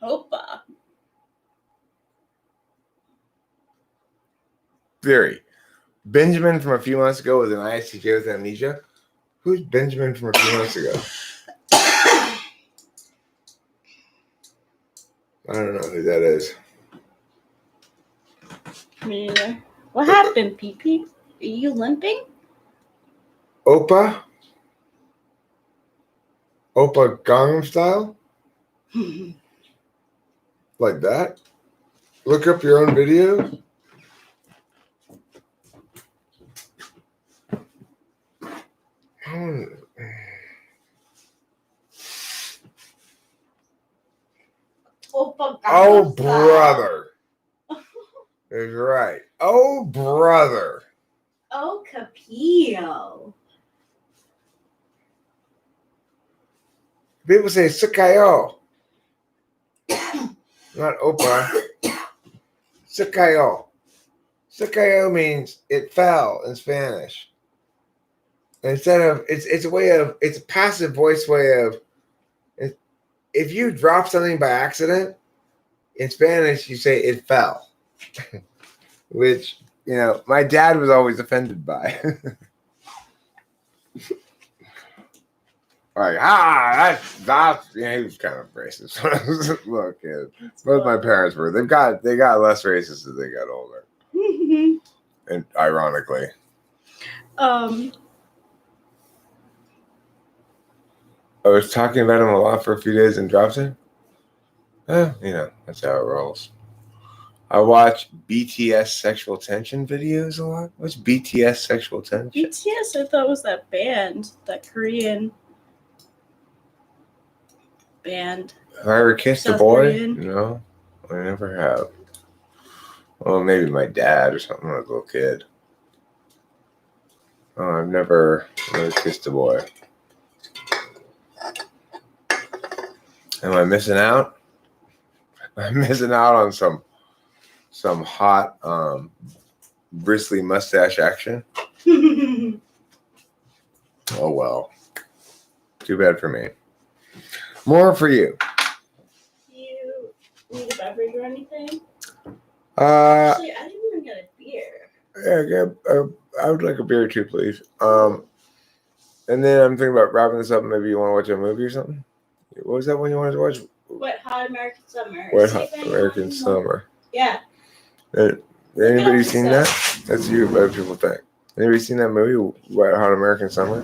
Opa. theory. Benjamin from a few months ago was an ISTJ with amnesia. Who's Benjamin from a few months ago? I don't know who that is. Me neither. What happened, PP? Are you limping? Opa Gangnam Style? Like that? Look up your own videos. Opa Oh, brother. That's right. Oh, brother. Oh, Capillo. People say Sukayo. Not Opa. Sukayo. Sukayo means it fell in Spanish. Instead of it's a passive voice way of if you drop something by accident, in Spanish you say it fell. Which, my dad was always offended by. Like, that's he was kind of racist when I was a little kid. Both my parents were. They got less racist as they got older. And ironically. I was talking about him a lot for a few days and dropped it. That's how it rolls. I watch BTS sexual tension videos a lot. What's BTS sexual tension? BTS, I thought was that band, that Korean band. Have I ever kissed a South boy? Korean? No, I never have. Well, maybe my dad or something when I was a little kid. Oh, I've never kissed a boy. Am I missing out? I'm missing out on some hot bristly mustache action. Oh well. Too bad for me. More for you. Do you need a beverage or anything? Actually, I didn't even get a beer. Yeah, I would like a beer too, please. And then I'm thinking about wrapping this up. Maybe you want to watch a movie or something. What was that one you wanted to watch? Wet Hot American Summer. Wet Hot American Summer. Yeah. Anybody seen that? That's you. What people think. Anybody seen that movie, Wet Hot American Summer?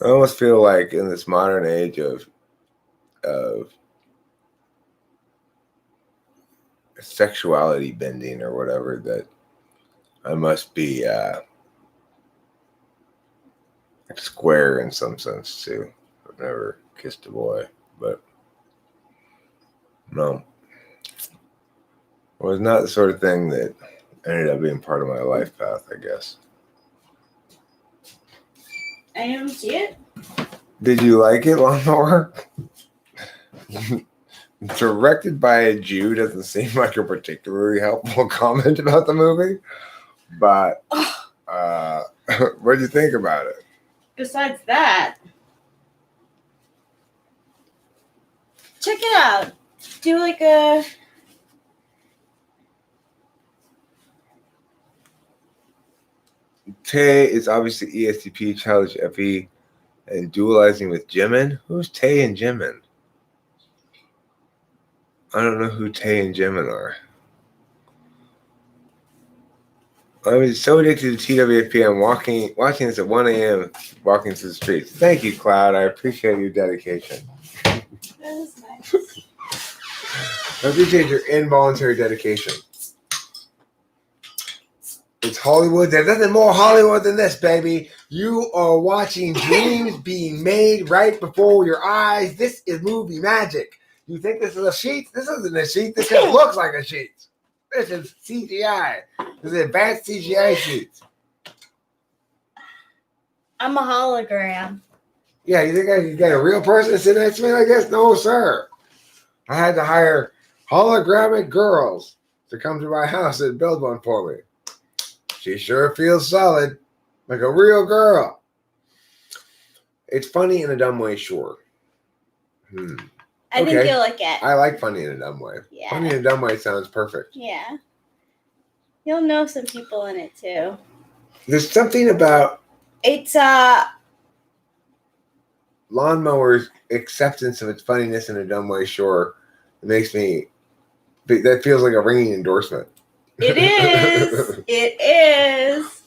I almost feel like in this modern age of sexuality bending or whatever, that I must be square in some sense too. I've never kissed a boy, but no. It was not the sort of thing that ended up being part of my life path, I guess. I didn't see it. Did you like it, Lawnmower? Directed by a Jew doesn't seem like a particularly helpful comment about the movie. But what do you think about it? Besides that, check it out. Do like a. Tay is obviously ESTP, childish FE, and dualizing with Jimin. Who's Tay and Jimin? I don't know who Tay and Jimin are. I was so addicted to TWFP. I'm watching this at 1 a.m. walking through the streets. Thank you, Cloud. I appreciate your dedication. That was nice. I appreciate your involuntary dedication. It's Hollywood. There's nothing more Hollywood than this, baby. You are watching dreams being made right before your eyes. This is movie magic. You think this is a sheet? This isn't a sheet. This just looks like a sheet. This is CGI. This is advanced CGI sheets. I'm a hologram. Yeah, you think I could get a real person sitting next to me like this? No, sir. I had to hire hologramic girls to come to my house and build one for me. She sure feels solid, like a real girl. It's funny in a dumb way, sure. I think you'll like it. I like funny in a dumb way. Yeah. Funny in a dumb way sounds perfect. Yeah. You'll know some people in it too. There's something about It's Lawnmower's acceptance of its funniness in a dumb way, sure. It makes me, that feels like a ringing endorsement. It is. It is.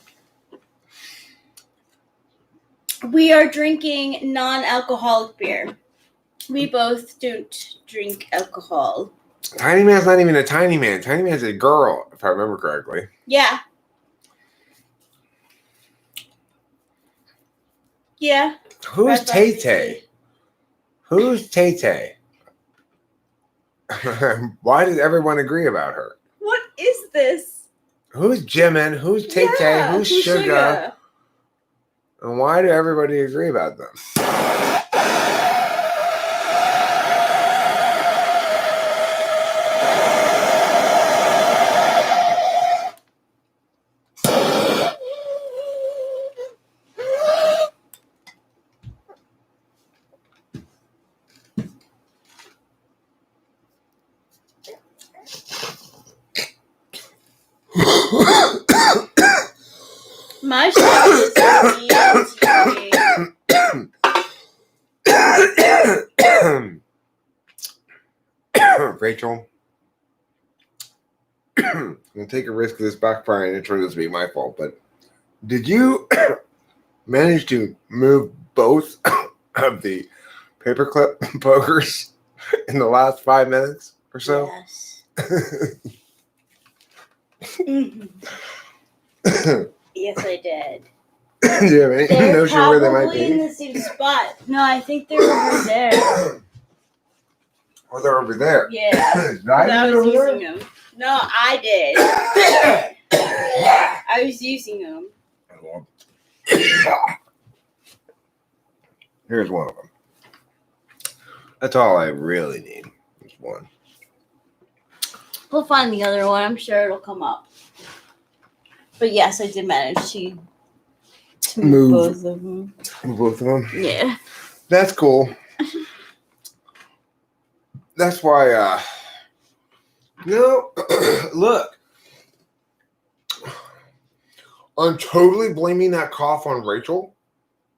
We are drinking non-alcoholic beer. We both don't drink alcohol. Tiny Man's not even a tiny man. Tiny Man's a girl, if I remember correctly. Yeah. Yeah. Who's Tay Tay? Who's Tay Tay? Why does everyone agree about her? What is this? Who's Jimin? Who's Tay Tay? Who's Suga? And why do everybody agree about them? My shot is Rachel, I'm going to take a risk of this backfiring and turn this to be my fault, but did you manage to move both of the paperclip pokers in the last 5 minutes or so? Yes. Yes, I did. Do you have any They're notion where they might probably in be? the same spot. No, I think they're over there. Oh, they're over there. Yeah. Did I I do was it over using them. No, I did. I was using them. Here's one of them. That's all I really need. Is one. We'll find the other one. I'm sure it'll come up. But yes, I did manage to move both of them. Both of them? Yeah. That's cool. That's why, no, look. I'm totally blaming that cough on Rachel.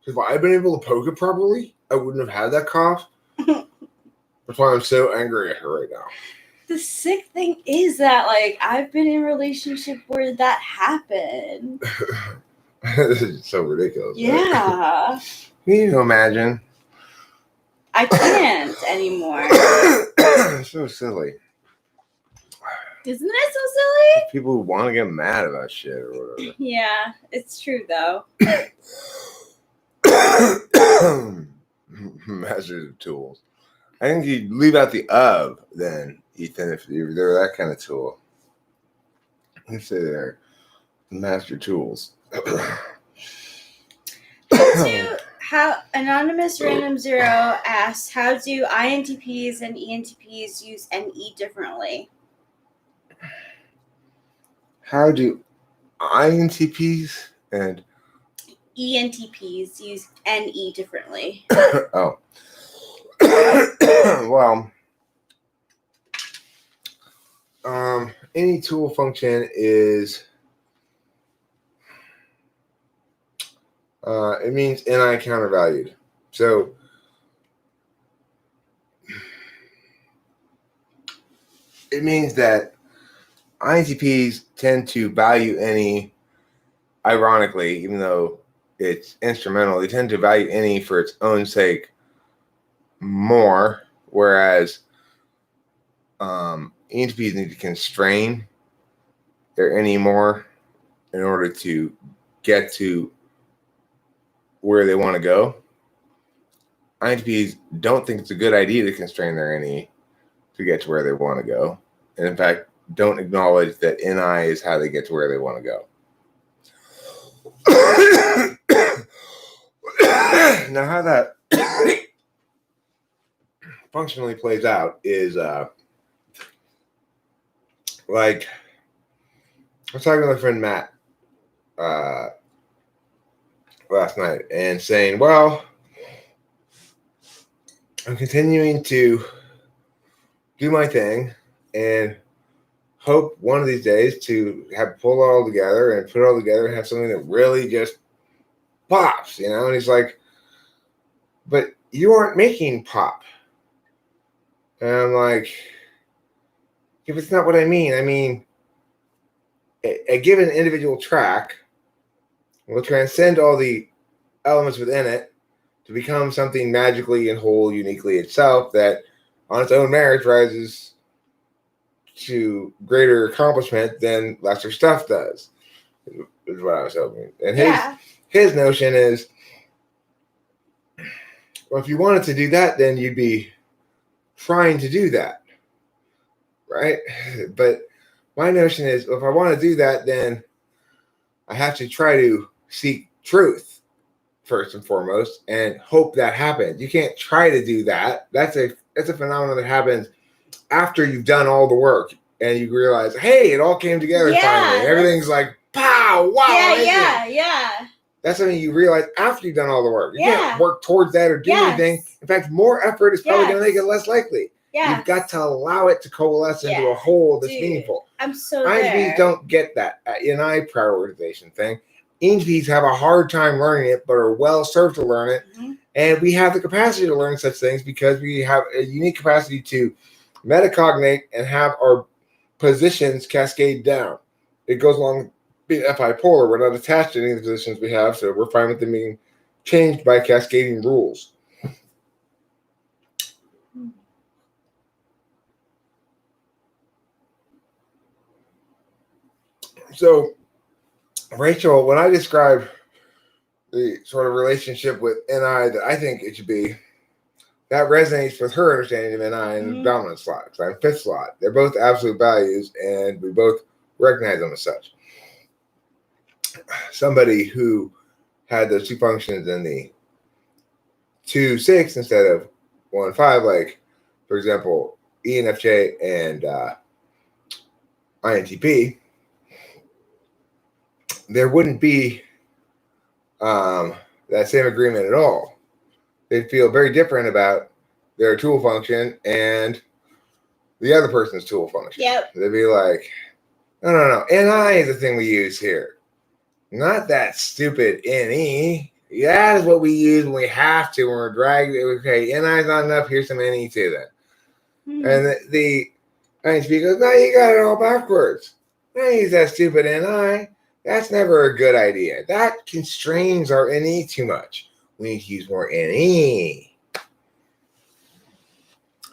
If I had been able to poke it properly, I wouldn't have had that cough. That's why I'm so angry at her right now. The sick thing is that, like, I've been in a relationship where that happened. This is so ridiculous. Yeah. Right? Can you imagine? I can't anymore. So silly. Isn't it so silly? People who want to get mad about shit or whatever. Yeah, it's true, though. Masters of tools. I think you leave out the of then, Ethan, if they're that kind of tool. You say they're master tools. How Anonymous Random Zero asks, how do INTPs and ENTPs use NE differently? How do INTPs and ENTPs use NE differently. oh, well, any tool function is it means NI countervalued. So it means that INTPs tend to value any, ironically, even though it's instrumental, they tend to value any for its own sake more, whereas ENTPs need to constrain their any more in order to get to where they want to go. INTPs don't think it's a good idea to constrain their NE to get to where they want to go. And in fact, don't acknowledge that NI is how they get to where they want to go. Now, how that functionally plays out is like I was talking to my friend Matt last night and saying, well, I'm continuing to do my thing and hope one of these days to have pull it all together and put it all together and have something that really just pops, you know? And he's like, but you aren't making pop. And I'm like, if it's not what I mean, a given individual track will transcend all the elements within it to become something magically and whole uniquely itself that on its own merits rises to greater accomplishment than lesser stuff does, is what I was hoping. And his notion is, well, if you wanted to do that, then you'd be trying to do that, right? But my notion is, if I want to do that, then I have to try to seek truth first and foremost and hope that happens. You can't try to do that. That's a phenomenon that happens after you've done all the work and you realize, hey, it all came together finally. Everything's like, pow, wow. Yeah. That's something you realize after you've done all the work. You can't work towards that or do anything. In fact, more effort is probably going to make it less likely. You've got to allow it to coalesce into a whole that's meaningful. I'm so INTPs don't get that NI prioritization thing. ENTPs have a hard time learning it, but are well served to learn it. Mm-hmm. And we have the capacity to learn such things because we have a unique capacity to metacognate and have our positions cascade down. It goes along being FI-polar. We're not attached to any of the positions we have, so we're fine with them being changed by cascading rules. So, Rachel, when I describe the sort of relationship with NI that I think it should be, that resonates with her understanding of NI and the dominant slot. Because I'm fifth slot. They're both absolute values, and we both recognize them as such. Somebody who had those two functions in the 2-6 instead of 1-5, like, for example, ENFJ and INTP, there wouldn't be that same agreement at all. They'd feel very different about their tool function and the other person's tool function. Yep. They'd be like, no. NI is the thing we use here. Not that stupid NE. That is what we use when we have to, when we're dragged. Okay, NI is not enough. Here's some NE too then. And the INTP goes, no, you got it all backwards. I use that stupid NI. That's never a good idea. That constrains our NE too much. We need to use more NE.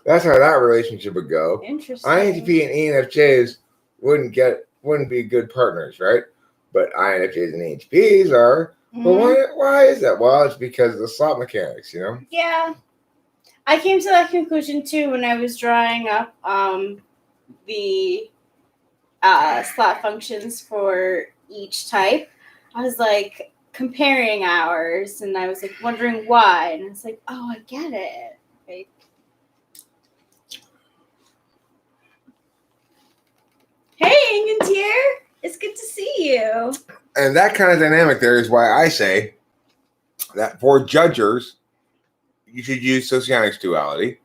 That's how that relationship would go. Interesting. INTP and ENFJs wouldn't be good partners, right? But INFJs and ENTPs are. Well, why is that? Well, it's because of the slot mechanics, you know? Yeah. I came to that conclusion too when I was drawing up the slot functions for each type. I was like comparing ours and I was like wondering why. And I was like, oh, I get it. Like, hey, Ingantier. It's good to see you. And that kind of dynamic there is why I say that for judgers, you should use Socionics duality,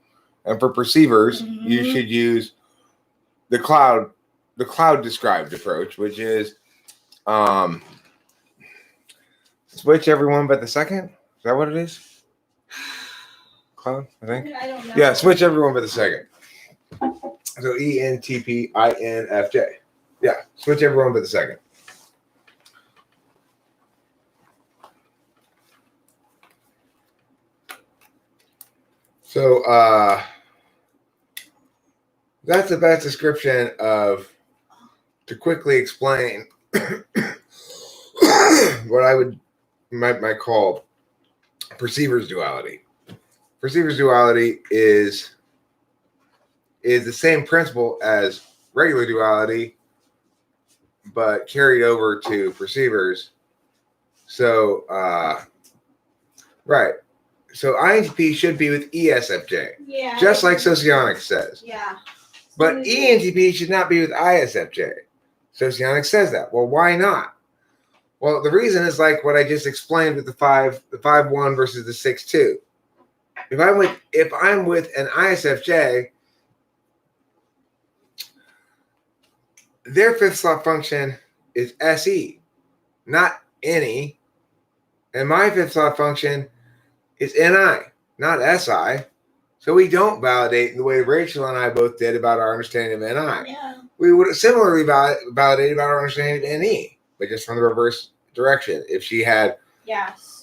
and for perceivers, you should use the cloud described approach, which is switch everyone but the second. Is that what it is? Cloud, I think. I don't know. Yeah, switch everyone but the second. So ENTPINFJ. Yeah, switch everyone but the second. So that's the best description of, to quickly explain what I might call perceiver's duality. Perceiver's duality is the same principle as regular duality, but carried over to perceivers. So, right. So INTP should be with ESFJ. Yeah. Just like Socionics says. Yeah. But ENTP should not be with ISFJ. Socionics says that. Well, why not? Well, the reason is like what I just explained with the 5-1 versus the 6-2. If I'm with an ISFJ, their fifth slot function is SE, not NE. And my fifth slot function is NI, not SI. So we don't validate the way Rachel and I both did about our understanding of NI. Yeah. We would similarly validate about our understanding of NE, but just from the reverse direction. If she had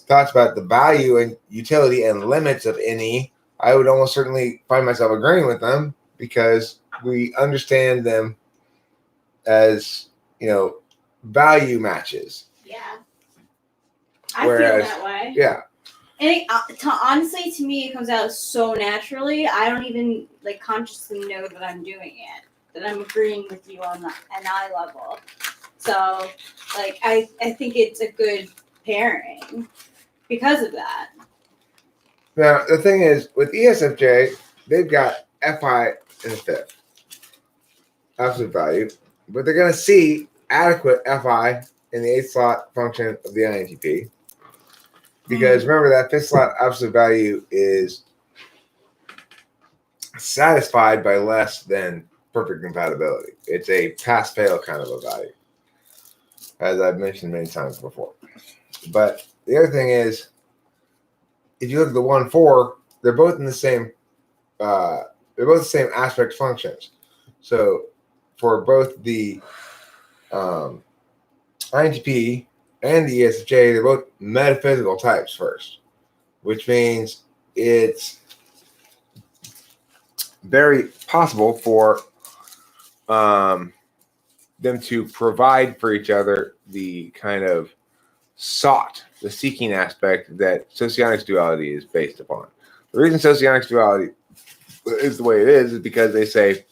thoughts about the value and utility and limits of NE, I would almost certainly find myself agreeing with them because we understand them as, value matches. Yeah. I feel that way. Yeah. And honestly, to me, it comes out so naturally. I don't even consciously know that I'm doing it. That I'm agreeing with you on the NI level. So, I think it's a good pairing because of that. Now, the thing is, with ESFJ, they've got FI in the fifth, absolute value, but they're going to see adequate FI in the eighth slot function of the INTP. Because remember, that fifth slot absolute value is satisfied by less than perfect compatibility. It's a pass-fail kind of a value, as I've mentioned many times before. But the other thing is, if you look at the 1-4, they're both in the same. They're both the same aspect functions. So for both the INTP and the ESFJ, they're both metaphysical types first, which means it's very possible for them to provide for each other the kind of the seeking aspect that Socionics duality is based upon. The reason Socionics duality is the way it is because they say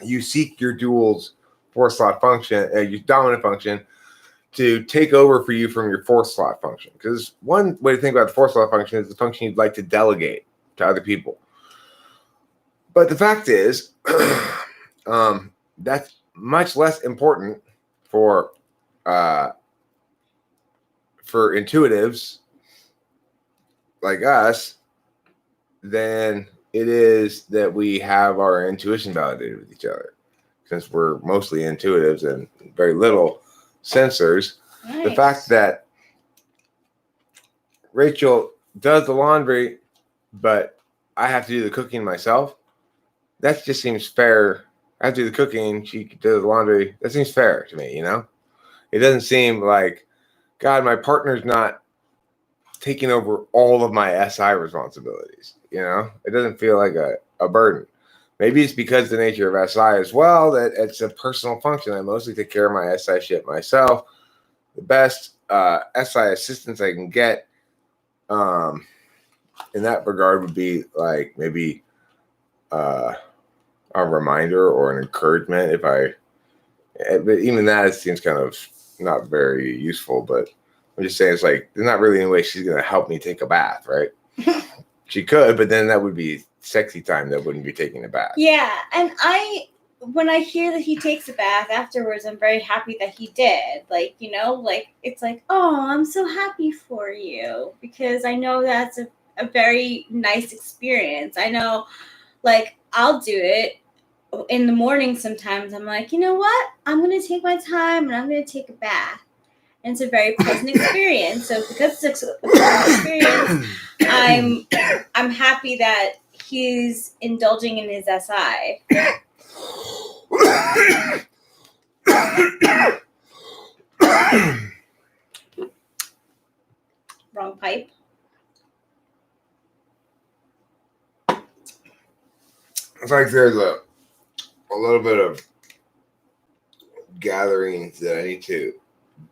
you seek your dual's fourth slot function, your dominant function, to take over for you from your fourth slot function. Because one way to think about the fourth slot function is the function you'd like to delegate to other people. But the fact is, that's much less important for intuitives like us than it is that we have our intuition validated with each other. Since we're mostly intuitives and very little sensors, nice. The fact that Rachel does the laundry, but I have to do the cooking myself, that just seems fair. I have to do the cooking, she does the laundry. That seems fair to me, It doesn't seem like, God, my partner's not taking over all of my SI responsibilities, It doesn't feel like a burden. Maybe it's because the nature of SI as well, that it's a personal function. I mostly take care of my SI shit myself. The best SI assistance I can get in that regard would be like maybe a reminder or an encouragement but even that seems kind of not very useful, but I'm just saying it's like, there's not really any way she's going to help me take a bath, right? She could, but then that would be sexy time that wouldn't be taking a bath. Yeah, and when I hear that he takes a bath afterwards, I'm very happy that he did. Like, you know, like it's like, oh, I'm so happy for you because I know that's a very nice experience. I know, like, I'll do it in the morning sometimes. I'm like, you know what? I'm going to take my time and I'm going to take a bath. And it's a very pleasant experience. So because it's a pleasant experience, I'm happy that he's indulging in his SI. Wrong pipe. It's like there's a little bit of gatherings that I need to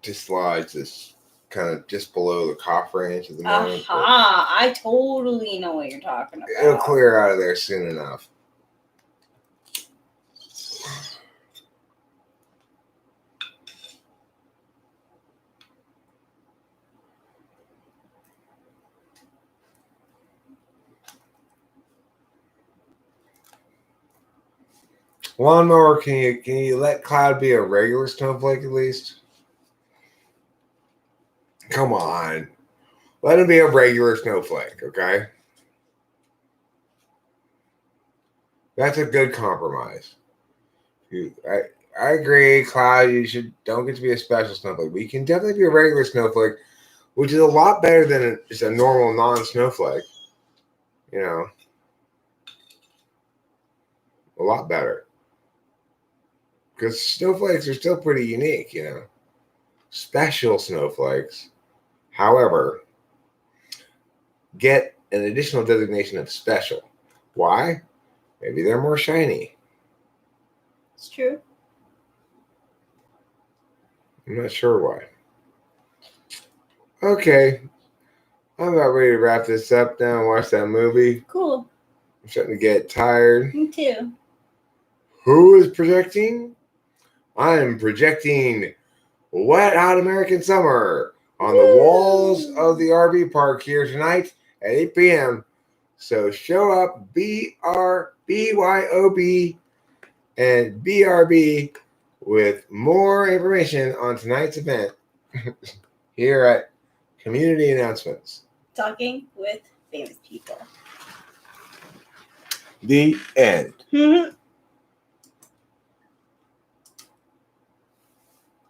dislodge this kind of just below the cough range at the moment. Aha! I totally know what you're talking about. It'll clear out of there soon enough. Lawnmower, can you let Cloud be a regular snowflake at least? Come on. Let him be a regular snowflake, okay? That's a good compromise. I agree, Cloud, you don't get to be a special snowflake, but you can definitely be a regular snowflake, which is a lot better than just a normal non-snowflake. You know. A lot better. Because snowflakes are still pretty unique, you know. Special snowflakes, however, get an additional designation of special. Why? Maybe they're more shiny. It's true. I'm not sure why. Okay. I'm about ready to wrap this up now and watch that movie. Cool. I'm starting to get tired. Me too. Who is projecting? I'm projecting Wet Hot American Summer on the walls of the RV park here tonight at 8 p.m. So show up, BYOB and BRB with more information on tonight's event here at Community Announcements. Talking with famous people. The end.